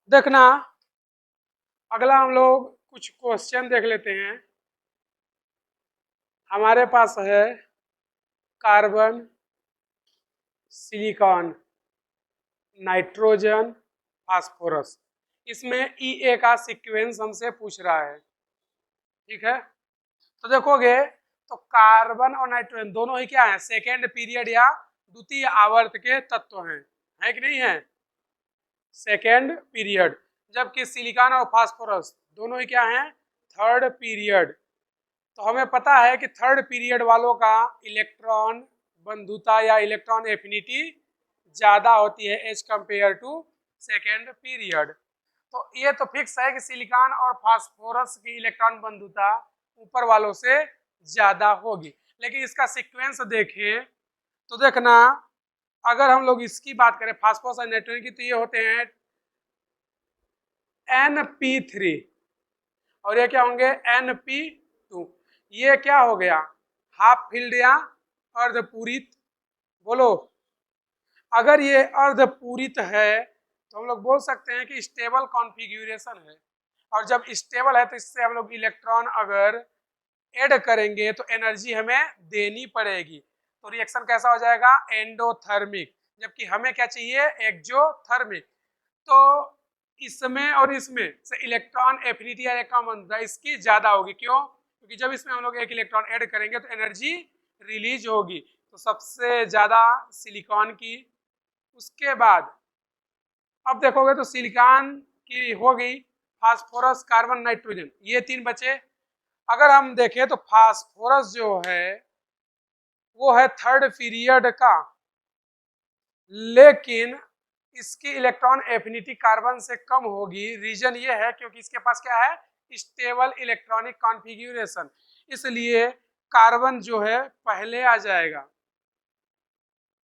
देखना अगला हम लोग कुछ क्वेश्चन देख लेते हैं। हमारे पास है कार्बन, सिलिकॉन, नाइट्रोजन, फास्फोरस। इसमें ई का सीक्वेंस हमसे पूछ रहा है, ठीक है। तो देखोगे तो कार्बन और नाइट्रोजन दोनों ही क्या है, सेकेंड पीरियड या द्वितीय आवर्त के तत्व हैं, है कि नहीं है, सेकेंड पीरियड। जबकि सिलिकॉन और फास्फोरस दोनों ही क्या हैं, थर्ड पीरियड। तो हमें पता है कि थर्ड पीरियड वालों का इलेक्ट्रॉन बंधुता या इलेक्ट्रॉन एफिनिटी ज्यादा होती है as compare to second period. तो ये तो फिक्स है कि सिलिकॉन और फास्फोरस की इलेक्ट्रॉन बंधुता ऊपर वालों से ज्यादा होगी। लेकिन इसका सीक्वेंस देखें तो देखना, अगर हम लोग इसकी बात करें फास्फोरस और नाइट्रोजन की, तो ये होते हैं Np3 और ये क्या होंगे Np2। ये क्या हो गया, हाफ फील्ड या अर्धपूरित। बोलो, अगर ये अर्धपूरित है तो हम लोग बोल सकते हैं कि स्टेबल कॉन्फ़िगरेशन है। और जब स्टेबल है तो इससे हम लोग इलेक्ट्रॉन अगर ऐड करेंगे तो एनर्जी हमें देनी पड़ेगी। तो रिएक्शन कैसा हो जाएगा, एंडोथर्मिक। जबकि हमें क्या चाहिए, एक्जोथर्मिक। तो इसमें और इसमें से इलेक्ट्रॉन एफिनिटी या इलेक्ट्रॉन बंधुता इसकी ज्यादा होगी। क्यों, क्योंकि जब इसमें हम लोग एक इलेक्ट्रॉन ऐड करेंगे तो एनर्जी रिलीज होगी। तो सबसे ज्यादा सिलिकॉन की। उसके बाद अब देखोगे तो सिलिकॉन की हो गई, फास्फोरस, कार्बन, नाइट्रोजन, ये तीन बचे। अगर हम देखें तो फास्फोरस जो है वो है थर्ड पीरियड का, लेकिन इसकी इलेक्ट्रॉन एफिनिटी कार्बन से कम होगी। रीजन ये है क्योंकि इसके पास क्या है, स्टेबल इलेक्ट्रॉनिक कॉन्फ़िगरेशन, इसलिए कार्बन जो है पहले आ जाएगा।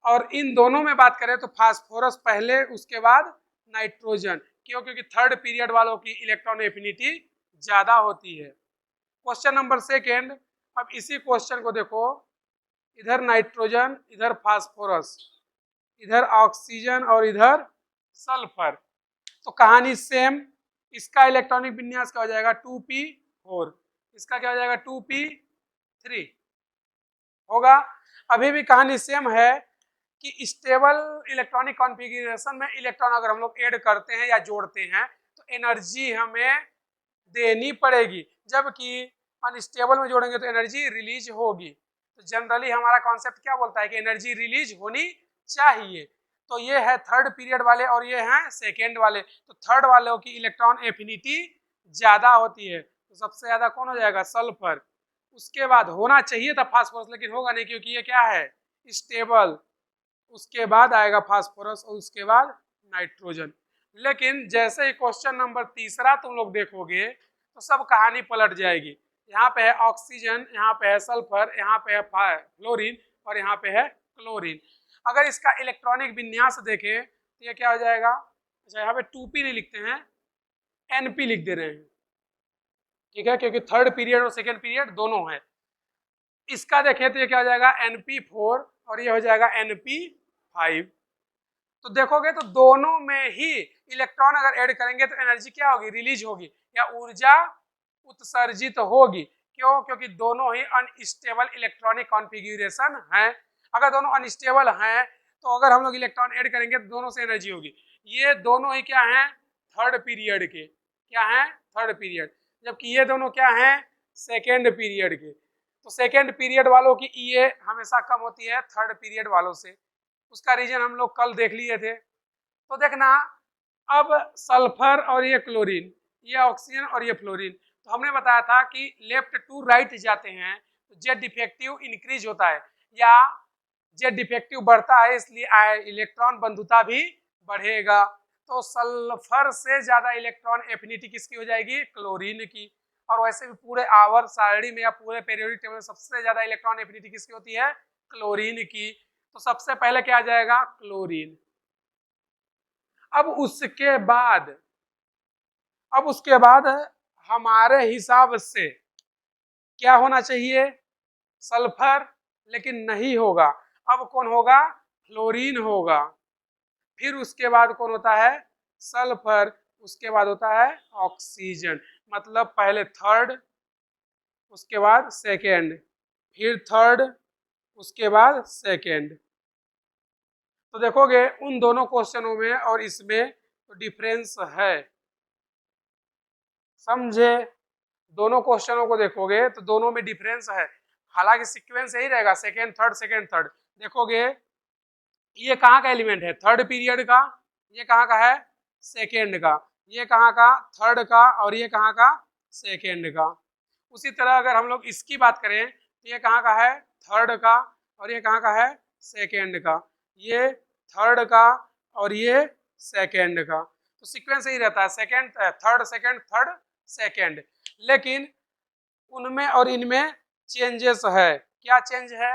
और इन दोनों में बात करें तो फास्फोरस पहले, उसके बाद नाइट्रोजन। क्यों, क्योंकि थर्ड पीरियड वालों की इलेक्ट्रॉन एफिनिटी ज्यादा होती है। क्वेश्चन नंबर सेकेंड, अब इसी क्वेश्चन को देखो, इधर नाइट्रोजन, इधर फास्फोरस, इधर ऑक्सीजन और इधर सल्फर। तो कहानी सेम। इसका इलेक्ट्रॉनिक विन्यास क्या हो जाएगा, 2p4। इसका क्या हो जाएगा, 2p3 होगा। अभी भी कहानी सेम है कि स्टेबल इलेक्ट्रॉनिक कॉन्फ़िगरेशन में इलेक्ट्रॉन अगर हम लोग ऐड करते हैं या जोड़ते हैं तो एनर्जी हमें देनी पड़ेगी। जबकि अनस्टेबल में जोड़ेंगे तो एनर्जी रिलीज होगी। तो जनरली हमारा कॉन्सेप्ट क्या बोलता है कि एनर्जी रिलीज होनी चाहिए। तो ये है थर्ड पीरियड वाले और ये हैं सेकेंड वाले। तो थर्ड वालों की इलेक्ट्रॉन एफिनिटी ज्यादा होती है। तो सबसे ज्यादा कौन हो जाएगा, सल्फर। उसके बाद होना चाहिए था फास्फोरस, लेकिन होगा नहीं क्योंकि ये क्या है, स्टेबल। उसके बाद आएगा फास्फोरस और उसके बाद नाइट्रोजन। लेकिन जैसे ही क्वेश्चन नंबर तीसरा तुम लोग देखोगे तो सब कहानी पलट जाएगी। यहाँ पे है ऑक्सीजन, यहाँ पे है सल्फर, यहाँ पे है फ्लोरीन और यहाँ पे है क्लोरीन। अगर इसका इलेक्ट्रॉनिक विन्यास देखें तो ये क्या हो जाएगा, अच्छा यहाँ पे 2p नहीं लिखते हैं, NP लिख दे रहे हैं, ठीक है, क्योंकि थर्ड पीरियड और सेकेंड पीरियड दोनों है। इसका देखें तो ये क्या हो जाएगा, Np4 और ये हो जाएगा Np5। तो देखोगे तो दोनों में ही इलेक्ट्रॉन अगर ऐड करेंगे तो एनर्जी क्या होगी, रिलीज होगी या ऊर्जा उत्सर्जित होगी। क्यों, क्योंकि दोनों ही अनस्टेबल इलेक्ट्रॉनिक कॉन्फ़िगरेशन है। अगर दोनों अनस्टेबल हैं तो अगर हम लोग इलेक्ट्रॉन ऐड करेंगे तो दोनों से एनर्जी होगी। ये दोनों ही क्या हैं, थर्ड पीरियड के, क्या है, थर्ड पीरियड। जबकि ये दोनों क्या हैं, सेकेंड पीरियड के। तो सेकेंड पीरियड वालों की ये हमेशा कम होती है थर्ड पीरियड वालों से। उसका रीजन हम लोग कल देख लिए थे। तो देखना, अब सल्फर और ये क्लोरीन, ये ऑक्सीजन और ये फ्लोरीन, तो हमने बताया था कि लेफ्ट टू राइट जाते हैं तो जेड डिफेक्टिव इंक्रीज होता है या जेड डिफेक्टिव बढ़ता है, इसलिए इलेक्ट्रॉन बंधुता भी बढ़ेगा। तो सल्फर से ज्यादा इलेक्ट्रॉन एफिनिटी किसकी हो जाएगी, क्लोरीन की। और वैसे भी पूरे आवर सारणी में या पूरे पीरियोडिक टेबल में सबसे ज्यादा इलेक्ट्रॉन एफिनिटी किसकी होती है, क्लोरीन की। तो सबसे पहले क्या आ जाएगा, क्लोरीन। अब उसके बाद हमारे हिसाब से क्या होना चाहिए, सल्फर, लेकिन नहीं होगा। अब कौन होगा, फ्लोरीन होगा। फिर उसके बाद कौन होता है, सल्फर। उसके बाद होता है ऑक्सीजन। मतलब पहले थर्ड, उसके बाद सेकेंड, फिर थर्ड, उसके बाद सेकेंड। तो देखोगे उन दोनों क्वेश्चनों में और इसमें तो डिफरेंस है, समझे। दोनों क्वेश्चनों को देखोगे तो दोनों में डिफरेंस है, हालांकि सीक्वेंस यही रहेगा सेकेंड थर्ड सेकेंड थर्ड। देखोगे ये कहाँ का एलिमेंट है, थर्ड पीरियड का, ये कहाँ का है, सेकेंड का, ये कहाँ का, थर्ड का, और ये कहाँ का, सेकेंड का। उसी तरह अगर हम लोग इसकी बात करें तो ये कहाँ का है, थर्ड का, और ये कहाँ का है, सेकेंड का, ये थर्ड का और ये सेकेंड का। तो सीक्वेंस यही रहता है, second third second third second. लेकिन उनमें और इनमें चेंजेस है। क्या चेंज है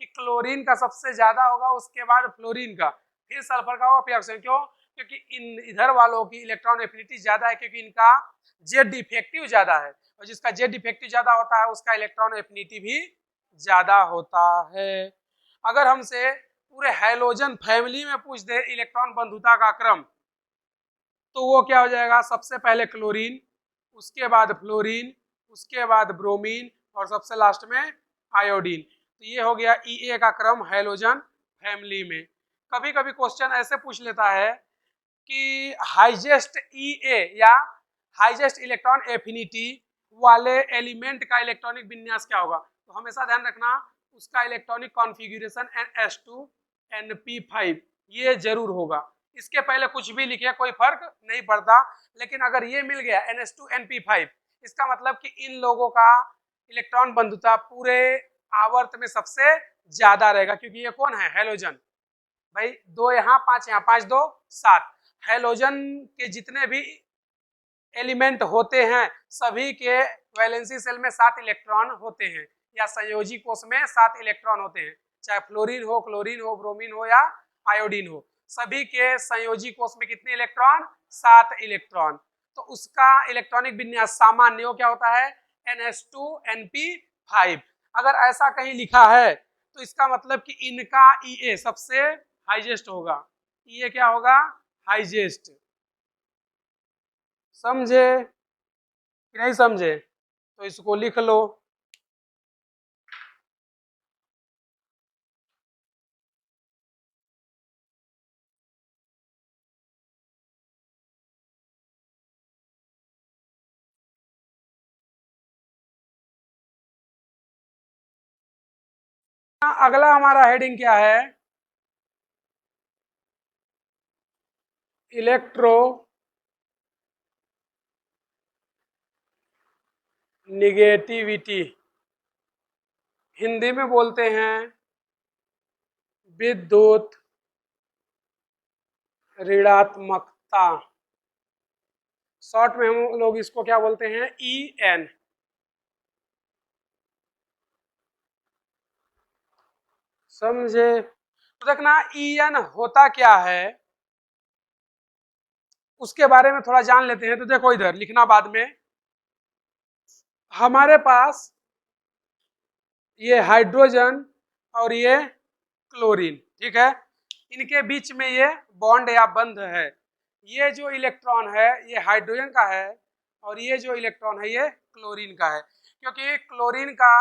कि क्लोरीन का सबसे ज्यादा होगा, उसके बाद फ्लोरीन का, फिर सल्फर का होगा, फिर ऑक्सीजन। क्यों? क्योंकि इन इधर वालों की इलेक्ट्रॉन एफिनिटी ज्यादा है, क्योंकि इनका जेड इफेक्टिव ज्यादा है, और जिसका जेड इफेक्टिव ज्यादा होता है उसका इलेक्ट्रॉन एफिनिटी भी ज्यादा होता है। अगर हमसे पूरे हैलोजन फैमिली में पूछ दे इलेक्ट्रॉन बंधुता का क्रम, तो वो क्या हो जाएगा, सबसे पहले क्लोरीन, उसके बाद फ्लोरीन, उसके बाद ब्रोमीन, और सबसे लास्ट में आयोडीन। तो ये हो गया ईए का क्रम हैलोजन फैमिली में। कभी कभी क्वेश्चन ऐसे पूछ लेता है कि हाईजेस्ट ईए या हाईजेस्ट इलेक्ट्रॉन एफिनिटी वाले एलिमेंट का इलेक्ट्रॉनिक विन्यास क्या होगा। तो हमेशा ध्यान रखना उसका इलेक्ट्रॉनिक कॉन्फ़िगरेशन NS2Np5 ये जरूर होगा। इसके पहले कुछ भी लिखे कोई फर्क नहीं पड़ता, लेकिन अगर ये मिल गया NS2Np5, इसका मतलब कि इन लोगों का इलेक्ट्रॉन बंधुता पूरे आवर्त में सबसे ज्यादा रहेगा, क्योंकि ये कौन है, हैलोजन। भाई दो यहाँ पांच यहाँ, पांच दो सात, हैलोजन के जितने भी एलिमेंट होते हैं सभी के वैलेंसी सेल में 7 इलेक्ट्रॉन होते हैं, या संयोजी कोष में 7 इलेक्ट्रॉन होते हैं, चाहे फ्लोरीन हो, क्लोरीन हो, ब्रोमीन हो या आयोडीन हो, सभी के संयोजी कोष में कितने इलेक्ट्रॉन, 7 इलेक्ट्रॉन। तो उसका इलेक्ट्रॉनिक विन्यास सामान्य हो क्या होता है, NS2Np5। अगर ऐसा कहीं लिखा है तो इसका मतलब कि इनका ईए सबसे हाईजेस्ट होगा, ईए क्या होगा, हाईजेस्ट। समझे कि नहीं समझे, तो इसको लिख लो। अगला हमारा हेडिंग क्या है, इलेक्ट्रो निगेटिविटी, हिंदी में बोलते हैं विद्युत ऋणात्मकता। शॉर्ट में हम लोग इसको क्या बोलते हैं, EN। समझे। तो देखना EN होता क्या है उसके बारे में थोड़ा जान लेते हैं। तो देखो इधर लिखना बाद में, हमारे पास ये हाइड्रोजन और ये क्लोरीन, ठीक है, इनके बीच में ये बॉन्ड या बंध है। ये जो इलेक्ट्रॉन है ये हाइड्रोजन का है, और ये जो इलेक्ट्रॉन है ये क्लोरीन का है। क्योंकि क्लोरीन का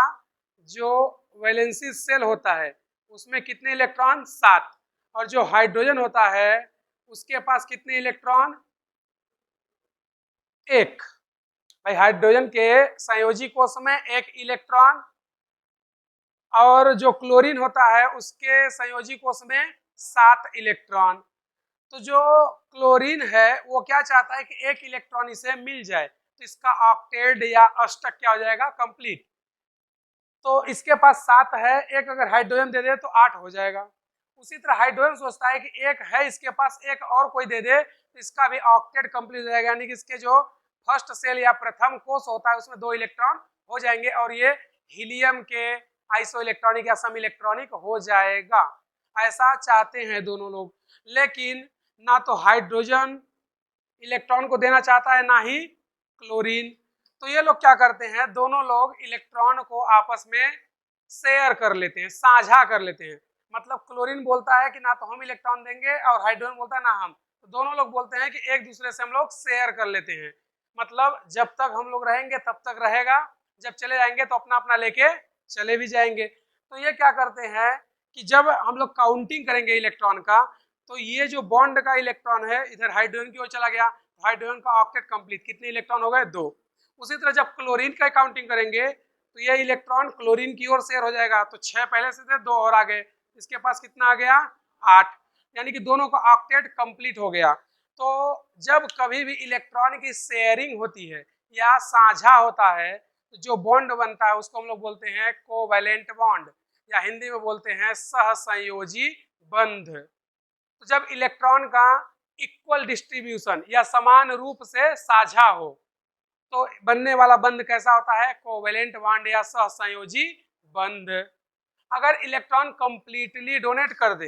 जो वैलेंसी सेल होता है उसमें कितने इलेक्ट्रॉन, 7, और जो हाइड्रोजन होता है उसके पास कितने इलेक्ट्रॉन, 1। भाई हाइड्रोजन के संयोजी कोष में 1 इलेक्ट्रॉन, और जो क्लोरीन होता है उसके संयोजी कोष में 7 इलेक्ट्रॉन। तो जो क्लोरीन है वो क्या चाहता है कि 1 इलेक्ट्रॉन इसे मिल जाए, तो इसका ऑक्टेट या अष्टक क्या हो जाएगा, कंप्लीट। तो इसके पास 7 है, एक अगर हाइड्रोजन दे दे तो 8 हो जाएगा। उसी तरह हाइड्रोजन सोचता है कि एक है इसके पास, एक और कोई दे दे तो इसका भी ऑक्टेट कंप्लीट हो जाएगा, यानी कि इसके जो फर्स्ट सेल या प्रथम कोष होता है उसमें 2 इलेक्ट्रॉन हो जाएंगे, और ये हीलियम के आइसो इलेक्ट्रॉनिक या सम इलेक्ट्रॉनिक हो जाएगा। ऐसा चाहते हैं दोनों लोग, लेकिन ना तो हाइड्रोजन इलेक्ट्रॉन को देना चाहता है ना ही क्लोरीन। तो ये लोग क्या करते हैं, दोनों लोग इलेक्ट्रॉन को आपस में शेयर कर लेते हैं, साझा कर लेते हैं। मतलब क्लोरीन बोलता है कि ना तो हम इलेक्ट्रॉन देंगे, और हाइड्रोजन बोलता है ना हम, तो दोनों लोग बोलते हैं कि एक दूसरे से हम लोग शेयर कर लेते हैं, मतलब जब तक हम लोग रहेंगे तब तक रहेगा, जब चले जाएंगे तो अपना अपना लेके चले भी जाएंगे। तो ये क्या करते हैं कि जब हम लोग काउंटिंग करेंगे इलेक्ट्रॉन का, तो ये जो बॉन्ड का इलेक्ट्रॉन है इधर हाइड्रोजन की ओर चला गया, हाइड्रोजन का ऑक्टेट कंप्लीट, कितने इलेक्ट्रॉन हो गए? 2। उसी तरह जब क्लोरीन का काउंटिंग करेंगे तो ये इलेक्ट्रॉन क्लोरीन की ओर शेयर हो जाएगा, तो 6 पहले से थे, 2 और आ गए, इसके पास कितना आ गया? 8, यानी कि दोनों का ऑक्टेट कंप्लीट हो गया। तो जब कभी भी इलेक्ट्रॉन की शेयरिंग होती है या साझा होता है, तो जो बॉन्ड बनता है उसको हम लोग बोलते हैं कोवैलेंट बॉन्ड, या हिंदी में बोलते हैं सहसंयोजी बंध। तो जब इलेक्ट्रॉन का इक्वल डिस्ट्रीब्यूशन या समान रूप से साझा हो तो बनने वाला बंध कैसा होता है? कोवैलेंट बॉन्ड या सहसंयोजी बंध। अगर इलेक्ट्रॉन कंप्लीटली डोनेट कर दे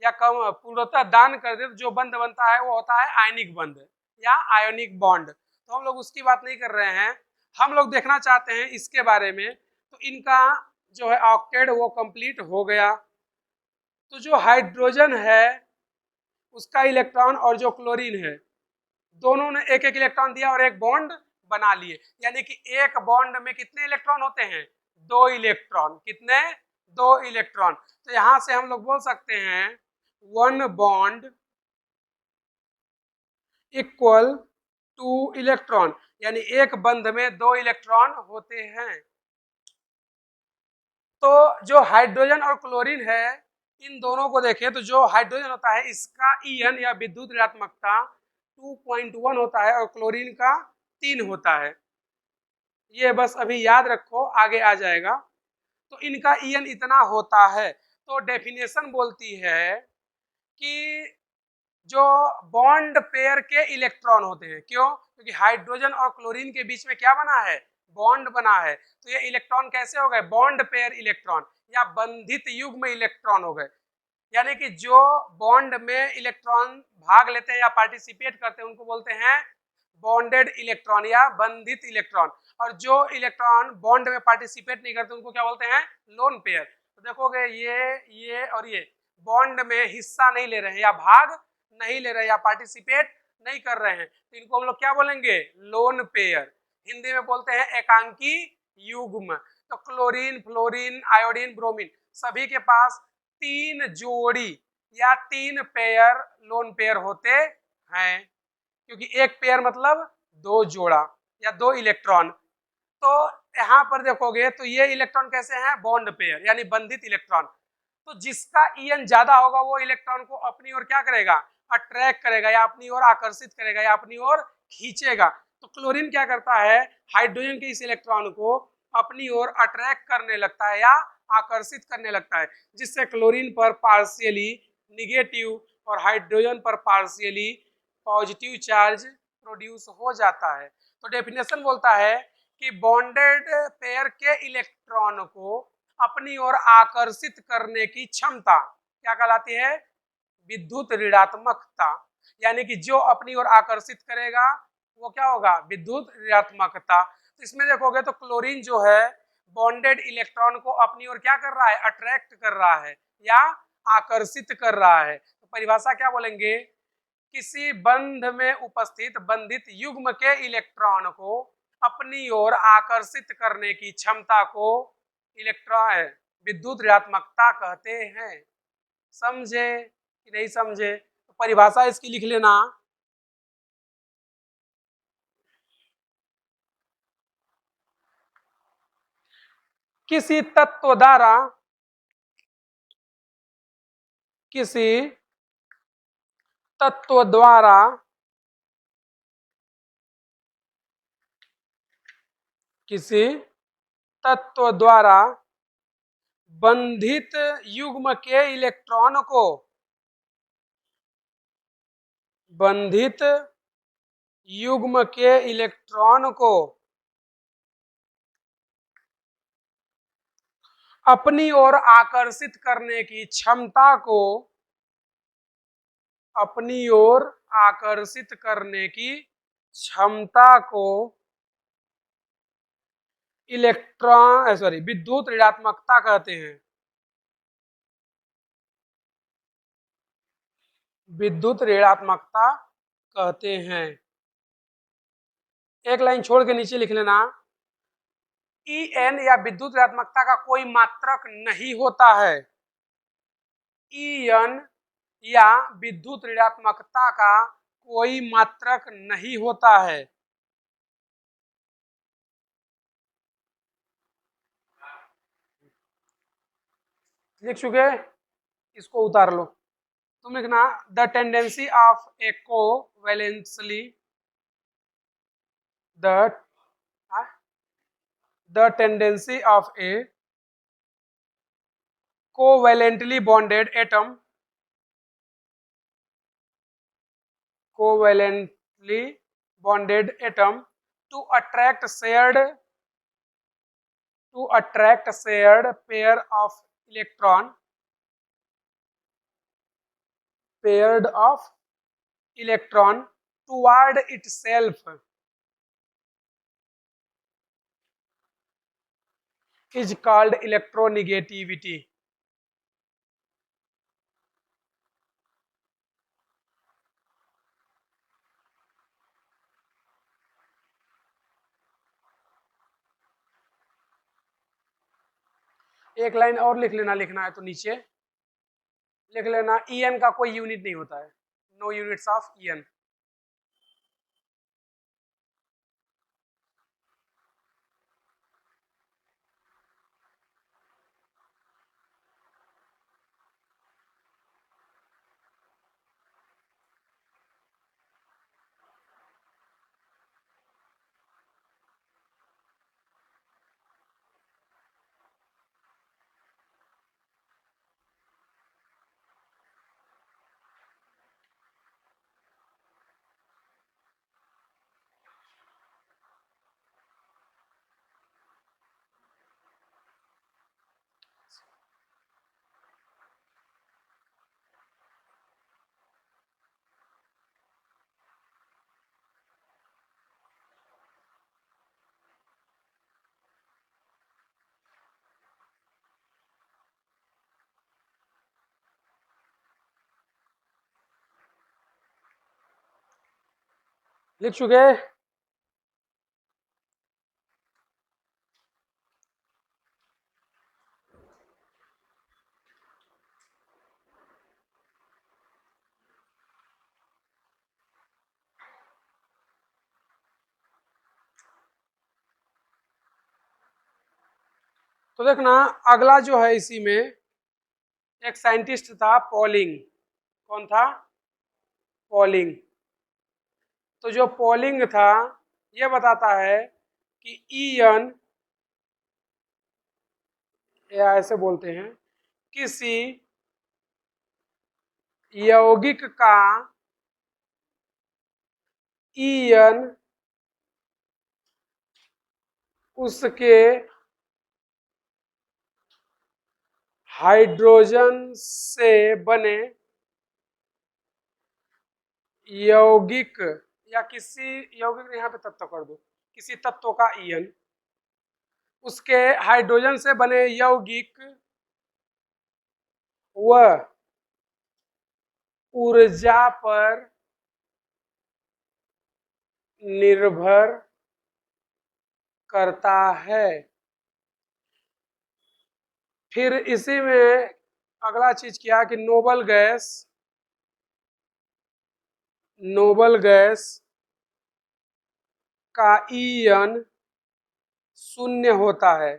या पूर्णतः दान कर दे तो जो बंध बनता है वो होता है आयनिक बंध या आयोनिक बॉन्ड। तो हम लोग उसकी बात नहीं कर रहे हैं, हम लोग देखना चाहते हैं इसके बारे में। तो इनका जो है ऑक्टेट वो कंप्लीट हो गया। तो जो हाइड्रोजन है उसका इलेक्ट्रॉन और जो क्लोरीन है दोनों ने एक एक इलेक्ट्रॉन दिया और एक बॉन्ड बना लिए, यानी कि एक बॉन्ड में कितने इलेक्ट्रॉन होते हैं? 2 इलेक्ट्रॉन। कितने? 2 इलेक्ट्रॉन। तो यहां से हम लोग बोल सकते हैं 1 बॉन्ड इक्वल 2 इलेक्ट्रॉन, यानी एक बंध में 2 इलेक्ट्रॉन होते हैं। तो जो हाइड्रोजन और क्लोरीन है इन दोनों को देखें तो जो हाइड्रोजन होता है इसका ईएन या विद्युत ऋणात्मकता 2.1 होता है और क्लोरीन का 3 होता है। ये बस अभी याद रखो, आगे आ जाएगा। तो इनका ईएन इतना होता है। तो डेफिनेशन बोलती है कि जो बॉन्ड पेयर के इलेक्ट्रॉन होते हैं, क्यों? क्योंकि हाइड्रोजन और क्लोरीन के बीच में क्या बना है? बॉन्ड बना है। तो ये इलेक्ट्रॉन कैसे हो गए? बॉन्ड पेयर इलेक्ट्रॉन या बंधित युग्म इलेक्ट्रॉन हो गए। यानी कि जो बॉन्ड में इलेक्ट्रॉन भाग लेते हैं या पार्टिसिपेट करते हैं उनको बोलते हैं बॉन्डेड इलेक्ट्रॉन या बंधित इलेक्ट्रॉन, और जो इलेक्ट्रॉन बॉन्ड में पार्टिसिपेट नहीं करते उनको क्या बोलते हैं? Lone pair. तो देखोगे ये और ये बॉन्ड में हिस्सा नहीं ले रहे हैं या भाग नहीं ले रहे हैं या पार्टिसिपेट नहीं कर रहे हैं, तो इनको हम लोग क्या बोलेंगे? Lone pair. हिंदी में बोलते हैं एकांकी युग्म। तो क्लोरीन, फ्लोरीन, आयोडीन, ब्रोमीन सभी के पास 3 जोड़ी या 3 पेयर लोन पेयर होते हैं, क्योंकि एक पेयर मतलब 2 जोड़ा या 2 इलेक्ट्रॉन। तो यहाँ पर देखोगे तो ये इलेक्ट्रॉन कैसे हैं? बॉन्ड पेयर यानी बंधित इलेक्ट्रॉन। तो जिसका ईएन ज्यादा होगा वो इलेक्ट्रॉन को अपनी ओर क्या करेगा? अट्रैक्ट करेगा या अपनी ओर आकर्षित करेगा या अपनी ओर खींचेगा। तो क्लोरीन क्या करता है? हाइड्रोजन के इस इलेक्ट्रॉन को अपनी ओर अट्रैक्ट करने लगता है या आकर्षित करने लगता है, जिससे क्लोरीन पर पार्शियली निगेटिव और हाइड्रोजन पर पार्शियली पॉजिटिव चार्ज प्रोड्यूस हो जाता है। तो डेफिनेशन बोलता है कि बॉन्डेड पेयर के इलेक्ट्रॉन को अपनी ओर आकर्षित करने की क्षमता क्या कहलाती है? विद्युत ऋणात्मकता। यानी कि जो अपनी ओर आकर्षित करेगा वो क्या होगा? विद्युत ऋणात्मकता। तो इसमें देखोगे तो क्लोरीन जो है बॉन्डेड इलेक्ट्रॉन को अपनी ओर क्या कर रहा है? अट्रैक्ट कर रहा है या आकर्षित कर रहा है। तो परिभाषा क्या बोलेंगे? किसी बंध में उपस्थित बंधित युग्म के इलेक्ट्रॉन को अपनी ओर आकर्षित करने की क्षमता को इलेक्ट्रॉन विद्युत ऋणात्मकता कहते हैं। समझे कि नहीं समझे? तो परिभाषा इसकी लिख लेना। किसी तत्व द्वारा किसी तत्व द्वारा किसी तत्व द्वारा बंधित युग्म के इलेक्ट्रॉन को बंधित युग्म के इलेक्ट्रॉन को अपनी ओर आकर्षित करने की क्षमता को अपनी ओर आकर्षित करने की क्षमता को विद्युत ऋणात्मकता कहते हैं। विद्युत ऋणात्मकता कहते हैं। एक लाइन छोड़ के नीचे लिख लेना, En या विद्युत ऋणात्मकता का कोई मात्रक नहीं होता है। En या विद्युत ऋणात्मकता का कोई मात्रक नहीं होता है। लिख चुके, इसको उतार लो। तुम लिखना, the tendency of A covalently the tendency of a covalently bonded atom to attract shared pair of electron toward itself is called electronegativity। एक लाइन और लिख लेना, लिखना है तो नीचे लिख लेना, En का कोई यूनिट नहीं होता है, नो यूनिट्स ऑफ En। लिख चुके, तो देखना अगला जो है, इसी में एक साइंटिस्ट था पॉलिंग। कौन था? पॉलिंग। तो जो पॉलिंग था ये बताता है कि En, या ऐसे बोलते हैं, किसी यौगिक का En उसके हाइड्रोजन से बने यौगिक, या किसी यौगिक, यहाँ पे तत्व कर दो, किसी तत्व का En उसके हाइड्रोजन से बने यौगिक व ऊर्जा पर निर्भर करता है। फिर इसी में अगला चीज क्या कि नोबल गैस का En शून्य होता है,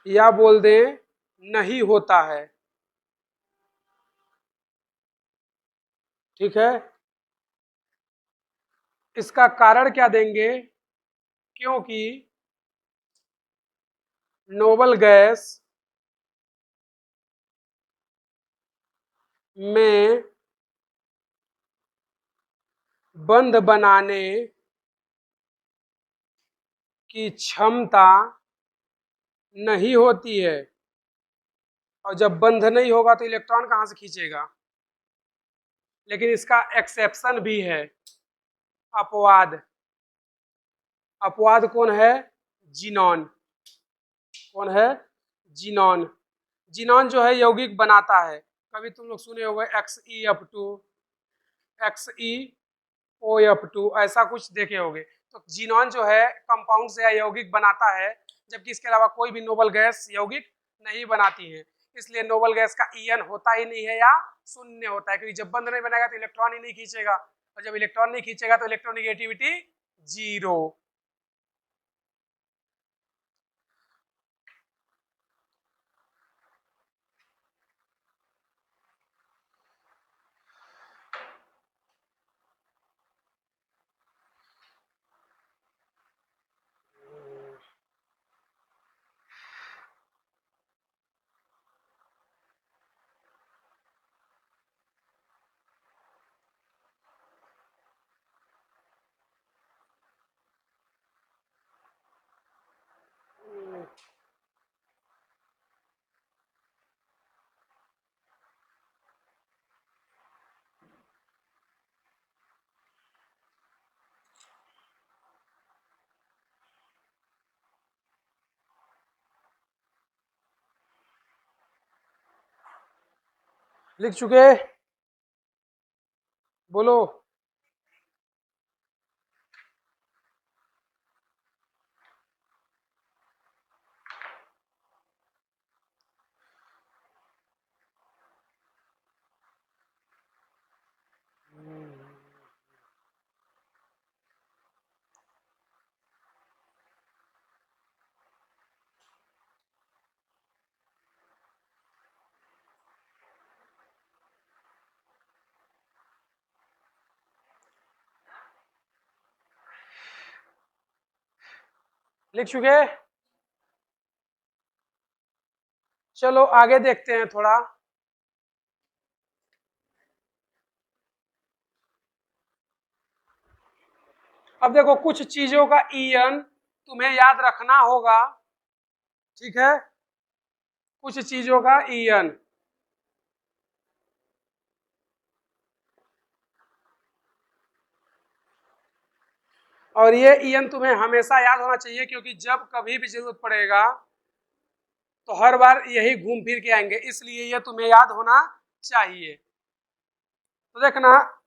या बोल दें नहीं होता है। ठीक है, इसका कारण क्या देंगे? क्योंकि नोबल गैस में बंध बनाने की क्षमता नहीं होती है, और जब बंध नहीं होगा तो इलेक्ट्रॉन कहां से खींचेगा। लेकिन इसका एक्सेप्शन भी है, अपवाद। अपवाद कौन है? जीनॉन। कौन है? जीनॉन। जिनॉन जो है यौगिक बनाता है, कभी तुम लोग सुने होंगे XeF2, XeOF2, ऐसा कुछ देखे होंगे। तो जिनॉन जो है कंपाउंड से यौगिक बनाता है, जबकि इसके अलावा कोई भी नोबल गैस यौगिक नहीं बनाती है। इसलिए नोबल गैस का ईएन होता ही नहीं है या शून्य होता है, क्योंकि जब बंद नहीं बनेगा तो इलेक्ट्रॉन ही नहीं खींचेगा, और जब इलेक्ट्रॉन नहीं खींचेगा तो इलेक्ट्रोनेगेटिविटी जीरो। लिख चुके? बोलो। लिख चुके? चलो आगे देखते हैं थोड़ा। अब देखो कुछ चीजों का ईएन तुम्हें याद रखना होगा, ठीक है? कुछ चीजों का ईएन, और ये ईएन तुम्हें हमेशा याद होना चाहिए, क्योंकि जब कभी भी जरूरत पड़ेगा तो हर बार यही घूम फिर के आएंगे, इसलिए ये तुम्हें याद होना चाहिए। तो देखना,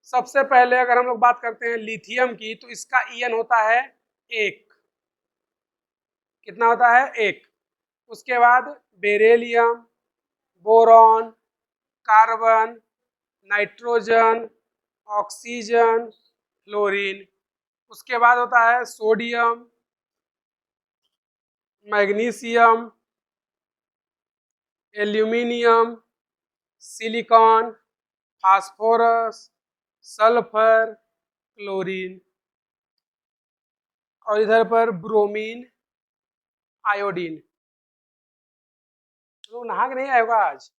सबसे पहले अगर हम लोग बात करते हैं लिथियम की, तो इसका ईएन होता है 1। कितना होता है? 1। उसके बाद beryllium, boron, carbon, nitrogen, oxygen, fluorine. उसके बाद होता है sodium, magnesium, aluminium, silicon, phosphorus, sulphur, chlorine, और इधर पर ब्रोमीन, आयोडीन। तो नहा के नहीं आएगा आज?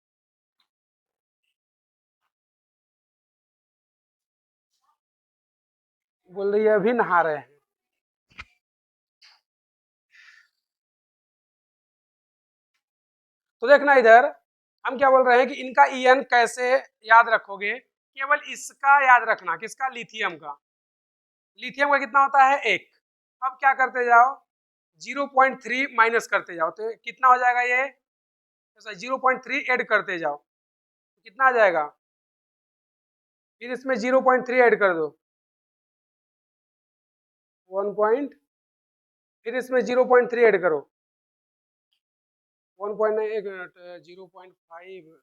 बोल रही है अभी नहा रहे हैं। तो देखना इधर, हम क्या बोल रहे हैं कि इनका ईएन कैसे याद रखोगे? केवल इसका याद रखना, किसका? लिथियम का। लिथियम का कितना होता है? 1। अब क्या करते जाओ, 0.3 माइनस करते जाओ, तो कितना हो जाएगा ये? 0.3 ऐड करते जाओ, कितना आ जाएगा? फिर इसमें 0.3 ऐड कर दो, 1 पॉइंट, फिर इसमें 0.3 ऐड करो, 1 पॉइंट, 0.5,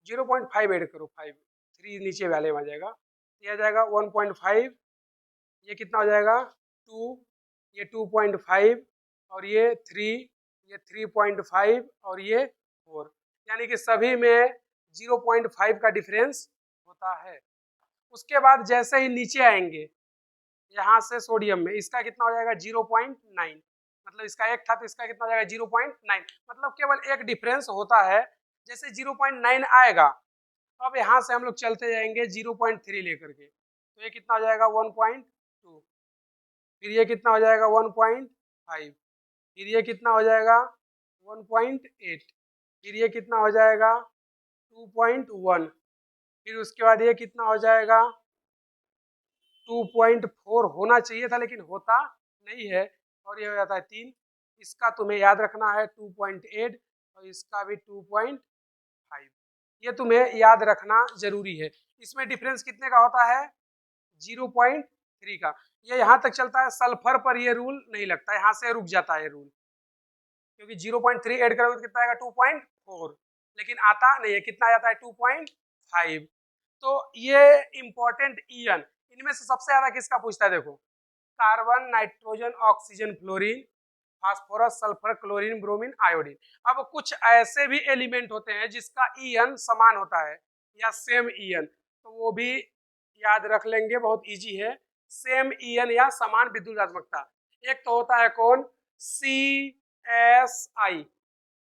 0.5 ऐड करो, 5, 3 नीचे वाले में आ जाएगा, ये आ जाएगा 1.5, ये कितना हो जाएगा? 2, ये 2.5, और ये 3, ये 3.5, और ये 4, यानी कि सभी में 0.5 का डिफरेंस होता है। उसके बाद जैसे ही नीचे आएंगे यहाँ से सोडियम में, इसका कितना हो जाएगा? 0.9, मतलब इसका 1 था तो इसका कितना हो जाएगा? 0.9, मतलब केवल एक डिफरेंस होता है। जैसे 0.9 आएगा, अब यहाँ से हम लोग चलते जाएंगे 0.3 लेकर के, तो ये कितना हो जाएगा? 1.2, फिर ये कितना हो जाएगा? 1.5, फिर ये कितना हो जाएगा? 1.8, फिर ये कितना हो जाएगा? 2.1, फिर उसके बाद ये कितना हो जाएगा? 2.4 होना चाहिए था लेकिन होता नहीं है, और ये हो जाता है 3। इसका तुम्हें याद रखना है 2.8, और इसका भी 2.5। ये तुम्हें याद रखना जरूरी है। इसमें डिफरेंस कितने का होता है? 0.3 का। ये यहाँ तक चलता है, सल्फर पर ये रूल नहीं लगता, यहाँ से रुक जाता है रूल, क्योंकि 0.3 ऐड करोगे तो कितना आएगा? 2.4। लेकिन आता नहीं है, कितना आता है? 2.5। तो ये इंपॉर्टेंट ईएन, इनमें से सबसे ज्यादा किसका पूछता है? देखो, carbon, nitrogen, oxygen, fluorine, phosphorus, sulphur, chlorine, bromine, iodine. अब कुछ ऐसे भी एलिमेंट होते हैं जिसका ईएन समान होता है या सेम ईएन, तो वो भी याद रख लेंगे, बहुत इजी है। सेम ईएन या समान विद्युतात्मकता, एक तो होता है कौन? CSI।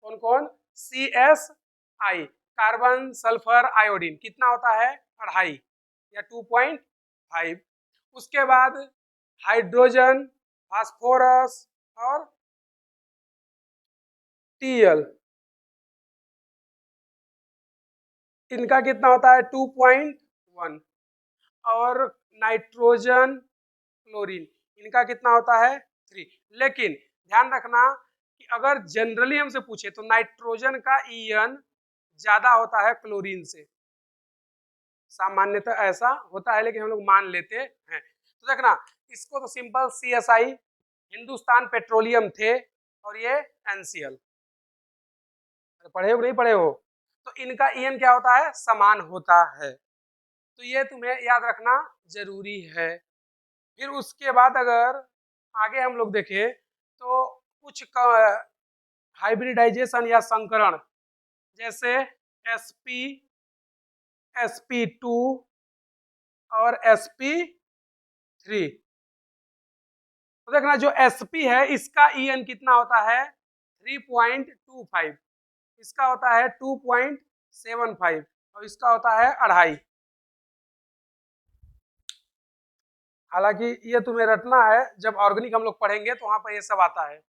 कौन कौन? CSI, carbon, sulphur, iodine. कितना होता है? 2.5 या 2.5। उसके बाद हाइड्रोजन, फास्फोरस और Tl, इनका कितना होता है? 2.1। और नाइट्रोजन, क्लोरीन, इनका कितना होता है? 3। लेकिन ध्यान रखना कि अगर जनरली हमसे पूछे तो नाइट्रोजन का ईएन ज्यादा होता है क्लोरीन से, सामान्यतः ऐसा होता है, लेकिन हम लोग मान लेते हैं। तो देखना, इसको तो सिंपल CSI, हिंदुस्तान पेट्रोलियम थे, और ये NCL। पढ़े हो नहीं पढ़े हो? तो इनका ईएन क्या होता है? समान होता है। तो ये तुम्हें याद रखना जरूरी है। फिर उसके बाद अगर आगे हम लोग देखें तो कुछ हाइब्रिडाइजेशन या संकरण, जैसे sp, sp2 और sp3। तो देखना, जो sp है इसका ईएन कितना होता है? 3.25। इसका होता है 2.75 और इसका होता है 2.5। हालांकि ये तुम्हें रटना है, जब ऑर्गेनिक हम लोग पढ़ेंगे तो वहां पर ये सब आता है।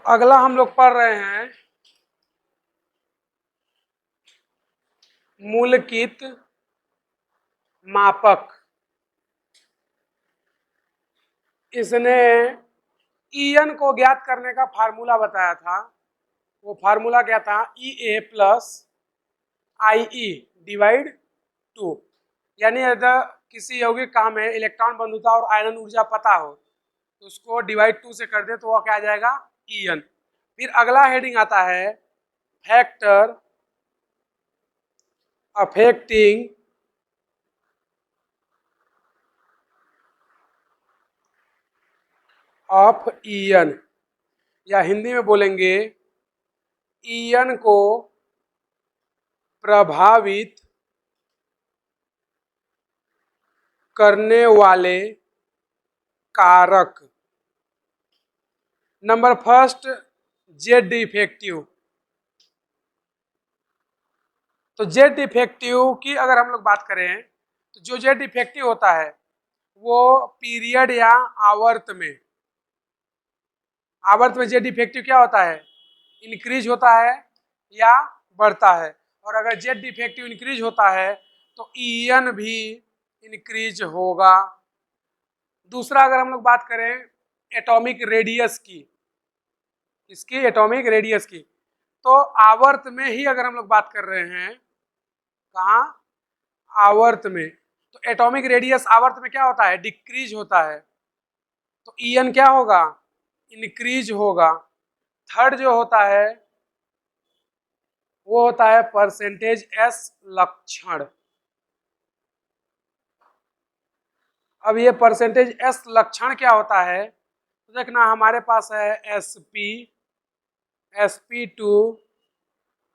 अगला हम लोग पढ़ रहे हैं मूलकित मापक। इसने ईएन को ज्ञात करने का फार्मूला बताया था। वो फार्मूला क्या था? ई ए प्लस आई ई डिवाइड 2। यानी अगर किसी यौगिक का हमें इलेक्ट्रॉन बंधुता और आयनन ऊर्जा पता हो तो उसको डिवाइड 2 से कर दे तो वह क्या आ जाएगा? ईएन। फिर अगला हेडिंग आता है फैक्टर अफेक्टिंग ऑफ ईएन, या हिंदी में बोलेंगे ईएन को प्रभावित करने वाले कारक। Number first, Z effective. तो जेड इफेक्टिव की अगर हम लोग बात करें तो जो जेड इफेक्टिव होता है वो पीरियड या आवर्त में जेड इफेक्टिव क्या होता है? इंक्रीज होता है या बढ़ता है। और अगर जेड इफेक्टिव इंक्रीज होता है तो ईएन भी इंक्रीज होगा। दूसरा अगर हम लोग बात करें एटॉमिक रेडियस की, इसकी एटॉमिक रेडियस की, तो आवर्त में ही अगर हम लोग बात कर रहे हैं, कहाँ? आवर्त में, तो एटॉमिक रेडियस आवर्त में क्या होता है? डिक्रीज होता है। तो ईएन क्या होगा? इंक्रीज होगा। थर्ड जो होता है वो होता है परसेंटेज एस लक्षण। अब ये परसेंटेज एस लक्षण क्या होता है? तो देखना हमारे पास है एसपी, sp2,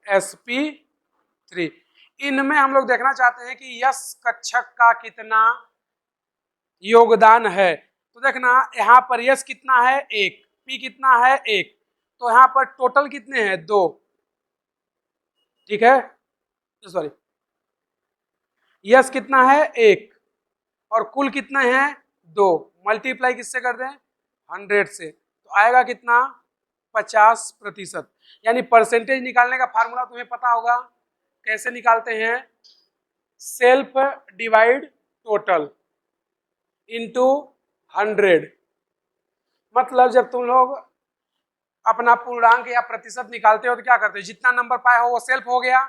sp3। इनमें हम लोग देखना चाहते हैं कि यस कक्षक का कितना योगदान है। तो देखना यहाँ पर यस कितना है? 1, पी कितना है? 1। तो यहाँ पर टोटल कितने हैं? 2। ठीक है, सॉरी, यस कितना है? 1 और कुल कितने हैं? 2। मल्टीप्लाई किससे कर दें? 100 से, तो आएगा कितना? 50%। यानी परसेंटेज निकालने का फार्मूला तुम्हें पता होगा, कैसे निकालते हैं? Self divide total into 100। मतलब जब तुम लोग अपना पूर्णांक या प्रतिशत निकालते हो तो क्या करते हो? जितना नंबर पाए हो वो सेल्फ हो गया।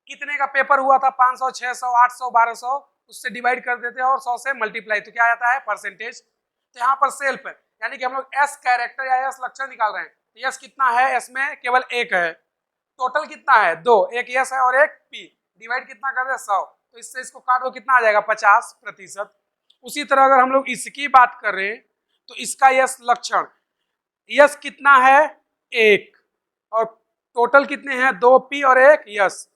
कितने का पेपर हुआ था? 500, 600, 800, 1200, उससे डिवाइड कर देते हो और 100 से मल्टीप्लाई, तो क्या आता है? परसेंटेज। तो यहाँ पर सेल्फ है, यानी कि हम लोग एस कैरेक्टर या एस लक्षण निकाल रहे हैं। तो यस कितना है? एस में केवल 1 है। टोटल कितना है? 2। एक यस है और एक पी। डिवाइड कितना कर दे? 100। तो इससे इसको काटो, कितना आ जाएगा? 50%। उसी तरह अगर हम लोग इसकी बात करें तो इसका यस लक्षण, यस कितना है? 1 और टोटल कितने हैं? 2 पी और 1 यस,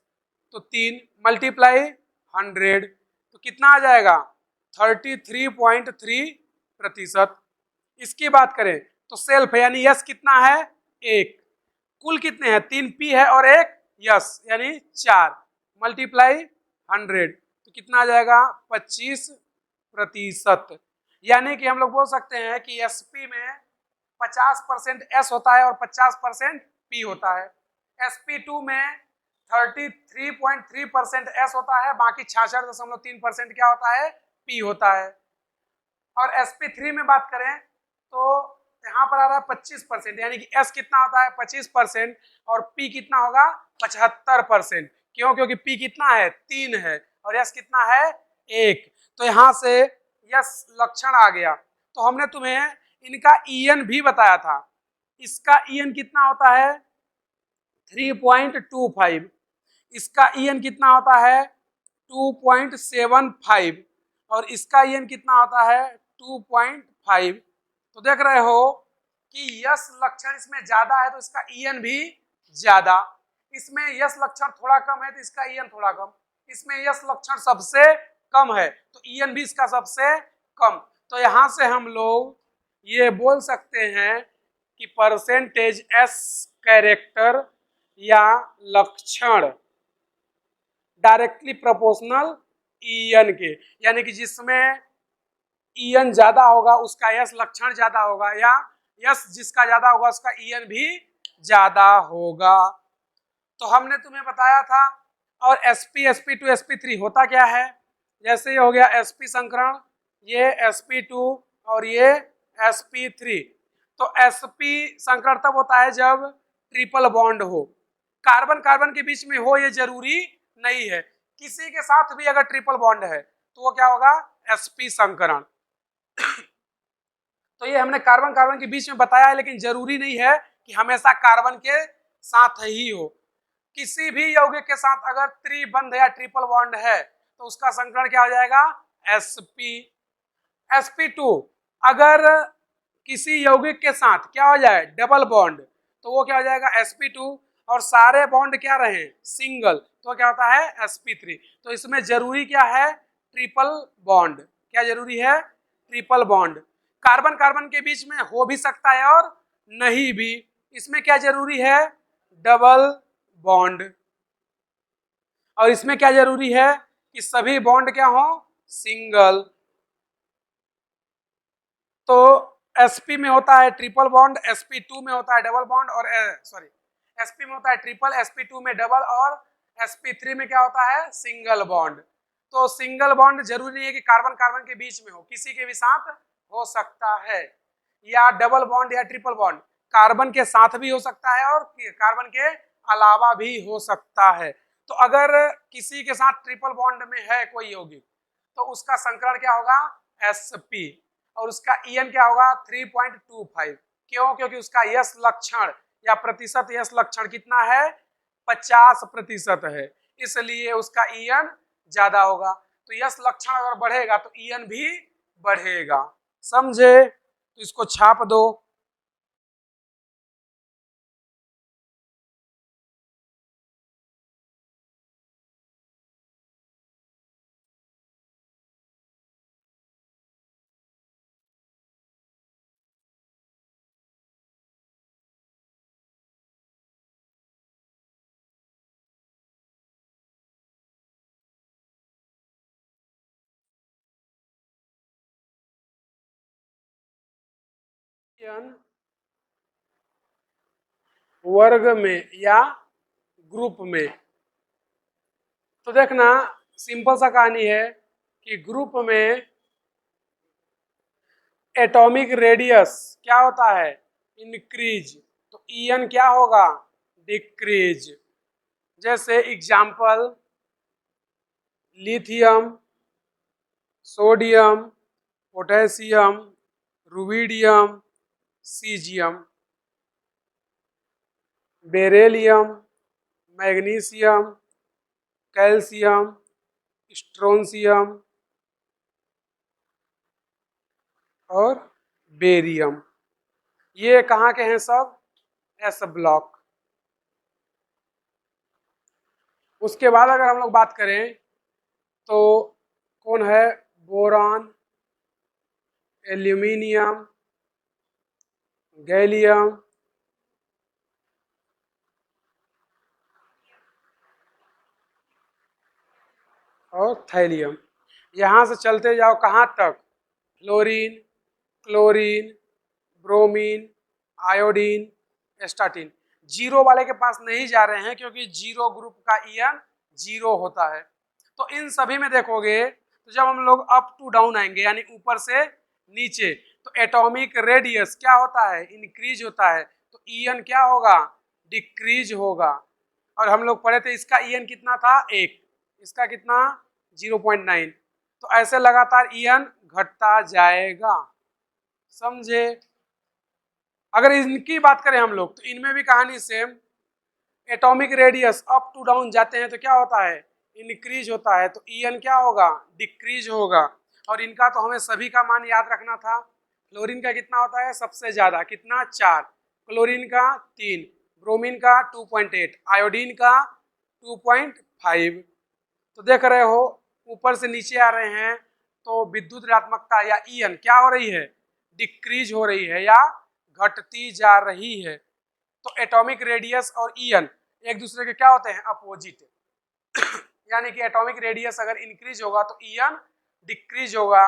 तो 3 मल्टीप्लाई 100, तो कितना आ जाएगा? 33.3%। इसकी बात करें तो सेल्फ यानी यस कितना है? 1, कुल कितने हैं? 3 पी है और 1 यस, यानी 4 मल्टीप्लाई 100, तो कितना आ जाएगा? 25%। यानी कि हम लोग बोल सकते हैं कि एसपी में 50% एस होता है और 50% पी होता है। sp2 में 33.3% एस होता है, बाकी 66.3% क्या होता है? पी होता है। और sp3 में बात करें तो यहाँ पर आ रहा है 25%, यानी कि एस कितना होता है? 25% और पी कितना होगा? 75%। क्यों? क्योंकि पी कितना है? 3 है और एस कितना है? 1। तो यहाँ से यस लक्षण आ गया। तो हमने तुम्हें इनका ईएन भी बताया था। इसका ईएन कितना होता है? 3.25। इसका ईएन कितना होता है? 2.75 और इसका ईएन कितना होता है? 2.5। तो देख रहे हो कि यस लक्षण इसमें ज्यादा है तो इसका ईएन भी ज्यादा। इसमें यस लक्षण थोड़ा कम है तो इसका ईएन थोड़ा कम। इसमें यस लक्षण सबसे कम है तो ईएन भी इसका सबसे कम। तो यहां से हम लोग ये बोल सकते हैं कि परसेंटेज एस कैरेक्टर या लक्षण डायरेक्टली प्रोपोर्शनल ईएन के, यानी कि जिसमें ईएन ज्यादा होगा उसका यस लक्षण ज्यादा होगा, या यस जिसका ज्यादा होगा उसका ईएन भी ज्यादा होगा। तो हमने तुम्हें बताया था। और sp sp2 sp3 होता क्या है, जैसे ये हो गया sp संकरण, ये sp2 और ये sp3। तो sp संकरण तब होता है जब ट्रिपल बॉन्ड हो, कार्बन कार्बन के बीच में हो ये जरूरी नहीं है, किसी के साथ भी अगर ट्रिपल बॉन्ड है तो वो क्या होगा, sp संकरण। तो ये हमने कार्बन कार्बन के बीच में बताया है, लेकिन जरूरी नहीं है कि हमेशा कार्बन के साथ ही हो। किसी भी यौगिक के साथ अगर त्रिबंध या ट्रिपल बॉन्ड है तो उसका संकरण क्या हो जाएगा, sp। sp2 अगर किसी यौगिक के साथ क्या हो जाए, डबल बॉन्ड, तो वो क्या हो जाएगा sp2, और सारे बॉन्ड क्या रहे, सिंगल, तो क्या होता है sp3। तो इसमें जरूरी क्या है, ट्रिपल बॉन्ड। क्या जरूरी है, ट्रिपल बॉन्ड। कार्बन कार्बन के बीच में हो भी सकता है और नहीं भी, इसमें क्या जरूरी है, डबल बॉन्ड। और इसमें क्या जरूरी है कि सभी बॉन्ड क्या हो, सिंगल। तो sp में होता है ट्रिपल बॉन्ड, sp2 में होता है डबल बॉन्ड, और सॉरी sp में होता है ट्रिपल, sp2 में डबल, और sp3 में क्या होता है, सिंगल बॉन्ड। तो सिंगल बॉन्ड जरूरी नहीं है कि कार्बन कार्बन के बीच में हो, किसी के भी साथ हो सकता है, या डबल बॉन्ड या ट्रिपल बॉन्ड कार्बन के साथ भी हो सकता है और कार्बन के अलावा भी हो सकता है। तो अगर किसी के साथ ट्रिपल बॉन्ड में है कोई यौगिक तो उसका संकरण क्या होगा, sp, और उसका ईएन क्या होगा, 3.25। क्यों, क्योंकि उसका यश लक्षण या प्रतिशत यश लक्षण कितना है, 50% है, इसलिए उसका ईएन ज्यादा होगा। तो यश लक्षण अगर बढ़ेगा तो ईएन भी बढ़ेगा, समझे। तो इसको छाप दो। वर्ग में या ग्रुप में, तो देखना सिंपल सा कहानी है कि ग्रुप में एटॉमिक रेडियस क्या होता है, इंक्रीज, तो ईएन क्या होगा, डिक्रीज। जैसे example lithium, sodium, potassium, rubidium, caesium, beryllium, magnesium, calcium, strontium और बेरियम। ये कहाँ के हैं सब, एस ब्लॉक। उसके बाद अगर हम लोग बात करें तो कौन है, बोरान, एल्यूमिनियम, गैलियम, और थैलियम। यहाँ से चलते जाओ कहाँ तक, fluorine, chlorine, bromine, iodine, astatine. Zero वाले के पास नहीं जा रहे हैं क्योंकि जीरो ग्रुप का ईएन जीरो होता है। तो इन सभी में देखोगे तो जब हम लोग अप टू डाउन आएंगे यानी ऊपर से नीचे, तो एटॉमिक रेडियस क्या होता है, इंक्रीज होता है, तो ईएन क्या होगा, डिक्रीज होगा। और हम लोग पढ़े थे इसका ईएन कितना था, 1, इसका कितना 0.9। तो ऐसे लगातार ईएन घटता जाएगा, समझे। अगर इनकी बात करें हम लोग तो इनमें भी कहानी same, atomic radius up to down जाते हैं तो क्या होता है, इंक्रीज होता है, तो ईएन क्या होगा, डिक्रीज होगा। और इनका तो हमें सभी का मान याद रखना था। फ्लोरीन का कितना होता है, सबसे ज्यादा कितना, 4, क्लोरीन का 3, ब्रोमीन का 2.8, आयोडीन का 2.5। तो देख रहे हो ऊपर से नीचे आ रहे हैं तो विद्युत ऋणात्मकता या ईएन क्या हो रही है, डिक्रीज हो रही है या घटती जा रही है। तो एटॉमिक रेडियस और ईएन एक दूसरे के क्या होते हैं, अपोजिट। यानी कि एटॉमिक रेडियस अगर इंक्रीज होगा तो ईएन डिक्रीज होगा,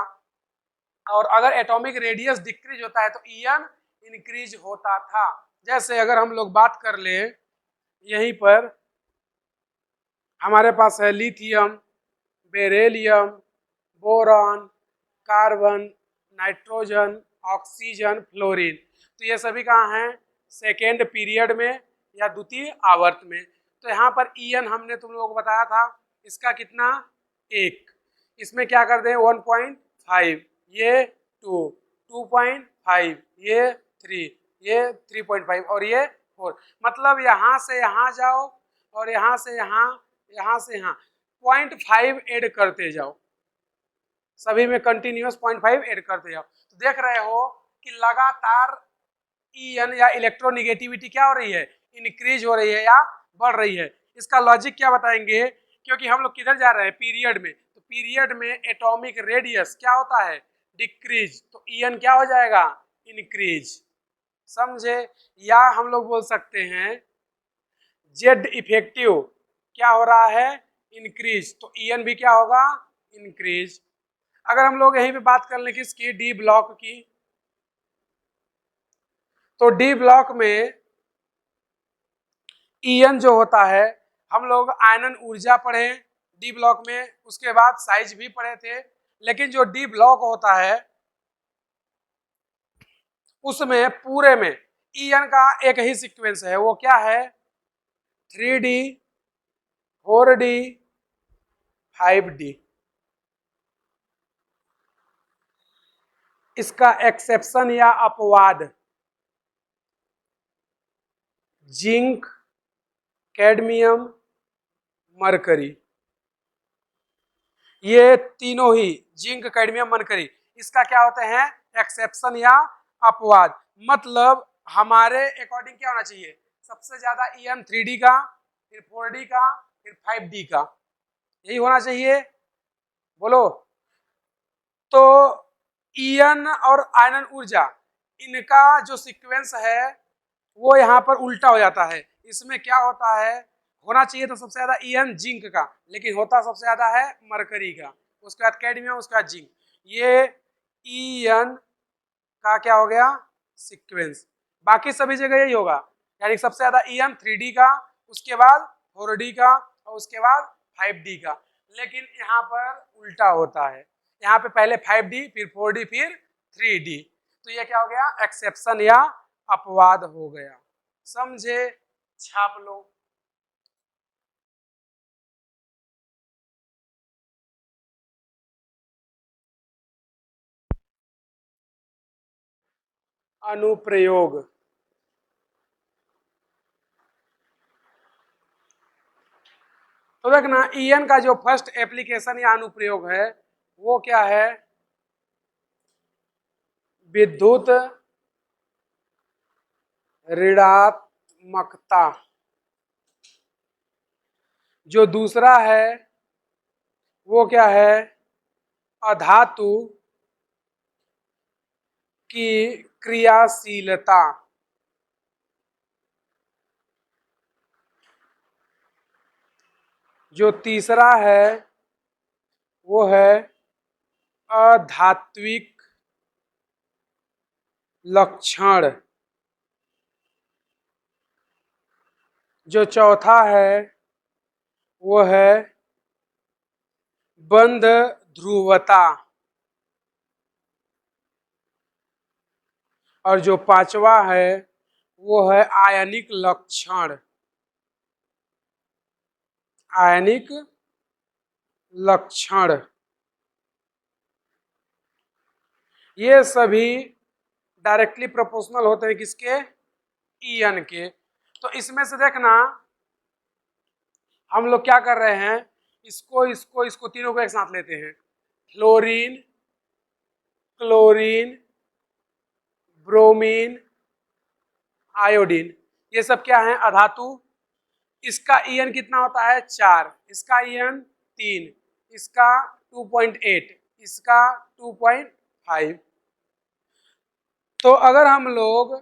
और अगर एटॉमिक रेडियस डिक्रीज होता है तो ईएन इंक्रीज होता था। जैसे अगर हम लोग बात कर ले, यहीं पर हमारे पास है lithium, beryllium, boron, carbon, nitrogen, oxygen, fluorine. तो ये सभी कहाँ हैं? सेकेंड पीरियड में या द्वितीय आवर्त में। तो यहाँ पर ईएन हमने तुम लोगों को बताया था, इसका कितना? 1। इसमें क्या कर दें? 1.5, ये 2, 2.5, ये 3, ये 3.5 और ये 4। मतलब यहाँ से यहाँ जाओ और यहाँ से यहाँ, यहाँ से यहाँ 0.5 ऐड करते जाओ, सभी में कंटिन्यूअस 0.5 ऐड करते जाओ। तो देख रहे हो कि लगातार ईएन या इलेक्ट्रोनिगेटिविटी क्या हो रही है? इंक्रीज हो रही है या बढ़ रही है। इसका लॉजिक क्या बताएंगे? क्योंकि हम लोग किधर जा रहे हैं? पीरियड में। तो पीरियड में एटॉमिक रेडियस क्या होता है? डिक्रीज। तो ईएन क्या हो जाएगा? इंक्रीज। समझे? या हम लोग बोल सकते हैं जेड इफेक्टिव क्या हो रहा है? इंक्रीज। तो ईएन भी क्या होगा? इंक्रीज। अगर हम लोग यहीं पे बात कर लें किसकी? डी ब्लॉक की, तो डी ब्लॉक में ईएन जो होता है, हम लोग आयनन ऊर्जा पढ़े डी ब्लॉक में, उसके बाद साइज भी पढ़े थे। लेकिन जो डी ब्लॉक होता है उसमें पूरे में ईएन का एक ही सीक्वेंस है। वो क्या है? 3D, 4D, 5D। इसका एक्सेप्शन या अपवाद जिंक, कैडमियम, मरकरी। ये तीनों ही, जिंक, कैडमियम, मरकरी, इसका क्या होते हैं? एक्सेप्शन या अपवाद। मतलब हमारे अकॉर्डिंग क्या होना चाहिए? सबसे ज्यादा ईएन 3D का, फिर 4D का, फिर 5D का, यही होना चाहिए। बोलो। तो ईएन और आयनन ऊर्जा, इनका जो सीक्वेंस है वो यहाँ पर उल्टा हो जाता है। इसमें क्या होता है? होना चाहिए तो सबसे ज्यादा ईएन जिंक का, लेकिन होता सबसे ज्यादा है मरकरी का, उसके बाद कैडमियम, उसके बाद जिंक। ये ईएन का क्या हो गया? सीक्वेंस। बाकी सभी जगह यही होगा, यानी सबसे ज्यादा ईएन 3D का, उसके बाद 4D का और उसके बाद 5D का। लेकिन यहाँ पर उल्टा होता है, यहाँ पे पहले 5D, फिर 4D, फिर 3D। तो ये क्या हो गया? एक्सेप्शन या अपवाद हो गया। समझे? छाप लो। अनुप्रयोग। तो देखना, ईएन का जो फर्स्ट एप्लीकेशन या अनुप्रयोग है वो क्या है? विद्युत ऋणात्मकता। जो दूसरा है वो क्या है? अधातु की क्रियाशीलता। जो तीसरा है वो है अधात्विक लक्षण। जो चौथा है वो है बंध ध्रुवता। और जो पांचवा है वो है आयनिक लक्षण। आयनिक लक्षण। ये सभी डायरेक्टली प्रोपोर्शनल होते हैं किसके? ईएन के। तो इसमें से देखना, हम लोग क्या कर रहे हैं? इसको तीनों को एक साथ लेते हैं। फ्लोरीन, क्लोरीन, ब्रोमीन, आयोडीन, ये सब क्या है? अधातु। इसका ईएन कितना होता है? 4। इसका ईएन 3, इसका 2.8, इसका 2.5। तो अगर हम लोग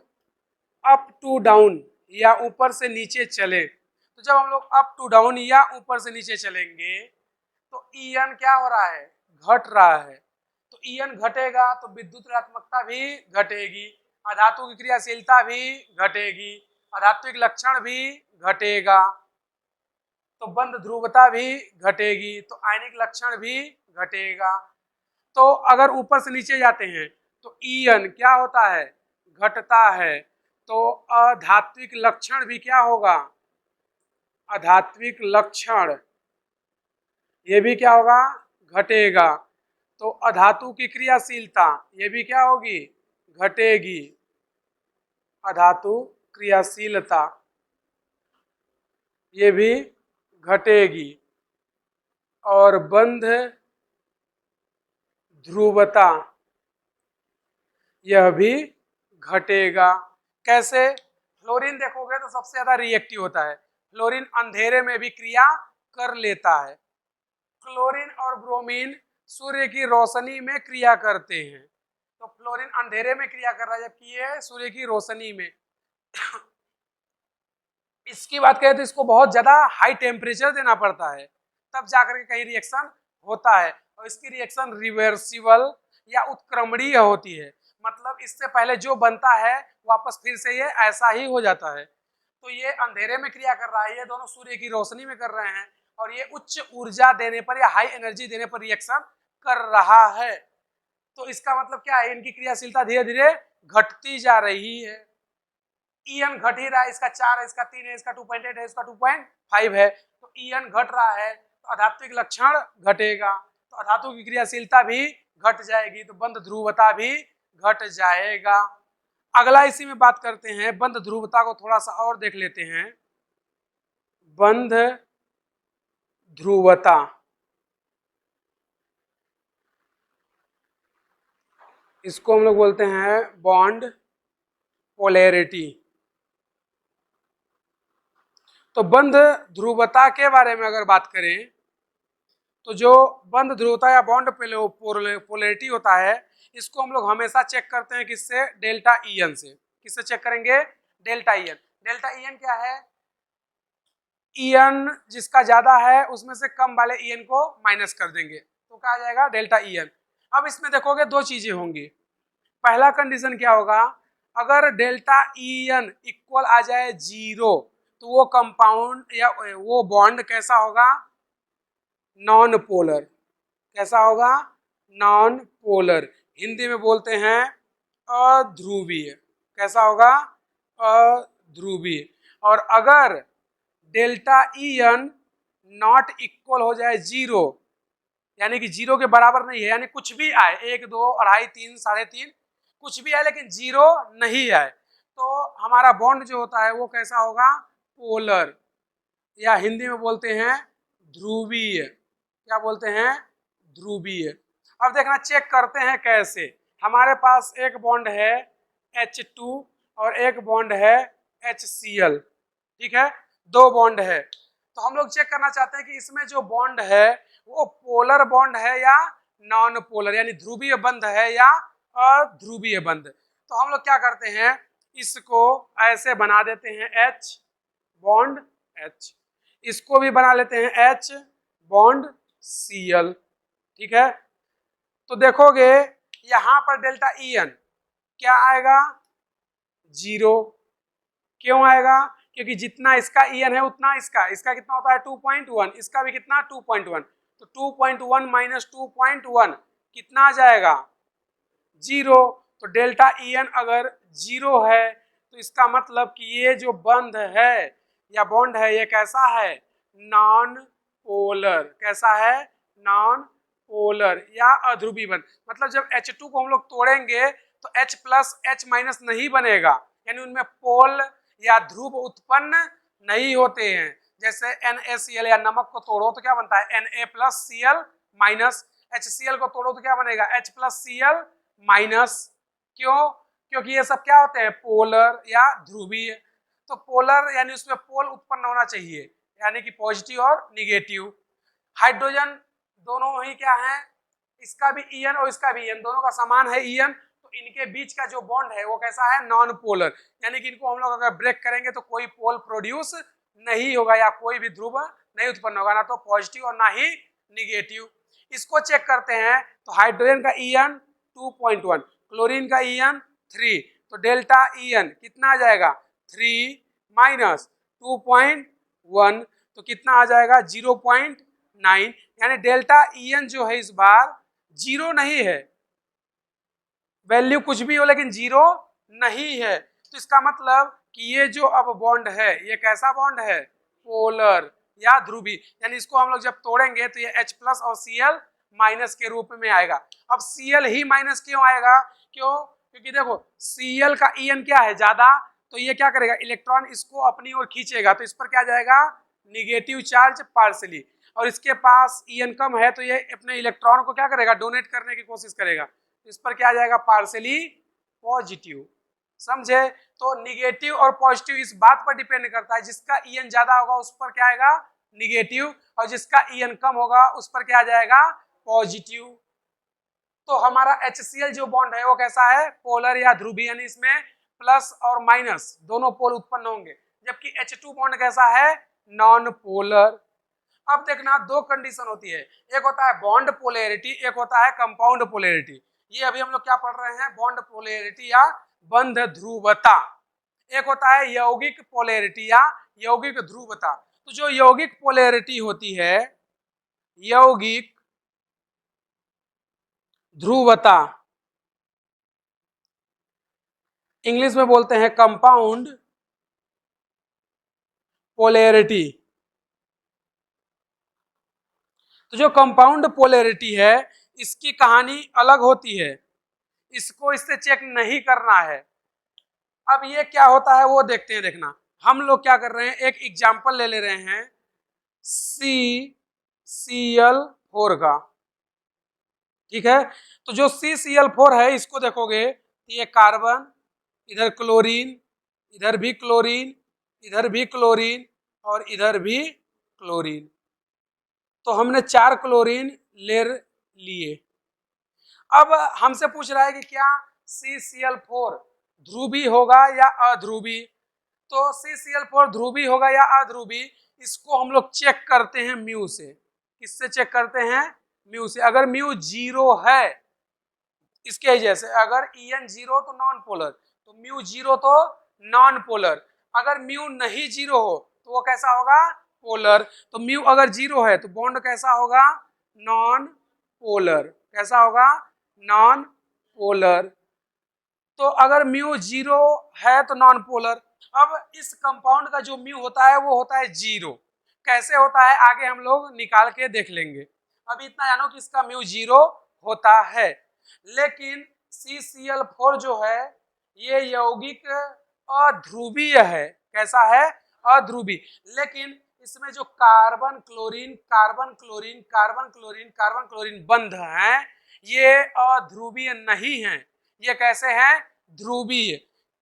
अप टू डाउन या ऊपर से नीचे चले, तो जब हम लोग अप टू डाउन या ऊपर से नीचे चलेंगे तो ईएन क्या हो रहा है? घट रहा है। तो ईएन घटेगा तो विद्युत ऋणात्मकता भी घटेगी। अधातु की क्रियाशीलता भी घटेगी, अधात्विक लक्षण भी घटेगा, तो बंध ध्रुवता भी घटेगी, तो आयनिक लक्षण भी घटेगा। तो अगर ऊपर से नीचे जाते हैं तो ईयन क्या होता है, घटता है, तो अधात्विक लक्षण भी क्या होगा, अधात्विक लक्षण ये भी क्या होगा, घटेगा। तो अधातु की क्रियाशीलता ये भी क्या होगी, घटेगी, अधातु क्रियाशीलता ये भी घटेगी, और बंध ध्रुवता यह भी घटेगा। कैसे, फ्लोरीन देखोगे तो सबसे ज्यादा रिएक्टिव होता है, फ्लोरीन अंधेरे में भी क्रिया कर लेता है। क्लोरीन और ब्रोमीन सूर्य की रोशनी में क्रिया करते हैं, तो फ्लोरीन अंधेरे में क्रिया कर रहा है जबकि ये सूर्य की रोशनी में। इसकी बात करें तो इसको बहुत ज्यादा हाई टेम्परेचर देना पड़ता है तब जाकर के कहीं रिएक्शन होता है, और इसकी रिएक्शन रिवर्सिबल या उत्क्रमणीय होती है, मतलब इससे पहले जो बनता है वापस फिर से ये ऐसा ही हो जाता है। तो ये अंधेरे में क्रिया कर रहा है, ये दोनों सूर्य की रोशनी में कर रहे हैं, और ये उच्च ऊर्जा देने पर या हाई एनर्जी देने पर रिएक्शन कर रहा है। तो इसका मतलब क्या है, इनकी क्रियाशीलता धीरे धीरे घटती जा रही है। ईएन घट ही रहा है, इसका 4 है, इसका 3 है, इसका 2.8 है, इसका 2.5 है, तो ईएन घट रहा है, तो अधात्विक लक्षण घटेगा, तो अधातु की क्रियाशीलता भी घट जाएगी, तो बंध ध्रुवता भी घट जाएगा। अगला इसी में बात करते हैं, बंध ध्रुवता को थोड़ा सा और देख लेते हैं। बंध ध्रुवता इसको हम लोग बोलते हैं बॉन्ड पोलैरिटी। तो बंध ध्रुवता के बारे में अगर बात करें तो जो बंध ध्रुवता या बॉन्ड पोलैरिटी होता है इसको हम लोग हमेशा चेक करते हैं किससे, डेल्टा ईएन से। किससे चेक करेंगे, डेल्टा ईएन। डेल्टा ईएन क्या है, ईएन जिसका ज्यादा है उसमें से कम वाले ईएन को माइनस कर देंगे तो क्या आ जाएगा, डेल्टा ईएन। अब इसमें देखोगे दो चीजें होंगी। पहला कंडीशन क्या होगा, अगर डेल्टा ईएन इक्वल आ जाए 0 तो वो कंपाउंड या वो बॉन्ड कैसा होगा, नॉन पोलर। कैसा होगा, नॉन पोलर, हिंदी में बोलते हैं अध्रुवीय। कैसा होगा, अध्रुवीय। और अगर डेल्टा ईएन नॉट इक्वल हो जाए 0, यानी कि 0 के बराबर नहीं है, यानी कुछ भी आए 1, 2, 2.5, 3, 3.5 कुछ भी आए लेकिन 0 नहीं आए, तो हमारा बॉन्ड जो होता है वो कैसा होगा, पोलर, या हिंदी में बोलते हैं ध्रुवीय। क्या बोलते हैं, ध्रुवीय। अब देखना चेक करते हैं कैसे। हमारे पास एक बॉन्ड है H2 और एक बॉन्ड है HCl, ठीक है, 2 बॉन्ड है। तो हम लोग चेक करना चाहते हैं कि इसमें जो बॉन्ड है वो पोलर बॉन्ड है या नॉन पोलर, यानी ध्रुवीय बंध है या अध्रुवीय बंध। तो हम लोग क्या करते हैं, इसको ऐसे बना देते हैं H बॉन्ड H, इसको भी बना लेते हैं H बॉन्ड Cl, ठीक है। तो देखोगे यहां पर डेल्टा ईएन क्या आएगा, 0। क्यों आएगा, क्योंकि जितना इसका ईएन है उतना इसका कितना होता है 2.1, इसका भी कितना 2.1, तो 2.1 माइनस 2.1 कितना आ जाएगा, 0। तो डेल्टा ईएन अगर 0 है तो इसका मतलब कि ये जो बंध है या बॉन्ड है ये कैसा है, नॉन पोलर। कैसा है, नॉन पोलर या अध्रुवीय बंध। मतलब जब H2 को हम लोग तोड़ेंगे तो H प्लस H माइनस नहीं बनेगा, यानी उनमें पोल या ध्रुव उत्पन्न नहीं होते हैं। जैसे NaCl या नमक को तोड़ो तो क्या बनता है, Na plus Cl minus, HCl को तोड़ो तो क्या बनेगा, H प्लस Cl माइनस। क्यों, क्योंकि ये सब क्या होते हैं, पोलर या ध्रुवीय। तो पोलर यानी उसमें पोल उत्पन्न होना चाहिए, यानी कि पॉजिटिव और निगेटिव। हाइड्रोजन दोनों ही क्या है, इसका भी ईएन और इसका भी ईएन, दोनों का समान है ईएन, तो इनके बीच का जो बॉन्ड है वो कैसा है, नॉन पोलर, यानी कि इनको हम लोग अगर ब्रेक करेंगे तो कोई पोल प्रोड्यूस नहीं होगा या कोई भी ध्रुव नहीं उत्पन्न होगा, ना तो पॉजिटिव और ना ही निगेटिव। इसको चेक करते हैं तो हाइड्रोजन का ईएन 2.1, क्लोरीन का ईएन 3, तो डेल्टा ई एन कितना आ जाएगा 3 माइनस 2.1 तो कितना आ जाएगा 0.9 यानी डेल्टा ई एन जो है इस बार 0 नहीं है, वैल्यू कुछ भी हो लेकिन 0 नहीं है। तो इसका मतलब कि ये जो अब बॉन्ड है ये कैसा बॉन्ड है पोलर या ध्रुवी, यानी इसको हम लोग जब तोड़ेंगे तो ये H प्लस और Cl माइनस के रूप में आएगा। अब Cl ही माइनस क्यों आएगा, क्यों, क्योंकि देखो Cl का En क्या है ज्यादा, तो ये क्या करेगा इलेक्ट्रॉन इसको अपनी ओर खींचेगा तो इस पर क्या जाएगा निगेटिव चार्ज पार्सली, और इसके पास En कम है तो ये अपने इलेक्ट्रॉन को क्या करेगा डोनेट करने की कोशिश करेगा, इस पर क्या जाएगा पार्सली पॉजिटिव। समझे, तो निगेटिव और पॉजिटिव इस बात पर डिपेंड करता है, जिसका En ज्यादा होगा उस पर क्या आएगा निगेटिव और जिसका En कम होगा उस पर क्या आ जाएगा पॉजिटिव। तो हमारा HCl जो बॉन्ड है वो कैसा है पोलर या ध्रुवीय, यानी इसमें प्लस और माइनस दोनों पोल उत्पन्न होंगे, जबकि H2 बॉन्ड कैसा है नॉन पोलर। अब देखना दो कंडीशन होती है, एक होता है बॉन्ड पोलैरिटी, एक होता है कंपाउंड पोलैरिटी। ये अभी हम लोग क्या पढ़ रहे हैं बॉन्ड पोलैरिटी या बंध ध्रुवता। एक होता है यौगिक पोलैरिटी या यौगिक ध्रुवता। तो जो यौगिक पोलैरिटी होती है यौगिक ध्रुवता, इंग्लिश में बोलते हैं कंपाउंड पोलैरिटी। तो जो कंपाउंड पोलैरिटी है इसकी कहानी अलग होती है, इसको इससे चेक नहीं करना है। अब ये क्या होता है वो देखते हैं। देखना हम लोग क्या कर रहे हैं एक एग्जांपल ले रहे हैं CCl4 का, ठीक है। तो जो CCl4 है इसको देखोगे तो ये कार्बन, इधर क्लोरीन, इधर भी क्लोरीन, इधर भी क्लोरीन और इधर भी क्लोरीन, तो हमने 4 क्लोरीन ले लिए। अब हमसे पूछ रहा है कि क्या CCl4 ध्रुवी होगा या अध्रुवी, तो CCl4 ध्रुवी होगा या अध्रुवी इसको हम लोग चेक करते हैं म्यू से। किससे चेक करते हैं म्यू से। अगर म्यू 0 है इसके जैसे, अगर En 0 तो नॉन पोलर, तो म्यू 0 तो नॉन पोलर। अगर म्यू नहीं 0 हो तो वो कैसा होगा पोलर। तो म्यू अगर 0 है तो बॉन्ड कैसा होगा नॉन पोलर, कैसा होगा नॉन पोलर। तो अगर म्यू 0 है तो नॉन पोलर। अब इस कंपाउंड का जो म्यू होता है वो होता है 0। कैसे होता है आगे हम लोग निकाल के देख लेंगे, अभी इतना जानो कि इसका म्यू 0 होता है। लेकिन CCl4 जो है ये यौगिक अध्रुवीय है, कैसा है अध्रुवीय। लेकिन इसमें जो carbon chlorine carbon chlorine carbon chlorine carbon chlorine बंध हैं ये अध्रुवीय नहीं है, ये कैसे हैं ध्रुवीय।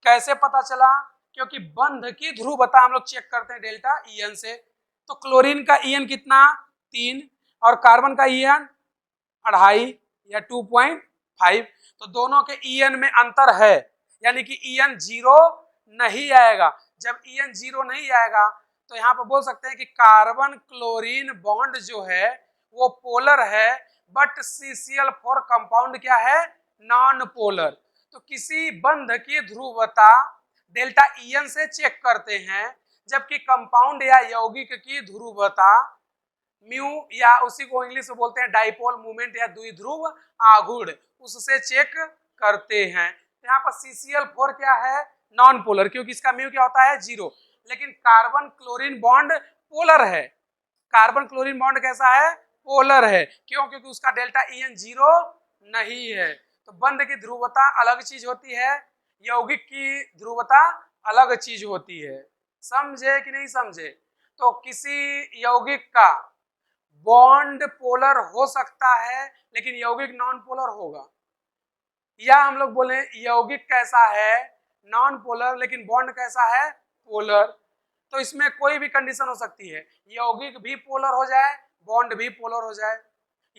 कैसे पता चला, क्योंकि बंध की ध्रुवता हम लोग चेक करते हैं डेल्टा En से। तो क्लोरीन का En कितना 3 और कार्बन का En 2.5 या 2.5, तो दोनों के En में अंतर है, यानी कि En 0 नहीं आएगा। जब En 0 नहीं आएगा तो यहाँ पर बोल सकते हैं कि कार्बन क्लोरीन बॉन्ड जो है वो पोलर है, बट CCl4 कंपाउंड क्या है नॉन पोलर। तो किसी बंध की ध्रुवता डेल्टा En से चेक करते हैं, जबकि कंपाउंड या यौगिक की ध्रुवता म्यू या उसी को इंग्लिश में बोलते हैं डाइपोल मूवमेंट या द्विध्रुव आघूर्ण, उससे चेक करते हैं। यहाँ पर CCl4 क्या है नॉन पोलर, क्योंकि इसका म्यू क्या होता है 0। लेकिन कार्बन क्लोरीन बॉन्ड पोलर है, कार्बन क्लोरीन बॉन्ड कैसा है पोलर है, क्यों, क्योंकि उसका डेल्टा En 0 नहीं है। तो बंध की ध्रुवता अलग चीज होती है, यौगिक की ध्रुवता अलग चीज होती है। समझे कि नहीं समझे। तो किसी यौगिक का बॉन्ड पोलर हो सकता है लेकिन यौगिक नॉन पोलर होगा, या हम लोग बोले यौगिक कैसा है नॉन पोलर लेकिन बॉन्ड कैसा है पोलर। तो इसमें कोई भी कंडीशन हो सकती है, यौगिक भी पोलर हो जाए बॉन्ड भी पोलर हो जाए,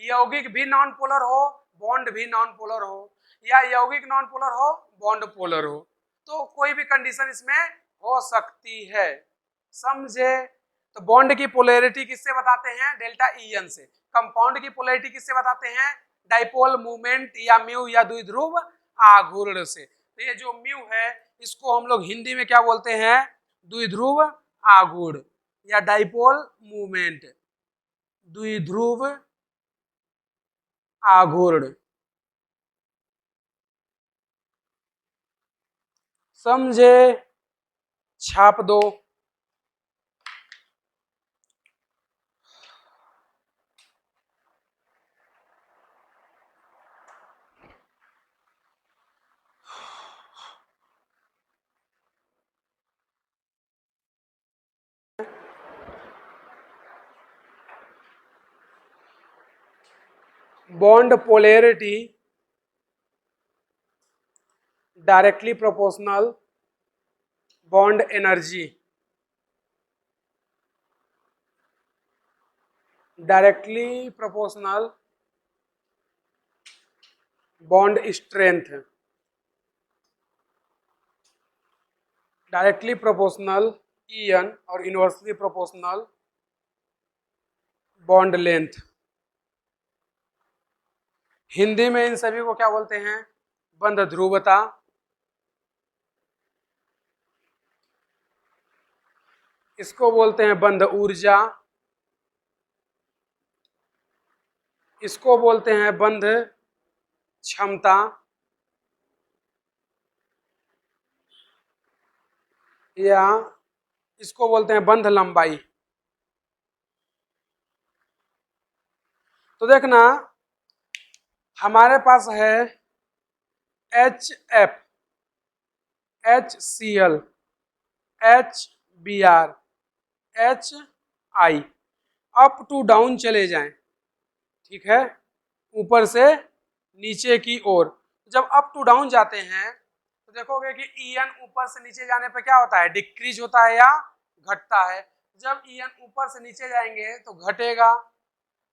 यौगिक भी नॉन पोलर हो बॉन्ड भी नॉन पोलर हो, या यौगिक नॉन पोलर हो बॉन्ड पोलर हो। तो कोई भी कंडीशन इसमें हो सकती है। समझे। तो बॉन्ड की पोलैरिटी किससे बताते हैं डेल्टा En से, कंपाउंड की पोलैरिटी किससे बताते हैं डाइपोल मूवमेंट या म्यू या द्विध्रुव आघूर्ण से। तो ये जो म्यू है इसको हम लोग हिंदी में क्या बोलते हैं, द्विध्रुव आघूर्ण या डाइपोल मूवमेंट, द्विध्रुव आघूर्ण। समझे? छाप दो। Bond polarity directly proportional bond energy, directly proportional bond strength, directly proportional EN और inversely proportional bond length. Hindi में इन सभी को क्या बोलते हैं, बंध ध्रुवता, इसको बोलते हैं बंध ऊर्जा, इसको बोलते हैं बंध क्षमता, या इसको बोलते हैं बंध लंबाई। तो देखना हमारे पास है HF, HCl, HBr, HI, up to down चले जाएं, ठीक है, ऊपर से नीचे की ओर। जब अप टू डाउन जाते हैं तो देखोगे कि EN ऊपर से नीचे जाने पर क्या होता है, डिक्रीज होता है या घटता है। जब EN ऊपर से नीचे जाएंगे तो घटेगा,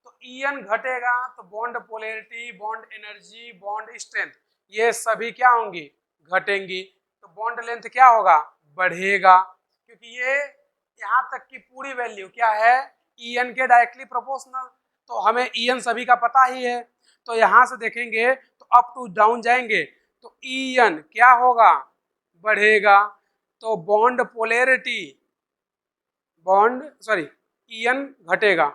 तो EN घटेगा तो bond polarity, bond energy, bond strength ये सभी क्या होंगी, घटेंगी। तो बॉन्ड लेंथ क्या होगा, बढ़ेगा, क्योंकि ये यहाँ तक की पूरी वैल्यू क्या है, EN के डायरेक्टली प्रोपोर्शनल। तो हमें EN सभी का पता ही है, तो यहाँ से देखेंगे तो अप टू डाउन जाएंगे तो EN क्या होगा, बढ़ेगा। तो बॉन्ड पोलैरिटी, EN घटेगा।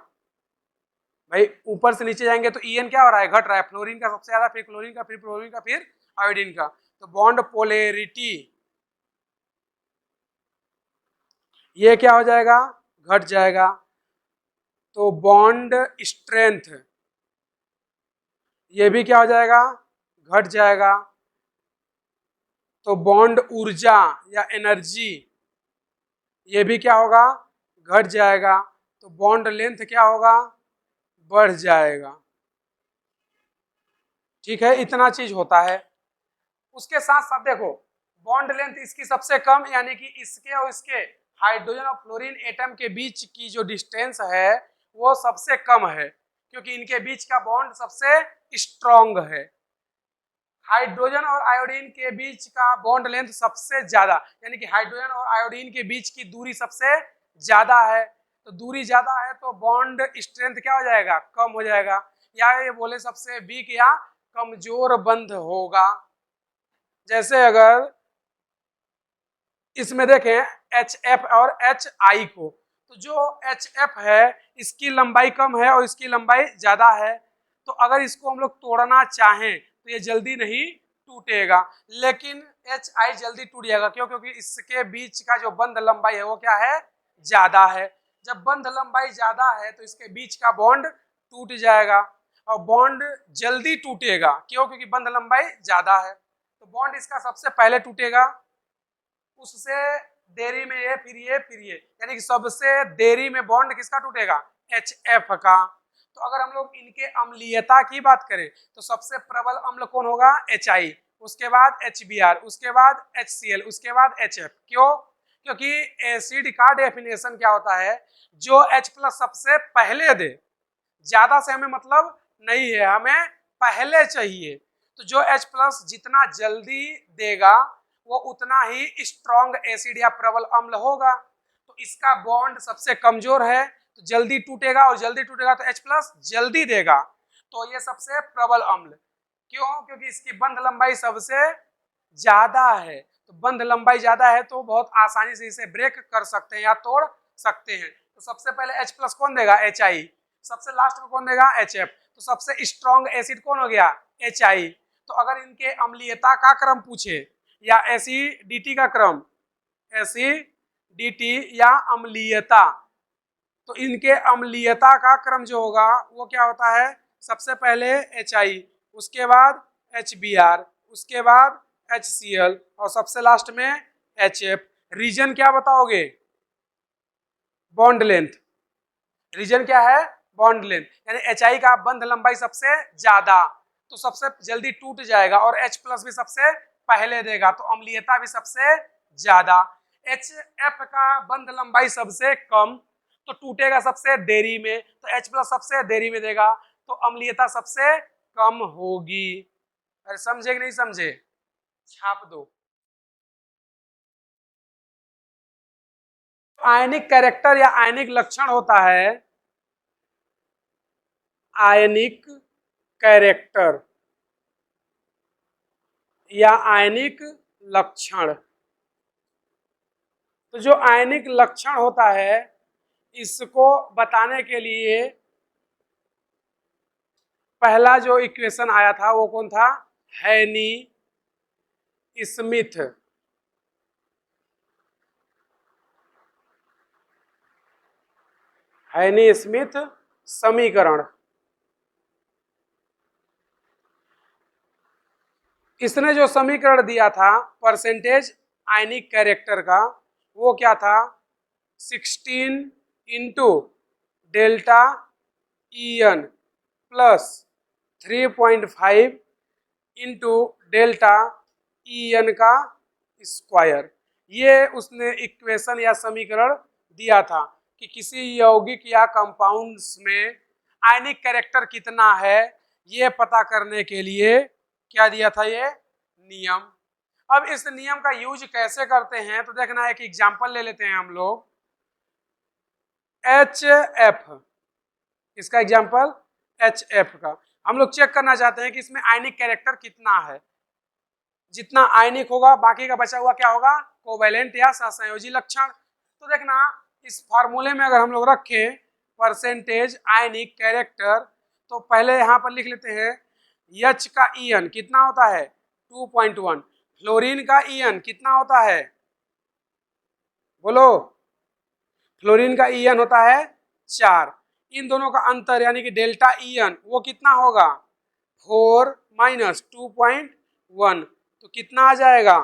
भाई ऊपर से नीचे जाएंगे तो EN क्या हो रहा है, घट रहा है, फ्लोरीन का सबसे ज्यादा, फिर क्लोरीन का, फिर ब्रोमीन का, फिर आयोडीन का। तो बॉन्ड पोलैरिटी ये क्या हो जाएगा, घट जाएगा। तो बॉन्ड स्ट्रेंथ ये भी क्या हो जाएगा, घट जाएगा। तो बॉन्ड ऊर्जा या एनर्जी ये भी क्या होगा, घट जाएगा। तो बॉन्ड लेंथ क्या होगा, बढ़ जाएगा। ठीक है, इतना चीज होता है। उसके साथ साथ देखो बॉन्ड लेंथ इसकी सबसे कम, यानी कि इसके और इसके हाइड्रोजन और फ्लोरीन एटम के बीच की जो डिस्टेंस है वो सबसे कम है, क्योंकि इनके बीच का बॉन्ड सबसे स्ट्रॉन्ग है। हाइड्रोजन और आयोडीन के बीच का बॉन्ड लेंथ सबसे ज्यादा, यानी कि हाइड्रोजन और आयोडीन के बीच की दूरी सबसे ज्यादा है। तो दूरी ज्यादा है तो बॉन्ड स्ट्रेंथ क्या हो जाएगा, कम हो जाएगा, या ये बोले सबसे वीक या कमजोर बंध होगा। जैसे अगर इसमें देखें HF और HI को, तो जो HF है इसकी लंबाई कम है और इसकी लंबाई ज्यादा है, तो अगर इसको हम लोग तोड़ना चाहें तो ये जल्दी नहीं टूटेगा, लेकिन HI जल्दी टूट जाएगा। क्यों, क्योंकि इसके बीच का जो बंध लंबाई है वो क्या है, ज्यादा है। जब बंध लंबाई ज्यादा है तो इसके बीच का बॉन्ड टूट जाएगा और बॉन्ड जल्दी टूटेगा। क्यों, क्योंकि बंध लंबाई ज्यादा है, तो बॉन्ड इसका सबसे पहले टूटेगा, उससे देरी में ये, फिर ये, फिर ये, यानी कि सबसे देरी में बॉन्ड किसका टूटेगा, HF का। तो अगर हम लोग इनके अम्लीयता की बात करें तो सबसे प्रबल अम्ल कौन होगा, HI, उसके बाद HBr, उसके बाद HCl, उसके बाद HF। क्यों, क्योंकि एसिड का डेफिनेशन क्या होता है, जो H+ सबसे पहले दे, ज्यादा से हमें मतलब नहीं है, हमें पहले चाहिए। तो जो H+ जितना जल्दी देगा वो उतना ही स्ट्रॉन्ग एसिड या प्रबल अम्ल होगा। तो इसका बॉन्ड सबसे कमजोर है तो जल्दी टूटेगा, और जल्दी टूटेगा तो H+ जल्दी देगा, तो ये सबसे प्रबल अम्ल। क्यों, क्योंकि इसकी बंध लंबाई सबसे ज्यादा है, तो बंध लंबाई ज्यादा है तो बहुत आसानी से इसे ब्रेक कर सकते हैं या तोड़ सकते हैं। तो सबसे पहले H प्लस कौन देगा, HI। सबसे लास्ट में कौन देगा, HF। तो सबसे स्ट्रॉन्ग एसिड कौन हो गया, HI। तो अगर इनके अम्लीयता का क्रम पूछे या एसिडिटी का क्रम, एसिडिटी या अम्लीयता, तो इनके अम्लीयता का क्रम जो होगा वो क्या होता है, सबसे पहले HI, उसके बाद HBr, उसके बाद HCl और सबसे लास्ट में HF। रीजन क्या बताओगे, बॉन्ड लेंथ। रीजन क्या है, बॉन्ड लेंथ, यानी HI का बंध लंबाई सबसे ज्यादा तो सबसे जल्दी टूट जाएगा, और H प्लस भी सबसे पहले देगा तो अम्लीयता भी सबसे ज्यादा। HF का बंध लंबाई सबसे कम तो टूटेगा सबसे देरी में, तो H प्लस सबसे देरी में देगा तो अम्लीयता सबसे कम होगी। अरे समझे कि नहीं समझे, छाप दो। आयनिक कैरेक्टर या आयनिक लक्षण होता है, आयनिक कैरेक्टर या आयनिक लक्षण। तो जो आयनिक लक्षण होता है इसको बताने के लिए पहला जो इक्वेशन आया था वो कौन था, हैनी स्मिथ। हैनी स्मिथ समीकरण। इसने जो समीकरण दिया था परसेंटेज आयनिक कैरेक्टर का, वो क्या था, 16 into delta EN plus 3.5 into delta EN का स्क्वायर। ये उसने इक्वेशन या समीकरण दिया था कि किसी यौगिक या कंपाउंड्स में आयनिक कैरेक्टर कितना है, ये पता करने के लिए क्या दिया था, ये नियम। अब इस नियम का यूज कैसे करते हैं तो देखना, एक एग्जांपल ले लेते हैं हम लोग, HF। इसका एग्जांपल HF का, हम लोग चेक करना चाहते हैं कि इसमें आयनिक कैरेक्टर कितना है। जितना आयनिक होगा बाकी का बचा हुआ क्या होगा, कोवैलेंट या सहसंयोजी लक्षण। तो देखना इस फार्मूले में अगर हम लोग रखें परसेंटेज आयनिक कैरेक्टर, तो पहले यहाँ पर लिख लेते हैं H का EN कितना होता है 2.1, फ्लोरीन का EN कितना होता है, बोलो, फ्लोरीन का EN होता है 4। इन दोनों का अंतर यानी कि डेल्टा EN वो कितना होगा 4 माइनस 2.1, तो कितना आ जाएगा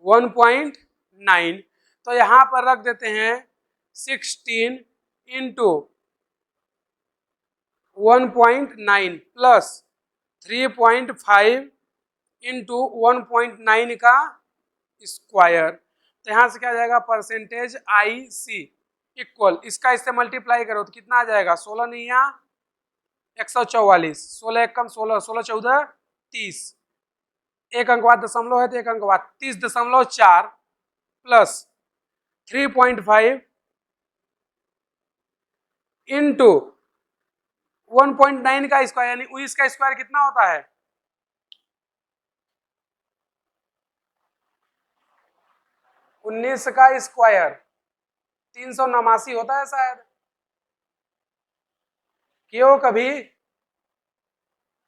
1.9। तो यहाँ पर रख देते हैं 16 इंटू 1.9 प्लस 3.5 इंटू 1.9 का स्क्वायर। तो यहाँ से क्या आ जाएगा परसेंटेज IC इक्वल, इसका इससे मल्टीप्लाई करो तो कितना आ जाएगा 16 नहीं या 144, 16 एक कम 16, 16 14 30, एक अंक बाद दशमलव है तो एक अंक बाद 30.4 प्लस 3.5 इंटू 1.9 का स्क्वायर, यानी 19 का स्क्वायर कितना होता है, 19 का स्क्वायर 389 होता है शायद, क्यों कभी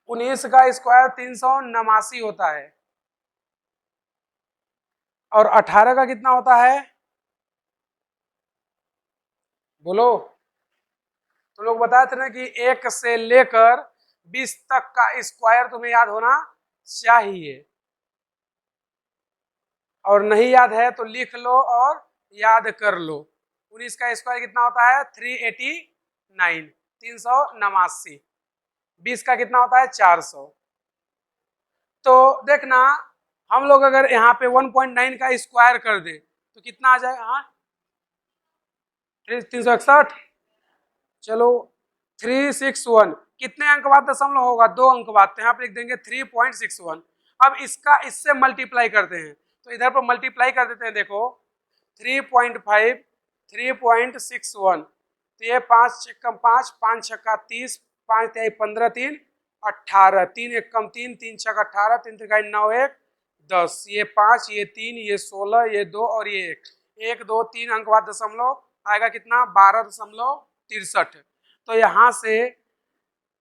19 का स्क्वायर 389 होता है, और 18 का कितना होता है, बोलो। तो लोग बताए थे ना कि 1 से लेकर 20 तक का स्क्वायर तुम्हें याद होना चाहिए, और नहीं याद है तो लिख लो और याद कर लो। 19 का स्क्वायर कितना होता है 389, 389। 20 का कितना होता है 400। तो देखना हम लोग अगर यहाँ पे 1.9 का स्क्वायर कर दें तो कितना आ जाएगा, हाँ 361। चलो 361 कितने अंक बाद दशमलव होगा, 2 अंक बाद, तो यहाँ पे लिख देंगे 3.61। अब इसका इससे मल्टीप्लाई करते हैं तो इधर पर मल्टीप्लाई कर देते हैं, देखो 3.5 3.61, तो ये 5 कम 5, 5 छक्का 30, 5 15 3 18, 3 एक कम 3, 3 छक्का 18, 3 3 9 1 10, ये 5, ये 3, ये 16, ये 2 और ये 1, 1 2 3 अंक बाद दशमलव आएगा कितना 12.63। तो यहाँ से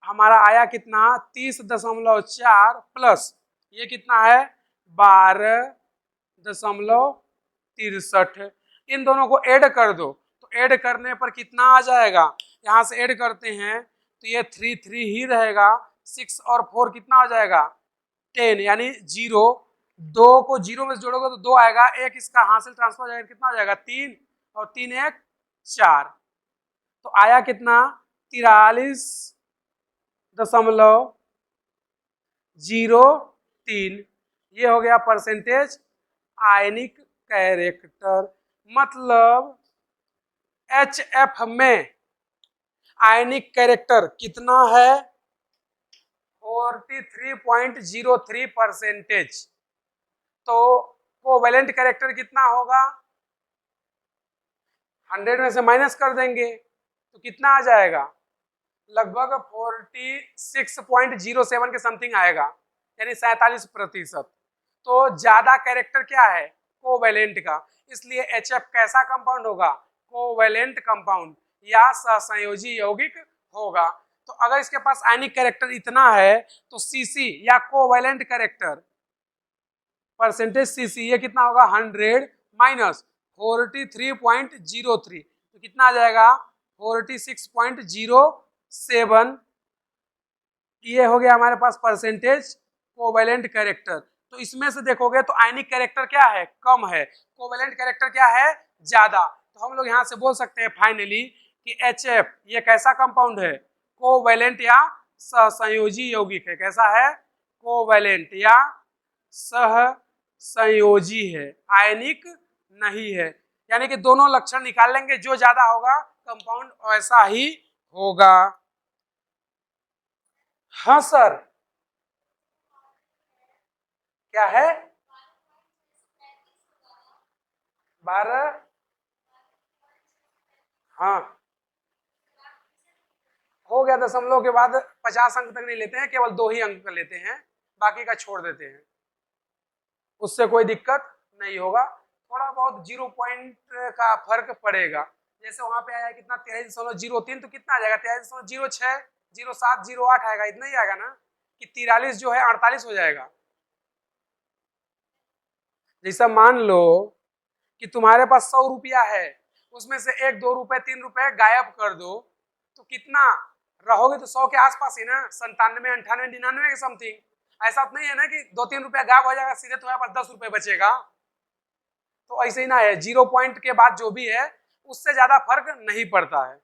हमारा आया कितना 30.4 प्लस ये कितना है 12.63। इन दोनों को ऐड कर दो, तो ऐड करने पर कितना आ जाएगा, यहाँ से ऐड करते हैं तो ये 3 3 ही रहेगा, 6 और 4 कितना हो जाएगा 10, यानी 0, 2 को 0 में जोड़ोगे तो 2 आएगा, एक इसका हासिल ट्रांसफर हो जाएगा, कितना हो जाएगा 3 और 3 1 4। तो आया कितना 43.03, ये हो गया परसेंटेज आयनिक कैरेक्टर। मतलब HF में आयनिक कैरेक्टर कितना है 43.03%। तो कोवेलेंट कैरेक्टर कितना होगा 100 में से माइनस कर देंगे तो कितना आ जाएगा लगभग 46.07 के समथिंग आएगा, यानी 47%। तो ज्यादा कैरेक्टर क्या है कोवेलेंट का, इसलिए HF कैसा कंपाउंड होगा कोवेलेंट कंपाउंड या सहसंयोजी यौगिक होगा। तो अगर इसके पास आयनिक कैरेक्टर इतना है तो CC या कोवेलेंट कैरेक्टर परसेंटेज CC ये कितना होगा 100 माइनस 43.03, तो कितना आ जाएगा 46.07। ये हो गया हमारे पास परसेंटेज कोवेलेंट कैरेक्टर। तो इसमें से देखोगे तो आयनिक कैरेक्टर क्या है कम है, कोवेलेंट कैरेक्टर क्या है ज्यादा। तो हम लोग यहाँ से बोल सकते हैं फाइनली कि HF ये कैसा कंपाउंड है कोवेलेंट या सहसंयोजी यौगिक है। कैसा है कोवेलेंट या सहसंयोजी है, आयनिक नहीं है। यानी कि दोनों लक्षण निकाल लेंगे, जो ज्यादा होगा कंपाउंड वैसा ही होगा। हाँ सर क्या है 12, हाँ हो गया दशमलव के बाद 50 अंक तक नहीं लेते हैं, केवल 2 ही अंक लेते हैं, बाकी का छोड़ देते हैं, उससे कोई दिक्कत नहीं होगा। थोड़ा बहुत 0 पॉइंट का फर्क पड़ेगा, जैसे वहां पे आया कितना 43.03, तो कितना आ जाएगा 43.06, 07, 08 आएगा, इतना ही आएगा ना कि 43 जो है 48 हो जाएगा। जैसा मान लो कि तुम्हारे पास 100 रुपया है, उसमें से 1 2 रुपए 3 रुपए गायब कर दो तो कितना रहोगे, तो 100 के आसपास ही ना, 97 98 99 के समथिंग। ऐसा तो नहीं है ना कि 2 3 रुपया गायब हो जाएगा सीधे तुम्हारे पास 10 रुपए बचेगा, तो ऐसे ही ना है, 0 पॉइंट के बाद जो भी है उससे ज्यादा फर्क नहीं पड़ता है।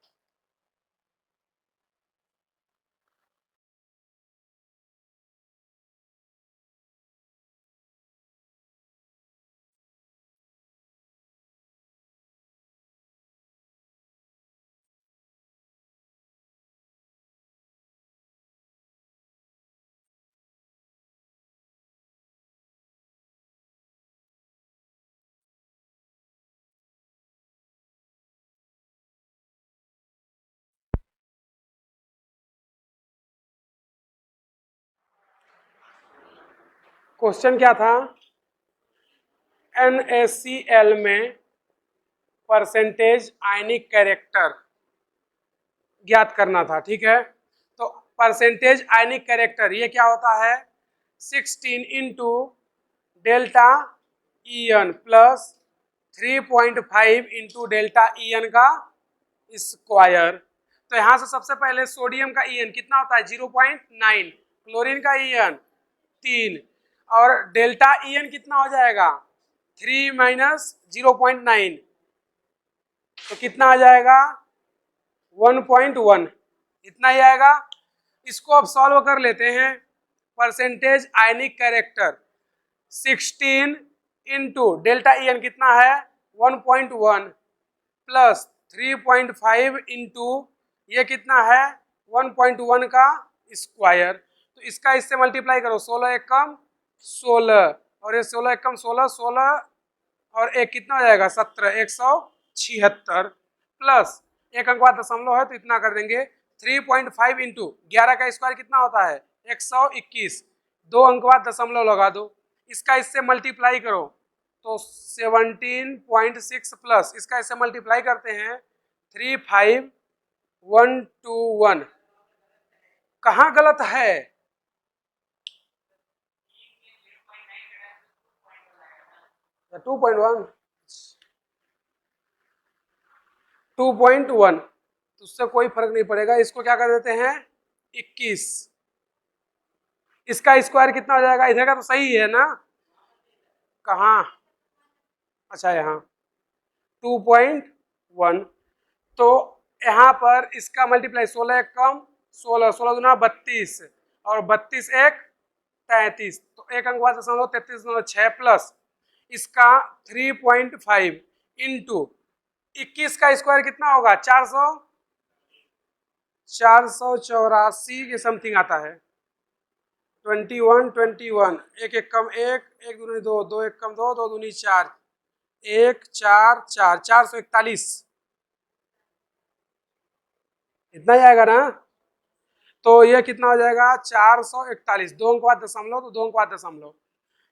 क्वेश्चन क्या था NaCl में परसेंटेज आयनिक कैरेक्टर ज्ञात करना था, ठीक है। तो परसेंटेज आयनिक कैरेक्टर ये क्या होता है 16 into delta EN plus 3.5 into delta EN का स्क्वायर। तो यहाँ से सबसे पहले सोडियम का EN कितना होता है 0.9, क्लोरीन का EN 3 और डेल्टा EN कितना हो जाएगा 3 माइनस 0.9, तो कितना आ जाएगा 1.1, इतना ही आएगा। इसको अब सॉल्व कर लेते हैं। परसेंटेज आयनिक कैरेक्टर 16 इंटू डेल्टा EN कितना है 1.1 प्लस 3.5 इंटू ये कितना है 1.1 का स्क्वायर। तो इसका इससे मल्टीप्लाई करो, 16 एक कम 16 और ये 16 एक कम 16, 16 और एक कितना हो जाएगा 17, 176 प्लस एक अंक बाद दशमलव है तो इतना कर देंगे 3.5 इंटू 11 का स्क्वायर कितना होता है 121, 2 अंक बाद दशमलव लगा दो, इसका इससे मल्टीप्लाई करो तो 17.6 प्लस इसका इससे मल्टीप्लाई करते हैं 35121। कहाँ गलत है? 2.1 2.1 तो उससे कोई फर्क नहीं पड़ेगा। इसको क्या कर देते हैं 21। इसका स्क्वायर कितना हो जाएगा? इधर का तो सही है ना? कहाँ? अच्छा यहाँ 2.1। तो यहाँ पर इसका मल्टीप्लाई 16 एक कम 16 16 गुना 32 और 32 एक 33 तो एक अंक बाद 33.6 प्लस इसका 3.5 इंटू 21 का स्क्वायर कितना होगा? 484 के समथिंग आता है। 21 एक एक कम एक एक दूनी दो दो एक कम दो दो दूनी चार एक चार चार 441 इतना ही आएगा ना? तो ये कितना हो जाएगा? 441 दो अंक बाद दशमलव तो दो अंक बाद दशमलव।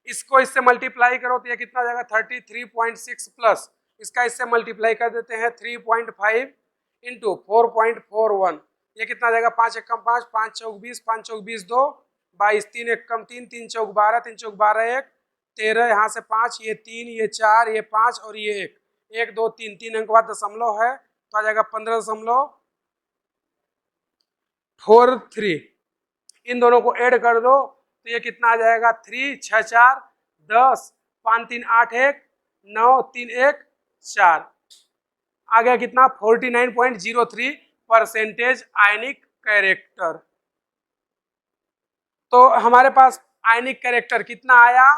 इसको इससे मल्टीप्लाई करो तो ये कितना हो जाएगा? 33.6 प्लस इसका इससे मल्टीप्लाई कर देते हैं 3.5 इंटू 4.41 ये कितना आ जाएगा? 5 एक कम 5 5 चौक 20 5 चौक 20 2 22 3 एक कम 3 3 चौक 12 3 चौक 12 एक 13 यहाँ से 5 ये 3 ये 4 ये 5 और ये 1 1 2 3 3 अंक बाद दशमलव है तो आ जाएगा 15.43। इन दोनों को ऐड कर दो तो ये कितना आ जाएगा? 3 6 4 10 5 3 8 1 9 3 1 4 आ गया कितना? 49.03% आयनिक कैरेक्टर। तो हमारे पास आयनिक कैरेक्टर कितना आया?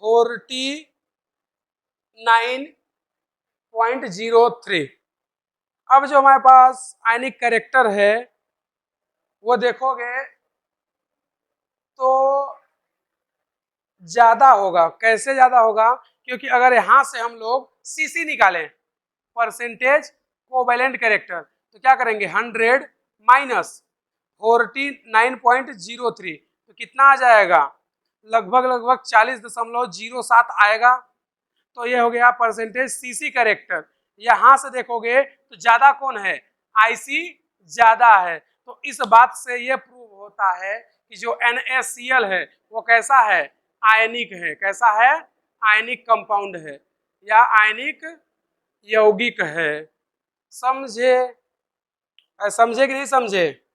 49.03। अब जो हमारे पास आयनिक कैरेक्टर है वो देखोगे तो ज्यादा होगा। कैसे ज्यादा होगा? क्योंकि अगर यहां से हम लोग सीसी निकालें परसेंटेज कोवैलेंट कैरेक्टर तो क्या करेंगे? 100 माइनस 49.03 तो कितना आ जाएगा? लगभग 40.07 आएगा। तो ये हो गया परसेंटेज सीसी कैरेक्टर। यहां से देखोगे तो ज्यादा कौन है? आईसी ज्यादा है। तो इस बात से ये प्रूव होता है कि जो NaCl है वो कैसा है? आयनिक है। कैसा है? आयनिक कंपाउंड है या आयनिक यौगिक है। समझे? समझे कि नहीं समझे?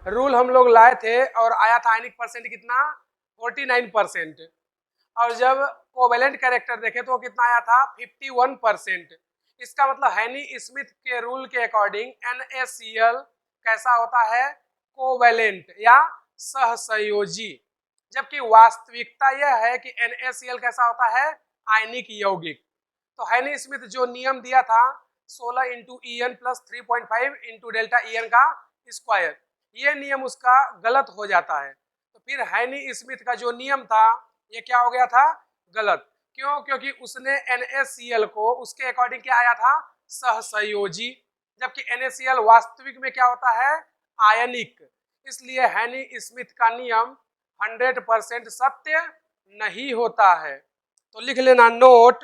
रूल हम लोग लाए थे और आया था आयनिक परसेंट कितना? 49%। और जब कोवेलेंट कैरेक्टर देखे तो कितना आया था 51%। इसका मतलब हैनी स्मिथ के रूल के अकॉर्डिंग NaCl कैसा होता है, कोवेलेंट या सहसंयोजी, जबकि वास्तविकता यह है कि NaCl कैसा होता है, आयनिक यौगिक। तो हैनी स्मिथ जो नियम दिया था 16 into En plus 3.5 into delta En का स्क्वायर, ये नियम उसका गलत हो जाता है। तो फिर हैनी स्मिथ का जो नियम था ये क्या हो गया था, गलत। क्यों? क्योंकि उसने NaCl को उसके अकॉर्डिंग क्या आया था, सहसंयोजी, जबकि NaCl वास्तविक में क्या होता है, आयनिक। इसलिए हैनी स्मिथ का नियम 100% सत्य नहीं होता है। तो लिख लेना नोट,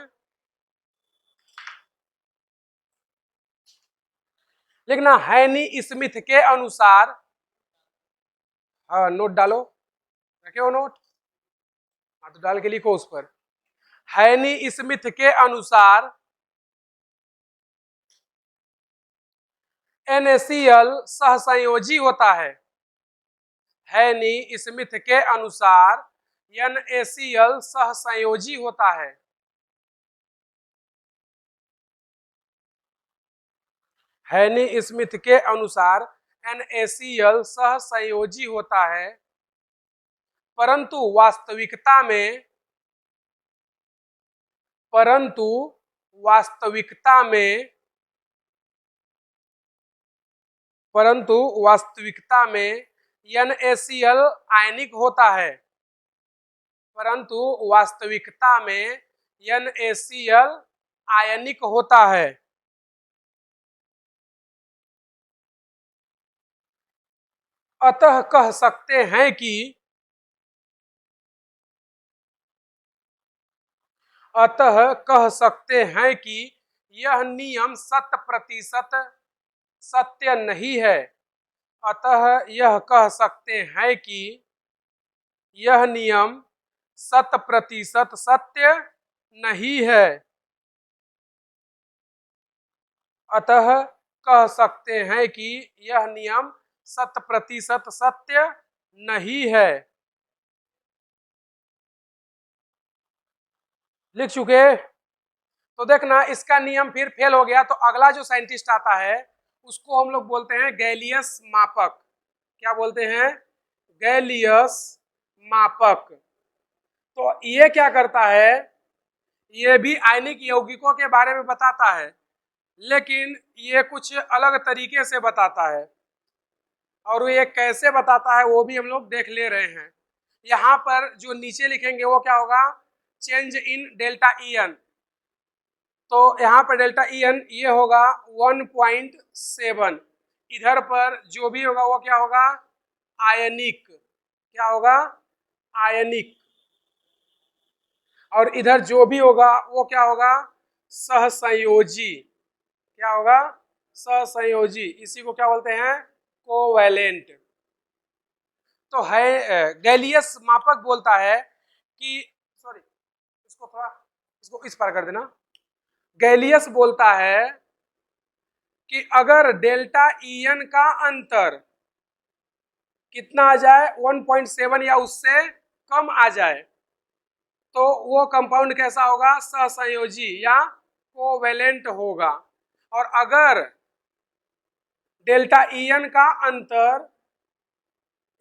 लिखना हैनी स्मिथ के अनुसार, हाँ नोट डालो, रखे हो नोट, हाँ तो डाल के लिखो उस पर। हैनी स्मिथ के अनुसार NaCl सहसंयोजी होता है। हैनी स्मिथ के अनुसार NaCl सहसंयोजी होता है। हैनी स्मिथ के अनुसार NaCl सहसंयोजी होता है, परंतु वास्तविकता में, परंतु वास्तविकता में, परंतु वास्तविकता में NaCl आयनिक होता है, परंतु वास्तविकता में NaCl आयनिक होता है। अतः कह सकते हैं कि, अतः कह सकते हैं कि यह नियम 100% सत्य नहीं है। अतः यह कह सकते हैं कि यह नियम 100% सत्य नहीं है। अतः कह सकते हैं कि यह नियम 100% सत्य नहीं है। लिख चुके? तो देखना इसका नियम फिर फेल हो गया, तो अगला जो साइंटिस्ट आता है उसको हम लोग बोलते हैं गैलियस मापक। क्या बोलते हैं? गैलियस मापक। तो ये क्या करता है, ये भी आयनिक यौगिकों के बारे में बताता है, लेकिन ये कुछ अलग तरीके से बताता है, और ये कैसे बताता है वो भी हम लोग देख ले रहे हैं। यहाँ पर जो नीचे लिखेंगे वो क्या होगा, चेंज इन डेल्टा En। तो यहाँ पर डेल्टा En ये होगा 1.7। इधर पर जो भी होगा वो क्या होगा, आयनिक। क्या होगा, आयनिक। और इधर जो भी होगा वो क्या होगा, सहसंयोजी। क्या होगा, सहसंयोजी। इसी को क्या बोलते हैं, कोवैलेंट। तो है गैलियस मापक बोलता है कि, सॉरी इसको थोड़ा, इसको इस पार कर देना। गैलियस बोलता है कि अगर डेल्टा En का अंतर कितना आ जाए, 1.7 या उससे कम आ जाए, तो वो कंपाउंड कैसा होगा, सहसंयोजी या कोवैलेंट होगा। और अगर डेल्टा En का अंतर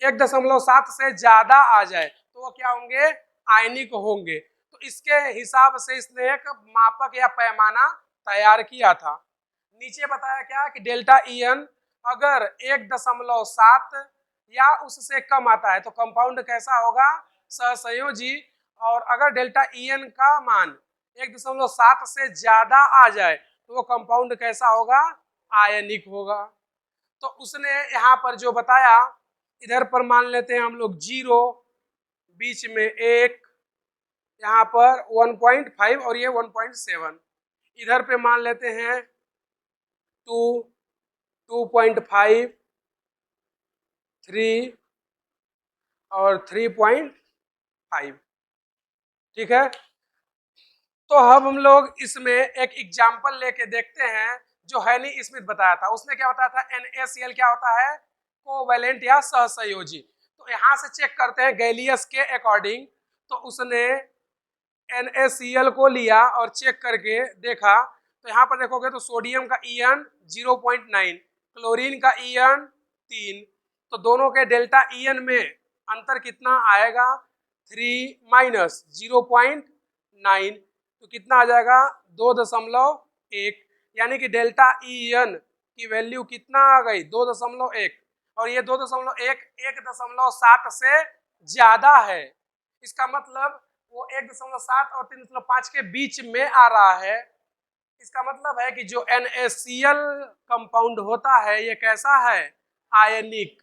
1.7 से ज्यादा आ जाए तो वो क्या होंगे, आयनिक होंगे। तो इसके हिसाब से इसने एक मापक या पैमाना तैयार किया था। नीचे बताया क्या कि डेल्टा En अगर 1.7 या उससे कम आता है तो कंपाउंड कैसा होगा, सहसंयोजी। और अगर डेल्टा En का मान 1.7 से ज्यादा आ जाए तो वो कंपाउंड कैसा होगा, आयनिक होगा। तो उसने यहाँ पर जो बताया, इधर पर मान लेते हैं हम लोग 0, बीच में 1, यहाँ पर 1.5 और ये 1.7, इधर पे मान लेते हैं 2, 2.5, 3 और 3.5। ठीक है, तो अब हम लोग इसमें एक एग्जाम्पल लेके देखते हैं जो हैनी स्मिथ बताया था। उसने क्या बताया था, NaCl क्या होता है, कोवैलेंट या सहसंयोजी। तो यहाँ से चेक करते हैं गैलियस के अकॉर्डिंग। तो उसने NaCl को लिया और चेक करके देखा तो यहाँ पर देखोगे तो सोडियम का ईएन 0.9, क्लोरीन का ईएन 3, तो दोनों के डेल्टा ईएन में अंतर कितना आएगा 3 माइनस 0.9, तो कितना आ जाएगा 2.1, यानी कि डेल्टा ईएन की वैल्यू कितना आ गई 2.1, और ये 2.1 1.7 से ज्यादा है। इसका मतलब वो 1.7 और 3.5 के बीच में आ रहा है। इसका मतलब है कि जो NaCl कंपाउंड होता है ये कैसा है आयनिक,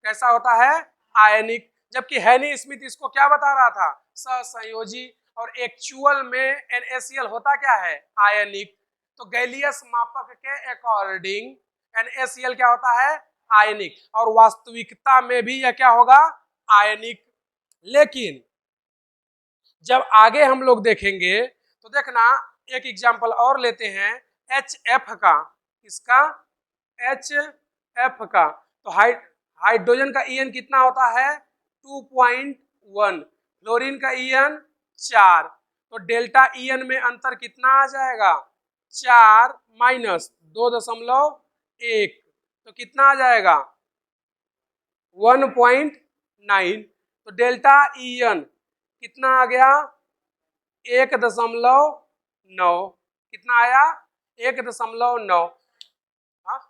कैसा होता है आयनिक, जबकि हेनी स्मिथ इसको क्या बता रहा था सहसंयोजी, और एक्चुअल में NaCl होता क्या है आयनिक। तो गैलियस मापक के अकॉर्डिंग NaCl क्या होता है आयनिक, और वास्तविकता में भी यह क्या होगा आयनिक। लेकिन जब आगे हम लोग देखेंगे तो देखना एक एग्जांपल और लेते हैं HF का, इसका HF का, तो हाइड्रोजन का ईएन कितना होता है 2.1, फ्लोरीन का ईएन 4, तो डेल्टा ईएन में अंतर कितना आ जाएगा 4 माइनस 2.1, तो कितना आ जाएगा 1.9, तो डेल्टा ईएन कितना आ गया 1.9, कितना आया 1.9, हाँ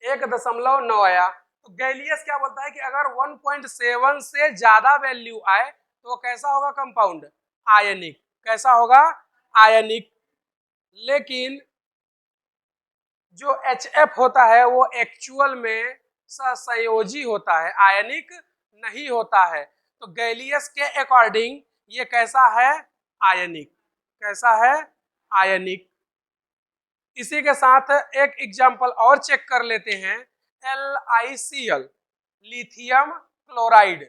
1.9 आया। तो गैलियस क्या बोलता है कि अगर 1.7 से ज्यादा वैल्यू आए तो कैसा होगा कंपाउंड आयनिक, कैसा होगा आयनिक। लेकिन जो HF होता है वो एक्चुअल में सहसंयोजी होता है, आयनिक नहीं होता है। तो गैलियस के अकॉर्डिंग ये कैसा है आयनिक, कैसा है आयनिक। इसी के साथ एक एग्जांपल और चेक कर लेते हैं LiCl, लिथियम क्लोराइड,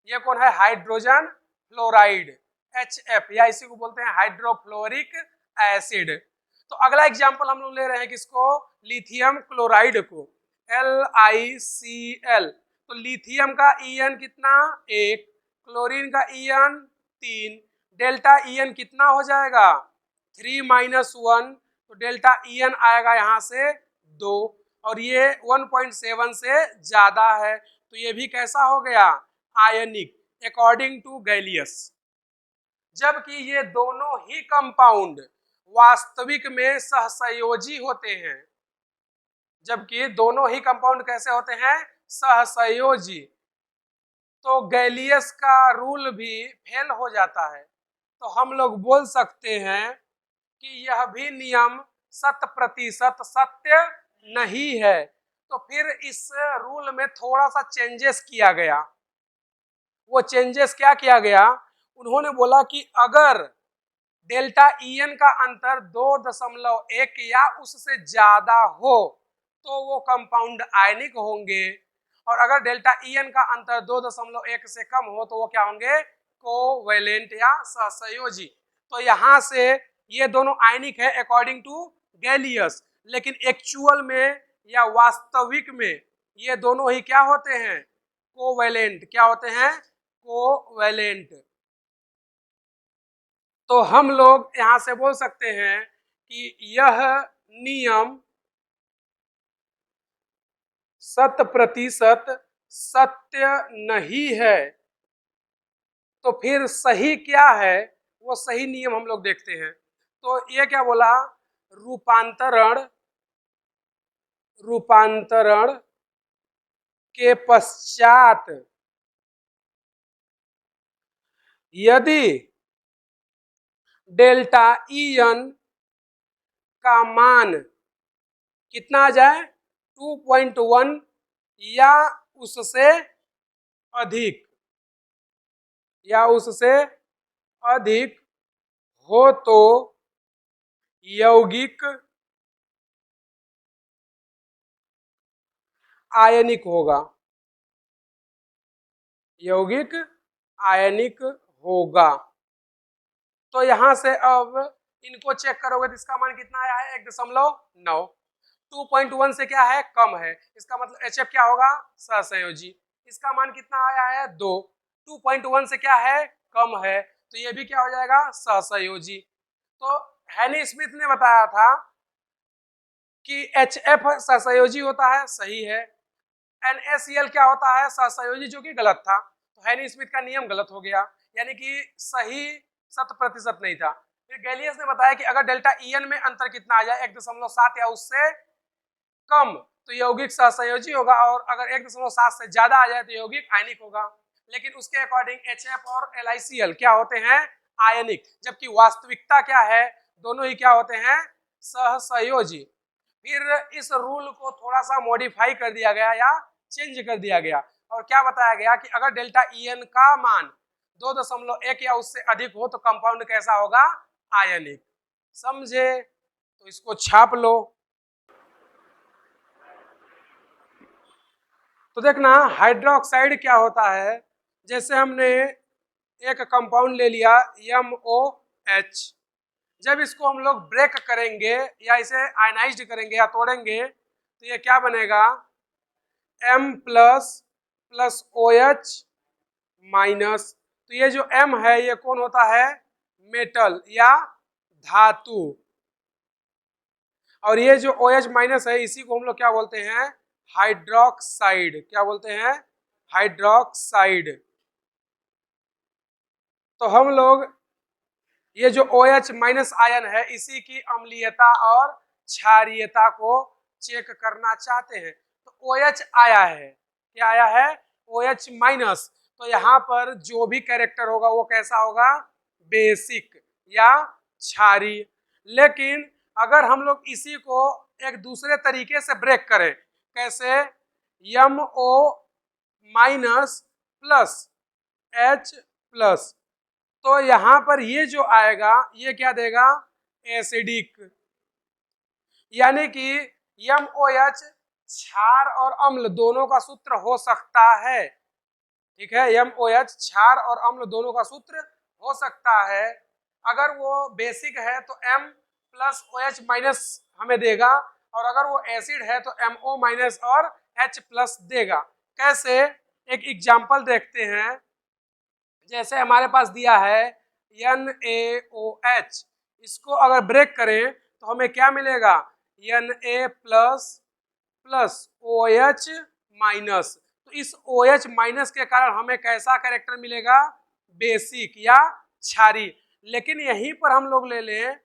ये कौन है हाइड्रोजन फ्लोराइड HF, या इसी को बोलते हैं हाइड्रोफ्लोरिक एसिड। तो अगला एग्जांपल हम लोग ले रहे हैं किसको लिथियम क्लोराइड को LiCl, तो लिथियम का ईएन कितना 1, क्लोरीन का ईएन 3, डेल्टा ईएन कितना हो जाएगा 3 माइनस 1, तो डेल्टा ईएन आएगा यहाँ से 2, और ये 1.7 से ज्यादा है, तो ये भी कैसा हो गया आयनिक अकॉर्डिंग टू गैलियस। जबकि ये दोनों ही कंपाउंड वास्तविक में सहसंयोजी होते हैं, जबकि दोनों ही कंपाउंड कैसे होते हैं सहसंयोजी, तो गैलियस का रूल भी फेल हो जाता है। तो हम लोग बोल सकते हैं कि यह भी नियम 100% सत्य नहीं है। तो फिर इस रूल में थोड़ा सा चेंजेस किया गया। वो चेंजेस क्या किया गया, उन्होंने बोला कि अगर डेल्टा ईएन का अंतर 2.1 या उससे ज्यादा हो तो वो कंपाउंड आयनिक होंगे, और अगर डेल्टा ईएन का अंतर 2.1 से कम हो तो वो क्या होंगे कोवैलेंट या सहसंयोजी। तो यहाँ से ये दोनों आयनिक है अकॉर्डिंग टू गैलियस, लेकिन एक्चुअल में या वास्तविक में ये दोनों ही क्या होते हैं कोवैलेंट, क्या होते हैं कोवैलेंट। तो हम लोग यहाँ से बोल सकते हैं कि यह नियम 100% सत्य नहीं है। तो फिर सही क्या है, वो सही नियम हम लोग देखते हैं। तो ये क्या बोला रूपांतरण, रूपांतरण के पश्चात यदि डेल्टा ईएन का मान कितना आ जाए 2.1 या उससे अधिक, या उससे अधिक हो तो यौगिक आयनिक होगा, यौगिक आयनिक होगा। तो यहां से अब इनको चेक करोगे तो इसका मान कितना आया है 1.9, 2.1 से क्या है कम है, इसका मतलब HF क्या होगा सहसंयोजी। इसका मान कितना आया है 2, 2.1 से क्या है कम है, तो ये भी क्या हो जाएगा, सहसंयोजी। तो हेनी स्मिथ ने बताया था कि HF सहसंयोजी होता है, सही है। NaCl क्या होता है, सहसंयोजी, जो कि गलत था। तो हेनी स्मिथ का नियम गलत हो गया, यानी कि सही 100% नहीं था। फिर गैलियस ने बताया कि अगर डेल्टा En में अंतर कितना आ जाए 1.7 या उससे कम तो यौगिक सहसंयोजी होगा, और अगर 1.7 से ज्यादा आ जाए तो यौगिक आयनिक होगा। लेकिन उसके अकॉर्डिंग HF और LiCl क्या होते हैं, आयनिक, जबकि वास्तविकता क्या है, दोनों ही क्या होते हैं, सहसंयोजी। फिर इस रूल को थोड़ा सा मॉडिफाई कर दिया गया या चेंज कर दिया गया, और क्या बताया गया कि अगर डेल्टा En का मान 2.1 या उससे अधिक हो तो कंपाउंड कैसा होगा, आयनिक। समझे, तो इसको छाप लो। तो देखना हाइड्रोक्साइड क्या होता है, जैसे हमने एक कंपाउंड ले लिया MOH, जब इसको हम लोग ब्रेक करेंगे या इसे आयनाइज्ड करेंगे या तोड़ेंगे तो ये क्या बनेगा, M प्लस OH माइनस। तो ये जो M है ये कौन होता है, मेटल या धातु, और ये जो OH माइनस है इसी को हम लोग क्या बोलते हैं, हाइड्रोक्साइड। क्या बोलते हैं, हाइड्रोक्साइड। तो हम लोग ये जो OH माइनस आयन है इसी की अम्लीयता और क्षारीयता को चेक करना चाहते हैं। तो OH आया है, क्या आया है, OH माइनस। तो यहाँ पर जो भी कैरेक्टर होगा वो कैसा होगा, बेसिक या क्षारीय। लेकिन अगर हम लोग इसी को एक दूसरे तरीके से ब्रेक करें, कैसे, MO minus plus H plus, तो यहां पर ये जो आएगा ये क्या देगा, एसिडिक। यानी कि MOH क्षार और अम्ल दोनों का सूत्र हो सकता है, ठीक है, MOH क्षार और अम्ल दोनों का सूत्र हो सकता है। अगर वो बेसिक है तो M प्लस OH माइनस हमें देगा, और अगर वो एसिड है तो MO माइनस और H प्लस देगा। कैसे, एक एग्जाम्पल देखते हैं। जैसे हमारे पास दिया है NaOH, इसको अगर ब्रेक करें तो हमें क्या मिलेगा, Na प्लस OH माइनस। तो इस OH माइनस के कारण हमें कैसा कैरेक्टर मिलेगा, बेसिक या क्षारीय। लेकिन यहीं पर हम लोग ले लें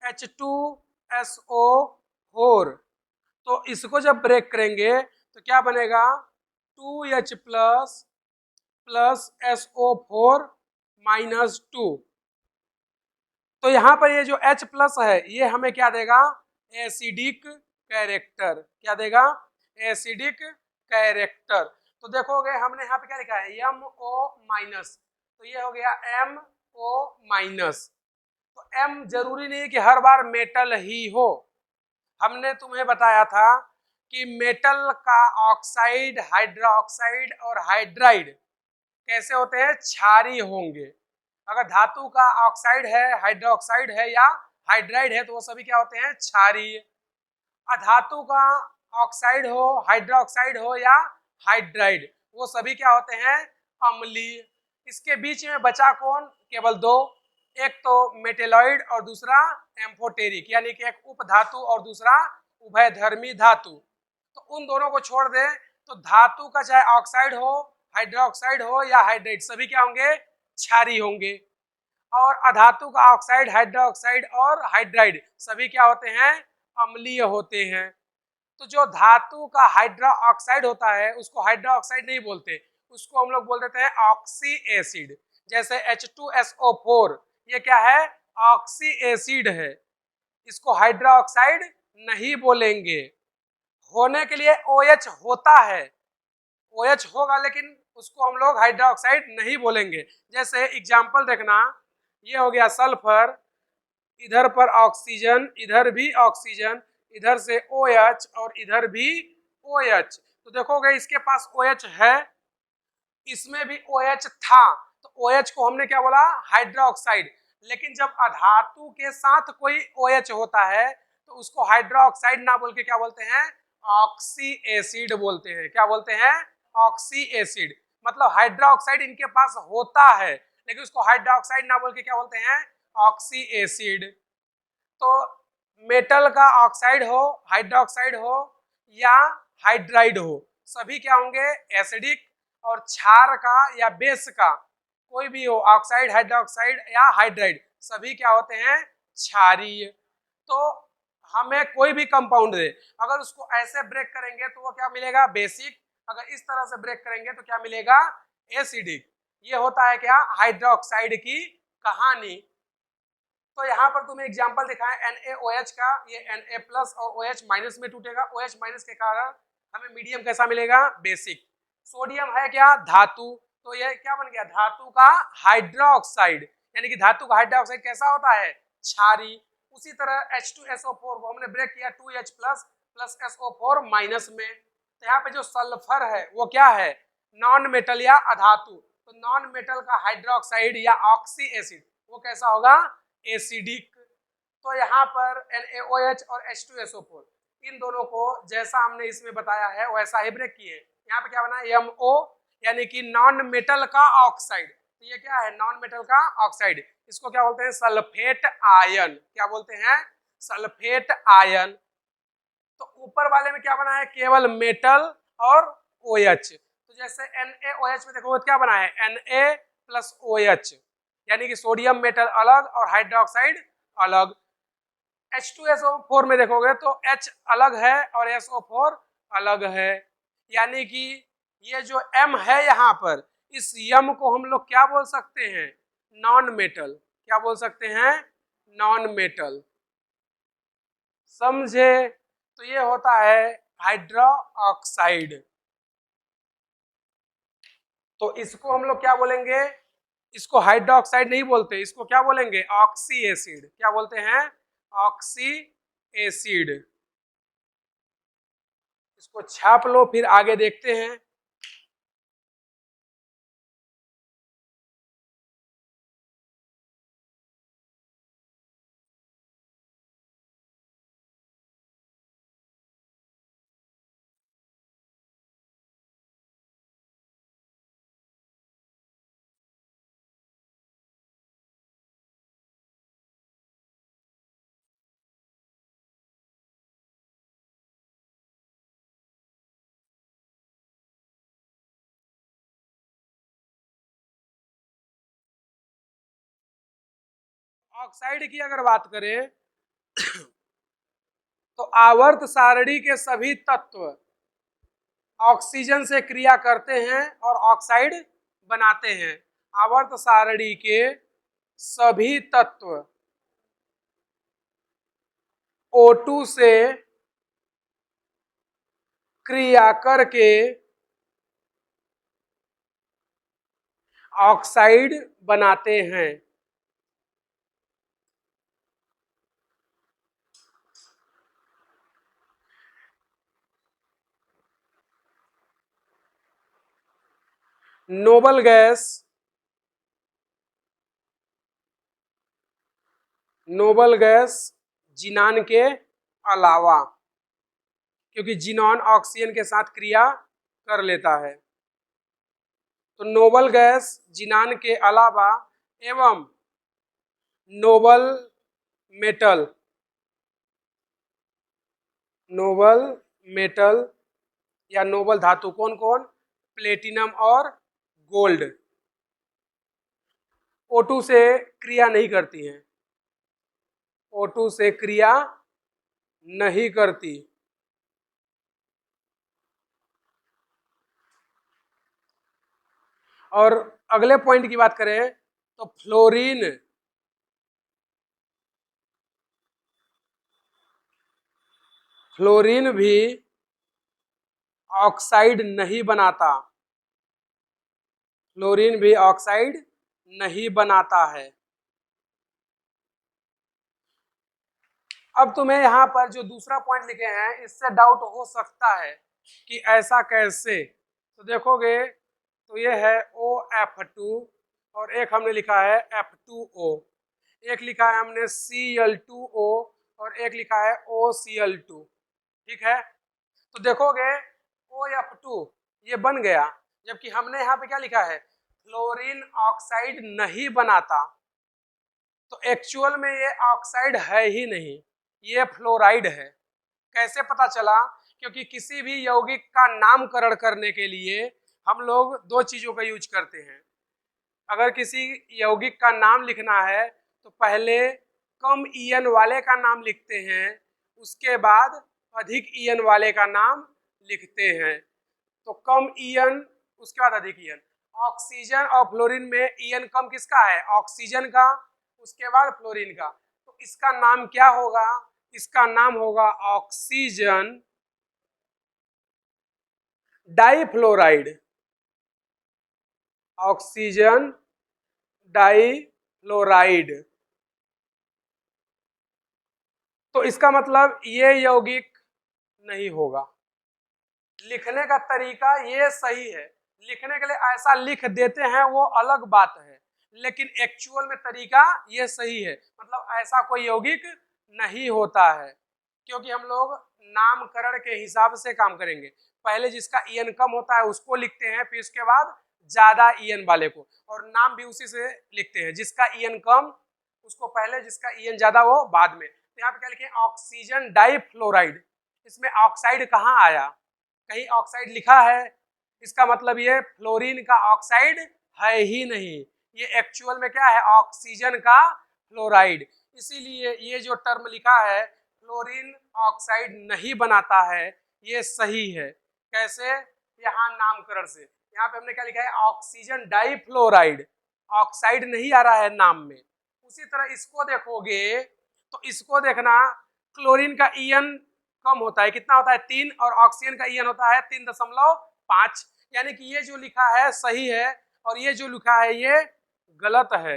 H2SO4, तो इसको जब ब्रेक करेंगे तो क्या बनेगा, 2H प्लस SO4 माइनस 2। तो यहाँ पर ये जो H प्लस है ये हमें क्या देगा, एसिडिक कैरेक्टर। क्या देगा, एसिडिक कैरेक्टर। तो देखोगे हमने यहाँ पे क्या लिखा है, MO माइनस, तो ये हो गया MO माइनस। तो M जरूरी नहीं कि हर बार मेटल ही हो। हमने तुम्हें बताया था कि मेटल का ऑक्साइड, हाइड्रोक्साइड और हाइड्राइड कैसे होते हैं, क्षारीय होंगे। अगर धातु का ऑक्साइड है, हाइड्रोक्साइड है या हाइड्राइड है तो वो सभी क्या होते हैं, क्षारीय। अधातु का ऑक्साइड हो, हाइड्रोक्साइड हो या हाइड्राइड, वो सभी क्या होते हैं, अम्लीय। इसके बीच में बचा कौन, केवल दो, एक तो मेटेलॉइड और दूसरा एम्फोटेरिक, यानी कि एक उपधातु और दूसरा उभयधर्मी धातु। तो उन दोनों को छोड़ दे तो धातु का चाहे ऑक्साइड हो, हाइड्रोक्साइड हो या हाइड्राइड, सभी क्या होंगे, क्षारीय होंगे। और अधातु का ऑक्साइड, हाइड्रोक्साइड और हाइड्राइड सभी क्या होते हैं, अम्लीय होते हैं। तो जो धातु का हाइड्रोक्साइड होता है उसको हाइड्रोक्साइड नहीं बोलते, उसको हम लोग बोल देते हैं ऑक्सी एसिड। जैसे H2SO4 ये क्या है, ऑक्सी एसिड है, इसको हाइड्रोक्साइड नहीं बोलेंगे। होने के लिए OH होता है, OH होगा लेकिन उसको हम लोग हाइड्रोक्साइड नहीं बोलेंगे। जैसे एग्जांपल देखना, ये हो गया सल्फर, इधर पर ऑक्सीजन, इधर भी ऑक्सीजन, इधर से OH और इधर भी OH। तो देखोगे इसके पास OH है, इसमें भी OH था, तो OH को हमने क्या बोला, हाइड्रोक्साइड। लेकिन जब अधातु के साथ कोई OH होता है तो उसको हाइड्रोक्साइड ना बोल के क्या बोलते हैं, ऑक्सी एसिड बोलते हैं। क्या बोलते हैं, ऑक्सी एसिड। मतलब हाइड्रोक्साइड इनके पास होता है लेकिन उसको हाइड्रोक्साइड ना बोल के क्या बोलते हैं, ऑक्सी एसिड। तो मेटल का ऑक्साइड हो, हाइड्रोक्साइड हो या हाइड्राइड हो, सभी क्या होंगे, एसिडिक। और क्षार का या बेस का कोई भी हो, ऑक्साइड, हाइड्रोक्साइड या हाइड्राइड, सभी क्या होते हैं, क्षारीय। तो हमें कोई भी कंपाउंड दे, अगर उसको ऐसे ब्रेक करेंगे तो वो क्या मिलेगा, बेसिक। अगर इस तरह से ब्रेक करेंगे तो क्या मिलेगा, एसिडिक। ये होता है क्या, हाइड्रोक्साइड की कहानी। तो यहाँ पर तुम्हें एग्जांपल दिखाएं NaOH का, ये Na प्लस और OH माइनस में टूटेगा, OH माइनस के कारण हमें मीडियम कैसा मिलेगा, बेसिक। सोडियम है क्या, धातु, तो ये क्या बन गया, धातु का हाइड्रोक्साइड, यानी कि धातु का हाइड्रोक्साइड कैसा होता है, क्षारी। उसी तरह H2SO4 को हमने ब्रेक किया 2H plus plus SO4 minus में। तो यहाँ पे जो सल्फर है वो क्या है, नॉन मेटल या अधातु। तो नॉन मेटल का हाइड्रोक्साइड या ऑक्सी एसिड वो कैसा होगा, एसिडिक। तो यहाँ पर NaOH और H2SO4 इन दोनों को जैसा हमने इसमें बताया है वैसा ही ब्रेक किए। यहाँ पे क्या बना है, MO यानी कि नॉन मेटल का ऑक्साइड। तो ये क्या है, नॉन मेटल का ऑक्साइड, इसको क्या बोलते हैं, सल्फेट आयन। क्या बोलते हैं, सल्फेट आयन। तो ऊपर वाले में क्या बना है, केवल मेटल और OH। तो जैसे NaOH में देखो क्या बना है, Na प्लस OH, यानी कि सोडियम मेटल अलग और हाइड्रोक्साइड अलग। H2SO4 में देखोगे तो H अलग है और SO4 अलग है, यानी कि ये जो M है यहाँ पर, इस M को हम लोग क्या बोल सकते हैं, नॉन मेटल। क्या बोल सकते हैं, नॉन मेटल। समझे, तो ये होता है हाइड्रोक्साइड। तो इसको हम लोग क्या बोलेंगे, इसको हाइड्रोक्साइड नहीं बोलते, इसको क्या बोलेंगे, ऑक्सी एसिड। क्या बोलते हैं, ऑक्सी एसिड। इसको छाप लो, फिर आगे देखते हैं। ऑक्साइड की अगर बात करें तो आवर्त सारणी के सभी तत्व ऑक्सीजन से क्रिया करते हैं और ऑक्साइड बनाते हैं। आवर्त सारणी के सभी तत्व O2 से क्रिया करके ऑक्साइड बनाते हैं। नोबल गैस, नोबल गैस जिनान के अलावा, क्योंकि जिनॉन ऑक्सीजन के साथ क्रिया कर लेता है, तो नोबल गैस जिनान के अलावा एवं नोबल मेटल, नोबल मेटल या नोबल धातु कौन कौन, प्लेटिनम और गोल्ड, O2 से क्रिया नहीं करती हैं, O2 से क्रिया नहीं करती। और अगले पॉइंट की बात करें तो फ्लोरीन, फ्लोरीन भी ऑक्साइड नहीं बनाता, फ्लोरीन भी ऑक्साइड नहीं बनाता है। अब तुम्हें यहाँ पर जो दूसरा पॉइंट लिखे हैं इससे डाउट हो सकता है कि ऐसा कैसे, तो देखोगे तो ये है OF2 और एक हमने लिखा है F2O, एक लिखा है हमने Cl2O और एक लिखा है OCl2। ठीक है, तो देखोगे OF2 ये बन गया, जबकि हमने यहाँ पे क्या लिखा है, फ्लोरीन ऑक्साइड नहीं बनाता, तो एक्चुअल में ये ऑक्साइड है ही नहीं, ये फ्लोराइड है। कैसे पता चला? क्योंकि किसी भी यौगिक का नामकरण करने के लिए हम लोग दो चीजों का यूज करते हैं। अगर किसी यौगिक का नाम लिखना है तो पहले कम ईएन वाले का नाम लिखते हैं, उसके बाद अधिक ईएन वाले का नाम लिखते हैं। तो कम ईएन, उसके बाद अधिक ईएन। ऑक्सीजन और फ्लोरीन में ईएन कम किसका है? ऑक्सीजन का, उसके बाद फ्लोरीन का। तो इसका नाम क्या होगा? इसका नाम होगा ऑक्सीजन डाइफ्लोराइड। Oxygen difluoride. तो इसका मतलब ये यौगिक नहीं होगा। लिखने का तरीका ये सही है, लिखने के लिए ऐसा लिख देते हैं वो अलग बात है, लेकिन एक्चुअल में तरीका ये सही है। मतलब ऐसा कोई यौगिक नहीं होता है, क्योंकि हम लोग नामकरण के हिसाब से काम करेंगे। पहले जिसका ईएन कम होता है उसको लिखते हैं, फिर उसके बाद ज्यादा ईएन वाले को, और नाम भी उसी से लिखते हैं। जिसका ईएन कम उसको पहले, जिसका ईएन ज्यादा वो बाद में। तो यहाँ पे क्या लिखे? Oxygen difluoride. इसमें ऑक्साइड कहाँ आया? कहीं ऑक्साइड लिखा है? इसका मतलब ये फ्लोरीन का ऑक्साइड है ही नहीं, ये एक्चुअल में क्या है? ऑक्सीजन का फ्लोराइड। इसीलिए ये जो टर्म लिखा है फ्लोरीन ऑक्साइड नहीं बनाता है, ये सही है। कैसे? यहाँ नामकरण से। यहाँ पे हमने क्या लिखा है? Oxygen difluoride. ऑक्साइड नहीं आ रहा है नाम में। उसी तरह इसको देखोगे तो इसको देखना, क्लोरीन का ईएन कम होता है, कितना होता है? 3, और ऑक्सीजन का ईएन होता है 3.5। यानी कि ये जो लिखा है सही है और ये जो लिखा है ये गलत है।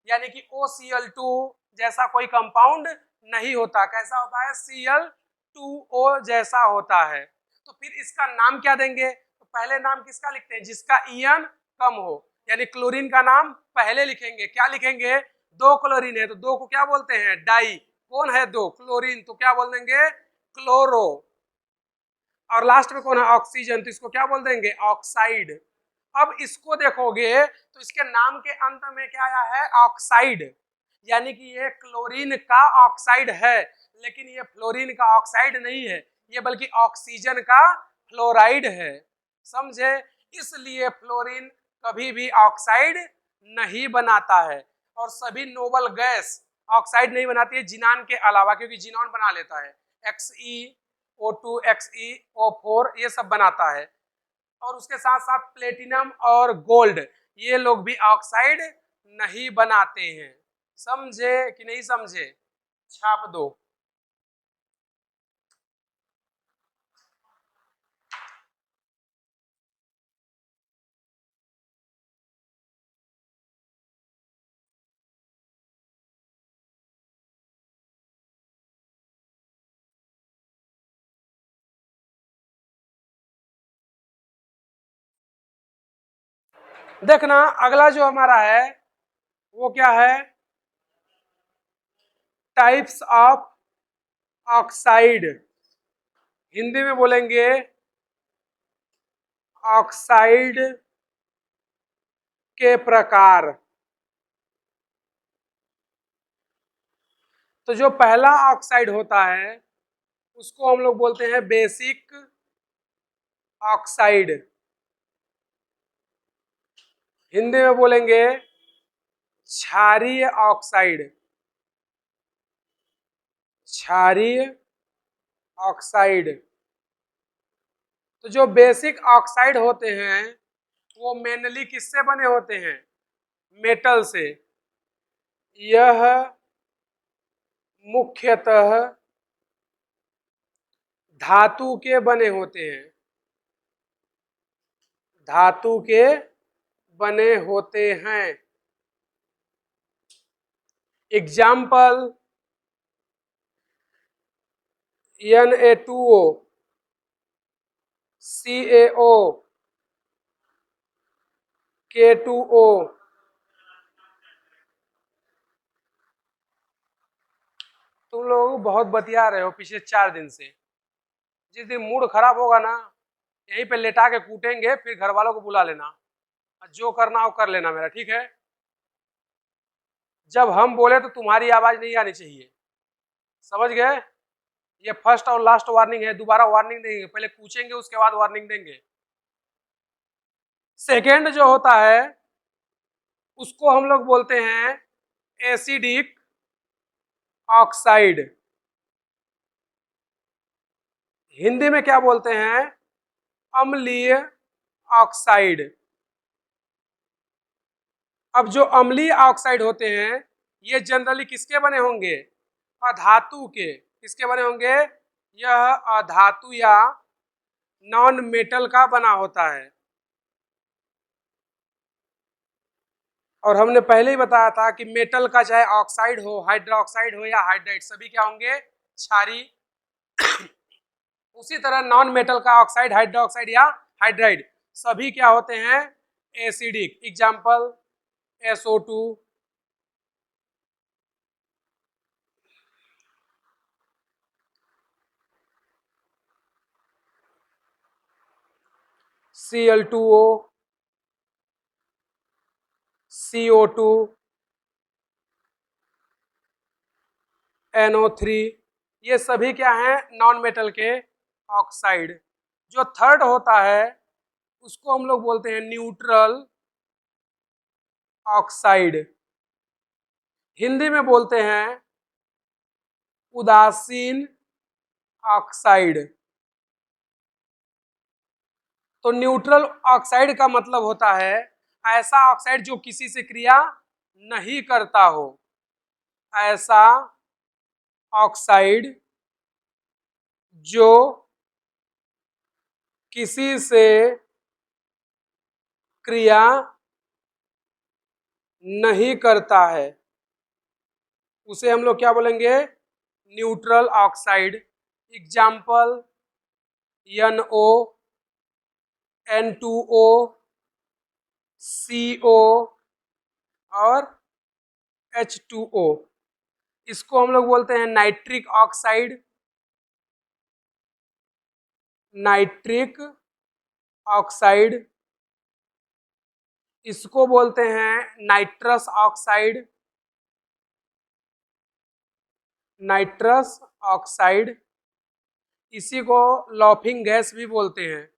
यानी कि OCl2 जैसा कोई कंपाउंड नहीं होता। कैसा होता है? Cl2O जैसा होता है। तो फिर इसका नाम क्या देंगे? तो पहले नाम किसका लिखते हैं? जिसका ईएन कम हो। यानी क्लोरीन का नाम पहले लिखेंगे। क्या लिखेंगे? 2 क्लोरीन है तो 2 को क्या बोलते हैं? डाई। कौन है 2? क्लोरीन, तो क्या बोल देंगे? क्लोरो। और लास्ट में कौन है? ऑक्सीजन, तो इसको क्या बोल देंगे? ऑक्साइड। अब इसको देखोगे तो इसके नाम के अंत में क्या आया है? ऑक्साइड। यानी कि ये क्लोरीन का ऑक्साइड है, लेकिन ये फ्लोरीन का ऑक्साइड नहीं है, ये बल्कि ऑक्सीजन का फ्लोराइड है। समझे? इसलिए फ्लोरीन कभी भी ऑक्साइड नहीं बनाता है, और सभी नोबल गैस ऑक्साइड नहीं बनाती है जिनान के अलावा, क्योंकि जिनॉन बना लेता है। XeO2, XeO4 ये सब बनाता है। और उसके साथ साथ प्लेटिनम और गोल्ड ये लोग भी ऑक्साइड नहीं बनाते हैं। समझे कि नहीं समझे? छाप दो। देखना अगला जो हमारा है वो क्या है? Types of oxide. हिंदी में बोलेंगे ऑक्साइड के प्रकार। तो जो पहला ऑक्साइड होता है उसको हम लोग बोलते हैं बेसिक ऑक्साइड। हिंदी में बोलेंगे क्षारीय ऑक्साइड। क्षारीय ऑक्साइड। तो जो बेसिक ऑक्साइड होते हैं वो मेनली किससे बने होते हैं? मेटल से। यह मुख्यतः धातु के बने होते हैं। धातु के बने होते हैं। Example Na2O, CaO, K2O। तुम लोग बहुत बतिया रहे हो पिछले 4 दिन से। जिस दिन मूड खराब होगा ना, यहीं पे लेटा के कूटेंगे, फिर घर वालों को बुला लेना। जो करना हो कर लेना मेरा, ठीक है। जब हम बोले तो तुम्हारी आवाज नहीं आनी चाहिए, समझ गए। ये फर्स्ट और लास्ट वार्निंग है, दोबारा वार्निंग देंगे, पहले पूछेंगे उसके बाद वार्निंग देंगे। सेकेंड जो होता है उसको हम लोग बोलते हैं एसिडिक ऑक्साइड। हिंदी में क्या बोलते हैं? अम्लीय ऑक्साइड। अब जो अम्लीय ऑक्साइड होते हैं ये जनरली किसके बने होंगे? अधातु के। किसके बने होंगे? यह अधातु या नॉन मेटल का बना होता है। और हमने पहले ही बताया था कि मेटल का चाहे ऑक्साइड हो, हाइड्रोक्साइड हो या हाइड्राइड, सभी क्या होंगे? क्षारी। उसी तरह नॉन मेटल का ऑक्साइड, हाइड्रोक्साइड या हाइड्राइड, सभी क्या होते हैं? Acidic. Example SO2, Cl2O, CO2, NO3, ये सभी क्या हैं? नॉन मेटल के ऑक्साइड। जो थर्ड होता है उसको हम लोग बोलते हैं न्यूट्रल ऑक्साइड। हिंदी में बोलते हैं उदासीन ऑक्साइड। तो न्यूट्रल ऑक्साइड का मतलब होता है ऐसा ऑक्साइड जो किसी से क्रिया नहीं करता हो। ऐसा ऑक्साइड जो किसी से क्रिया नहीं करता है उसे हम लोग क्या बोलेंगे? Neutral oxide. Example NO, N2O, CO और H2O। इसको हम लोग बोलते हैं नाइट्रिक ऑक्साइड। Nitric oxide. इसको बोलते हैं नाइट्रस ऑक्साइड। Nitrous oxide. इसी को लॉफिंग गैस भी बोलते हैं।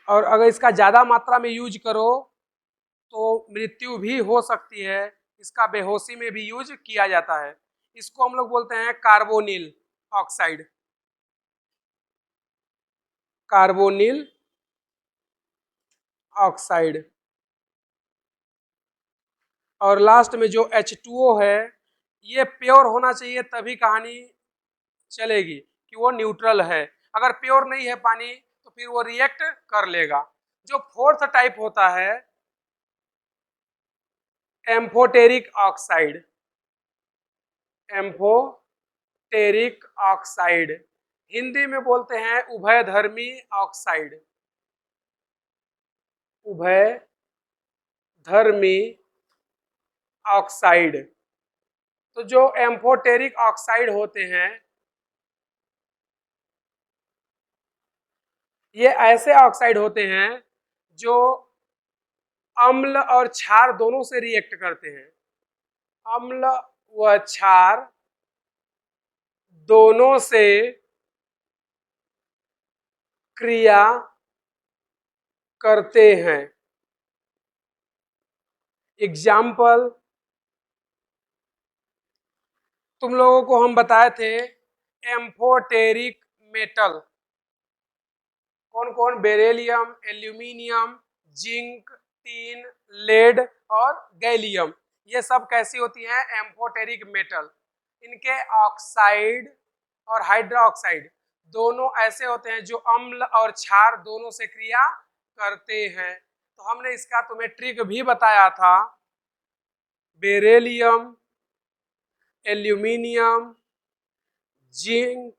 और अगर इसका ज्यादा मात्रा में यूज करो तो मृत्यु भी हो सकती है। इसका बेहोशी में भी यूज किया जाता है। इसको हम लोग बोलते हैं कार्बोनिल ऑक्साइड। Carbonyl oxide. और लास्ट में जो H2O है ये प्योर होना चाहिए तभी कहानी चलेगी कि वो न्यूट्रल है। अगर प्योर नहीं है पानी तो फिर वो रिएक्ट कर लेगा। जो फोर्थ टाइप होता है amphoteric oxide. Amphoteric oxide Hindi में बोलते हैं उभयधर्मी ऑक्साइड। उभयधर्मी ऑक्साइड। तो जो एम्फोटेरिक ऑक्साइड होते हैं ये ऐसे ऑक्साइड होते हैं जो अम्ल और क्षार दोनों से रिएक्ट करते हैं। अम्ल व क्षार दोनों से क्रिया करते हैं। एग्जाम्पल तुम लोगों को हम बताए थे एम्फोटेरिक मेटल कौन कौन? Beryllium, aluminium, zinc, tin, lead और गैलियम। ये सब कैसी होती हैं? Amphoteric metal. इनके ऑक्साइड और हाइड्रोक्साइड दोनों ऐसे होते हैं जो अम्ल और क्षार दोनों से क्रिया करते हैं। तो हमने इसका तुम्हें ट्रिक भी बताया था। Beryllium, aluminium, zinc,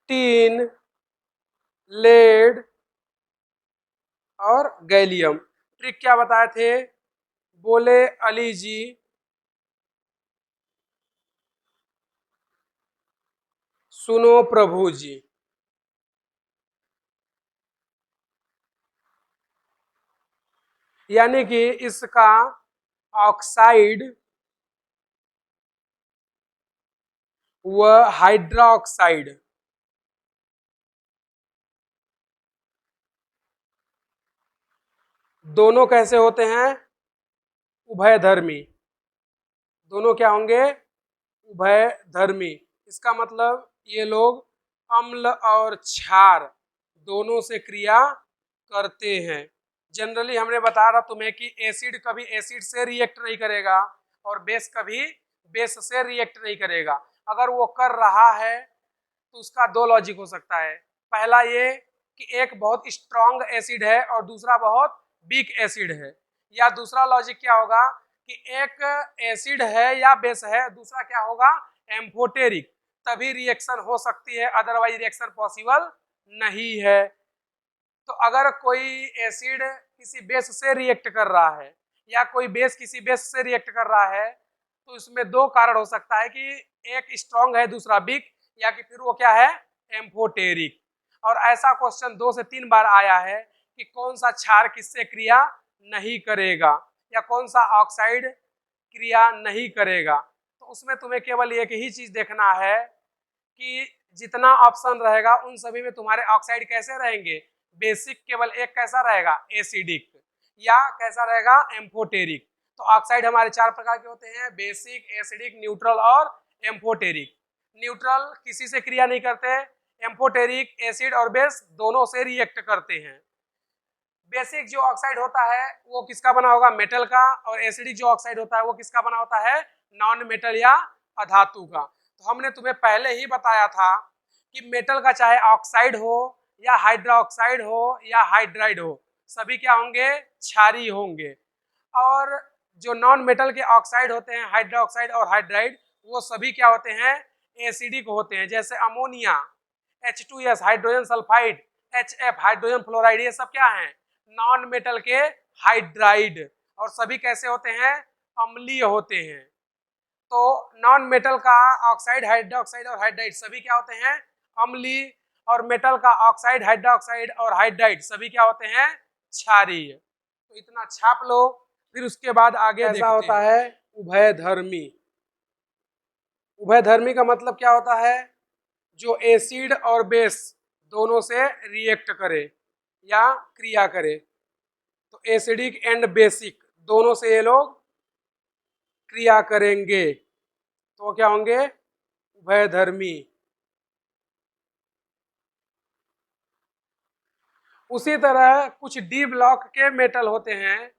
tin, lead और गैलियम। ट्रिक क्या बताए थे? बोले अली जी सुनो प्रभु जी, यानी कि इसका ऑक्साइड व हाइड्रोक्साइड दोनों कैसे होते हैं? उभयधर्मी। दोनों क्या होंगे? उभयधर्मी। इसका मतलब ये लोग अम्ल और क्षार दोनों से क्रिया करते हैं। जनरली हमने बताया था तुम्हें कि एसिड कभी एसिड से रिएक्ट नहीं करेगा और बेस कभी बेस से रिएक्ट नहीं करेगा। अगर वो कर रहा है तो उसका दो लॉजिक हो सकता है। पहला ये कि एक बहुत स्ट्रॉन्ग एसिड है और दूसरा बहुत वीक एसिड है, या दूसरा लॉजिक क्या होगा कि एक एसिड है या बेस है, दूसरा क्या होगा एम्फोटेरिक, तभी रिएक्शन हो सकती है, अदरवाइज रिएक्शन पॉसिबल नहीं है। तो अगर कोई एसिड किसी बेस से रिएक्ट कर रहा है या कोई बेस किसी बेस से रिएक्ट कर रहा है तो इसमें दो कारण हो सकता है कि एक स्ट्रॉन्ग है दूसरा वीक, या कि फिर वो क्या है एम्फोटेरिक। और ऐसा क्वेश्चन 2 से 3 बार आया है कि कौन सा क्षार किससे क्रिया नहीं करेगा या कौन सा ऑक्साइड क्रिया नहीं करेगा। तो उसमें तुम्हें केवल एक ही चीज देखना है कि जितना ऑप्शन रहेगा उन सभी में तुम्हारे ऑक्साइड कैसे रहेंगे, बेसिक, केवल एक कैसा रहेगा एसिडिक, या कैसा रहेगा एम्फोटेरिक। तो ऑक्साइड हमारे 4 प्रकार के होते हैं, बेसिक, एसिडिक, न्यूट्रल और एम्फोटेरिक। न्यूट्रल किसी से क्रिया नहीं करते, एम्फोटेरिक एसिड और बेस दोनों से रिएक्ट करते हैं। बेसिक जो ऑक्साइड होता है वो किसका बना होगा, मेटल का, और एसिडिक जो ऑक्साइड होता है वो किसका बना होता है, नॉन मेटल या अधातु का। तो हमने तुम्हें पहले ही बताया था कि मेटल का चाहे ऑक्साइड हो या हाइड्रोक्साइड हो या हाइड्राइड हो, सभी क्या होंगे, क्षारीय होंगे। और जो नॉन मेटल के ऑक्साइड होते हैं, हाइड्रोक्साइड और हाइड्राइड, वो सभी क्या होते हैं, एसिडिक होते हैं। जैसे ammonia, H2S hydrogen sulphide, HF hydrogen fluoride, ये सब क्या है, नॉन मेटल के हाइड्राइड, और सभी कैसे होते हैं, अम्लीय होते हैं। तो नॉन मेटल का ऑक्साइड, हाइड्रोक्साइड और हाइड्राइड सभी क्या होते हैं, अम्लीय, और मेटल का ऑक्साइड, हाइड्रोक्साइड और हाइड्राइड सभी क्या होते हैं, क्षारीय। तो इतना छाप लो, फिर उसके बाद आगे देखते हैं। होता है उभयधर्मी। उभयधर्मी का मतलब क्या होता है, जो एसिड और बेस दोनों से रिएक्ट करे या क्रिया करे। तो एसिडिक एंड बेसिक दोनों से ये लोग क्रिया करेंगे, तो क्या होंगे, उभयधर्मी। उसी तरह कुछ डी ब्लॉक के मेटल होते हैं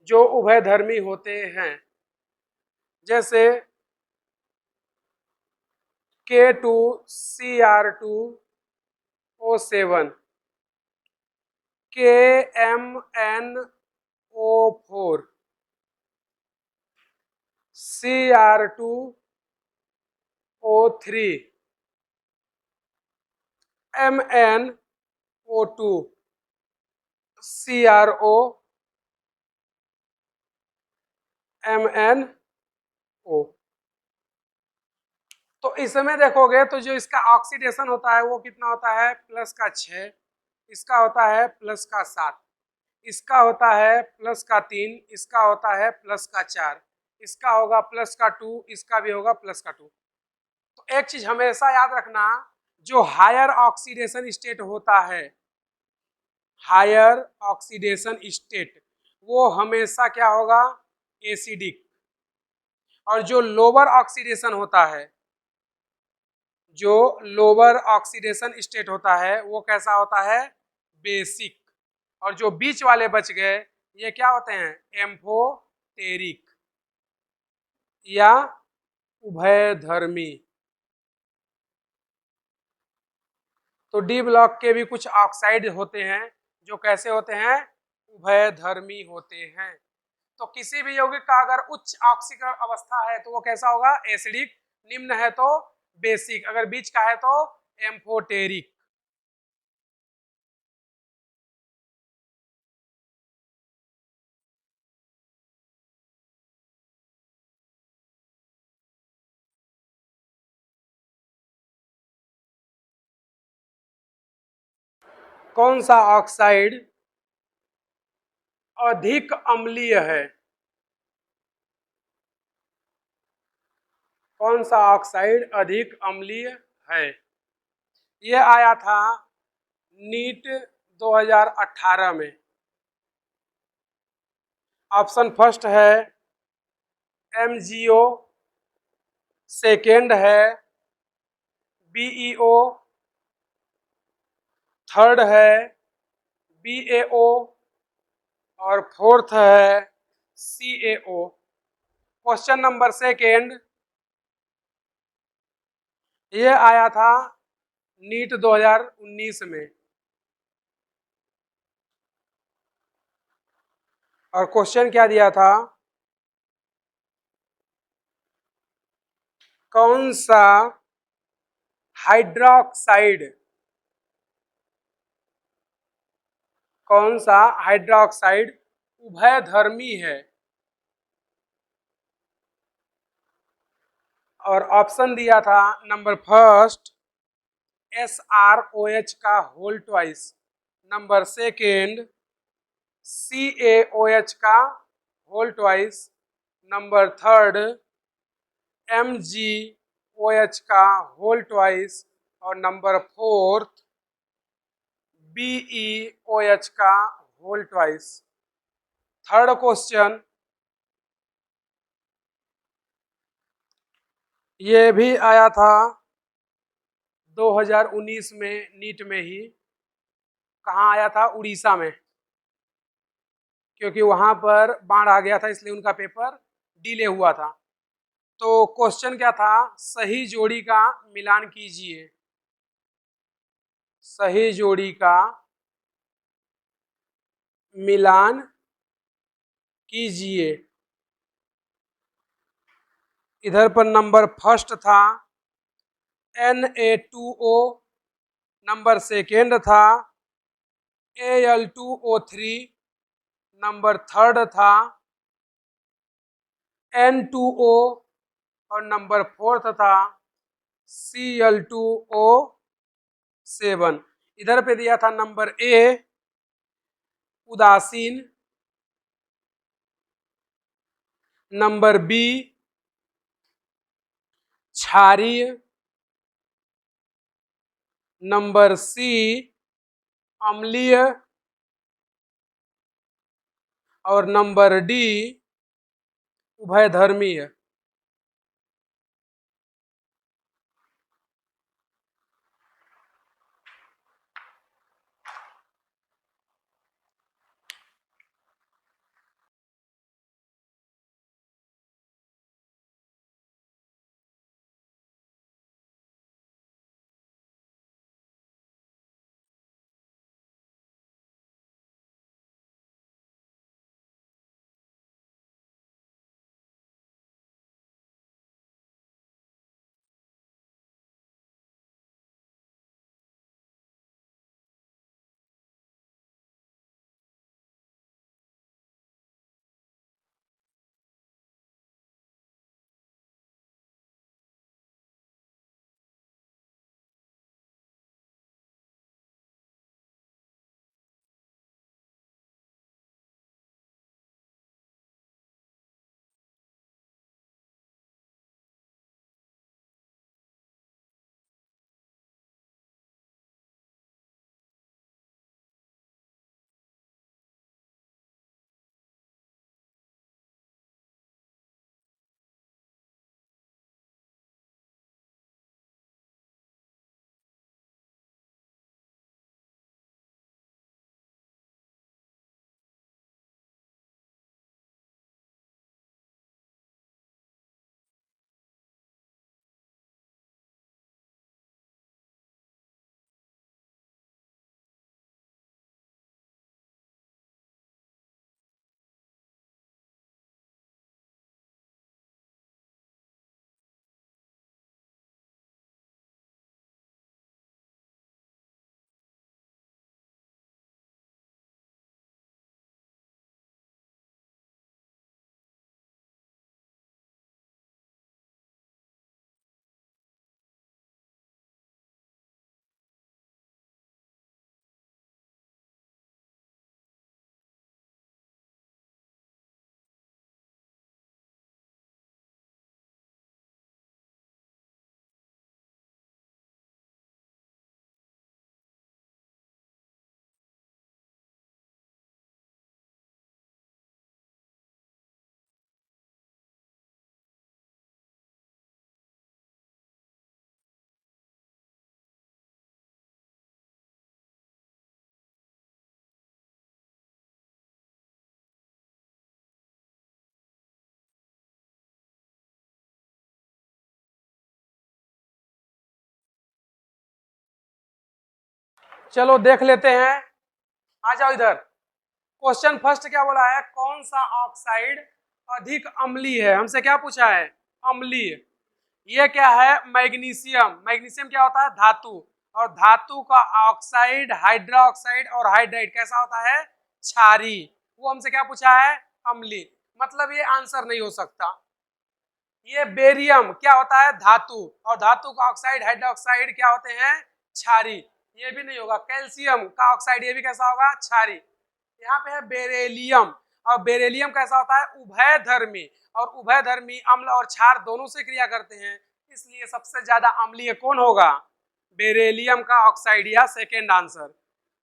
जो उभयधर्मी होते हैं, जैसे K2Cr2O7, KMnO4, Cr2O3, MnO2, CrO, MnO। तो इसमें देखोगे तो जो इसका ऑक्सीडेशन होता है वो कितना होता है, +6, इसका होता है +7, इसका होता है +3, इसका होता है +4, इसका होगा +2, इसका भी होगा +2। तो एक चीज हमेशा याद रखना, जो हायर ऑक्सीडेशन स्टेट होता है, हायर ऑक्सीडेशन स्टेट, वो हमेशा क्या होगा, एसिडिक। और जो लोअर ऑक्सीडेशन होता है, जो लोअर ऑक्सीडेशन स्टेट होता है वो कैसा होता है, बेसिक। और जो बीच वाले बच गए ये क्या होते हैं, एम्फोटेरिक या उभयधर्मी। तो डी ब्लॉक के भी कुछ ऑक्साइड होते हैं जो कैसे होते हैं, उभयधर्मी होते हैं। तो किसी भी यौगिक का अगर उच्च ऑक्सीकरण अवस्था है तो वो कैसा होगा, एसिडिक, निम्न है तो बेसिक, अगर बीच का है तो एम्फोटेरिक। कौन सा ऑक्साइड अधिक अम्लीय है? कौन सा ऑक्साइड अधिक अम्लीय है? ये आया था नीट 2018 में। ऑप्शन फर्स्ट है MgO, सेकेंड है BeO, थर्ड है BaO और फोर्थ है CaO। क्वेश्चन नंबर सेकेंड, ये आया था नीट 2019 में और क्वेश्चन क्या दिया था? कौन सा हाइड्रोक्साइड उभयधर्मी है? और ऑप्शन दिया था नंबर फर्स्ट SrOH का whole twice, number second CaOH का whole twice, number third MgOH का होल ट्वाइस और नंबर फोर्थ BeOH का होल ट्वाइस। थर्ड क्वेश्चन, ये भी आया था 2019 में नीट में ही। कहाँ आया था? उड़ीसा में, क्योंकि वहां पर बाढ़ आ गया था इसलिए उनका पेपर डिले हुआ था। तो क्वेश्चन क्या था? सही जोड़ी का मिलान कीजिए। सही जोड़ी का मिलान कीजिए। इधर पर नंबर फर्स्ट था Na2O, नंबर सेकेंड था Al2O3, नंबर थर्ड था N2O और नंबर फोर्थ था Cl2O7। इधर पे दिया था नंबर ए उदासीन, नंबर बी क्षारीय, नंबर सी अम्लीय और नंबर डी उभयधर्मीय। चलो देख लेते हैं, आ जाओ इधर। क्वेश्चन फर्स्ट क्या बोला है, कौन सा ऑक्साइड अधिक अम्लीय है, हमसे क्या पूछा है, अम्लीय। ये क्या है, मैग्नीशियम। मैग्नीशियम क्या होता है, धातु, और धातु का ऑक्साइड, हाइड्रोक्साइड और हाइड्राइड कैसा होता है, क्षारी। वो हमसे क्या पूछा है, अम्लीय, मतलब ये आंसर नहीं हो सकता। ये बेरियम क्या होता है, धातु, और धातु का ऑक्साइड, हाइड्रोक्साइड क्या होते हैं, क्षारी, ये भी नहीं होगा। कैल्शियम का ऑक्साइड, ये भी कैसा होगा, क्षारी। यहाँ पे है बेरेलियम, और बेरेलियम कैसा होता है, उभयधर्मी, और उभयधर्मी अम्ल और क्षार दोनों से क्रिया करते हैं, इसलिए सबसे ज्यादा अम्लीय कौन होगा, बेरेलियम का ऑक्साइड, या सेकेंड आंसर।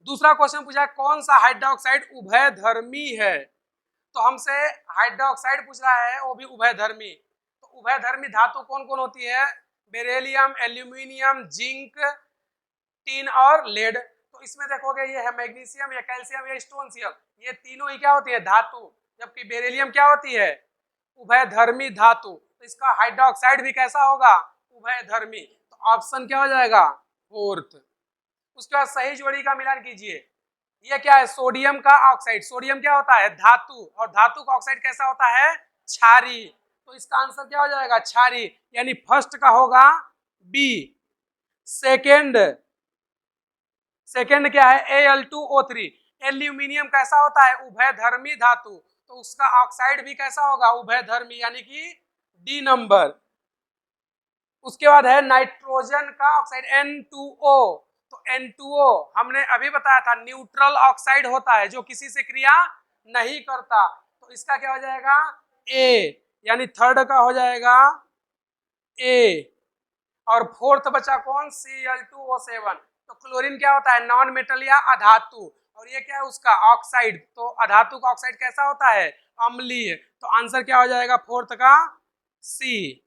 दूसरा क्वेश्चन पूछा है, कौन सा हाइड्रोक्साइड उभयधर्मी है, तो हमसे हाइड्रोक्साइड पूछ रहा है, वो भी उभयधर्मी। तो उभयधर्मी धातु कौन कौन होती है, बेरिलियम, एल्यूमिनियम, जिंक, टीन और लेड। तो इसमें देखोगे ये है मैग्नीशियम, या कैल्शियम, या स्टोनशियम, ये तीनों ही क्या होती है, धातु, जबकि बेरिलियम क्या होती है, उभयधर्मी धातु। तो इसका हाइड्रोक्साइड भी कैसा होगा, उभयधर्मी। तो ऑप्शन क्या हो जाएगा, फोर्थ। उसके बाद सही जोड़ी का मिलान कीजिए। ये क्या है, सोडियम का ऑक्साइड। सोडियम क्या होता है, धातु, और धातु का ऑक्साइड कैसा होता है, क्षारी। तो इसका आंसर क्या हो जाएगा, क्षारी, यानी फर्स्ट का होगा बी। सेकेंड क्या है, Al2O3। एल्यूमिनियम कैसा होता है, उभयधर्मी धातु, तो उसका ऑक्साइड भी कैसा होगा, उभयधर्मी, यानी कि डी नंबर। उसके बाद है नाइट्रोजन का ऑक्साइड N2O। तो N2O हमने अभी बताया था न्यूट्रल ऑक्साइड होता है, जो किसी से क्रिया नहीं करता, तो इसका क्या हो जाएगा, ए, यानी थर्ड का हो जाएगा ए। और फोर्थ बचा कौन, Cl2O7। तो क्लोरीन क्या होता है, नॉन मेटल या अधातु, और ये क्या है उसका ऑक्साइड। तो अधातु का ऑक्साइड कैसा होता है, अम्लीय। तो आंसर क्या हो जाएगा फोर्थ का सी।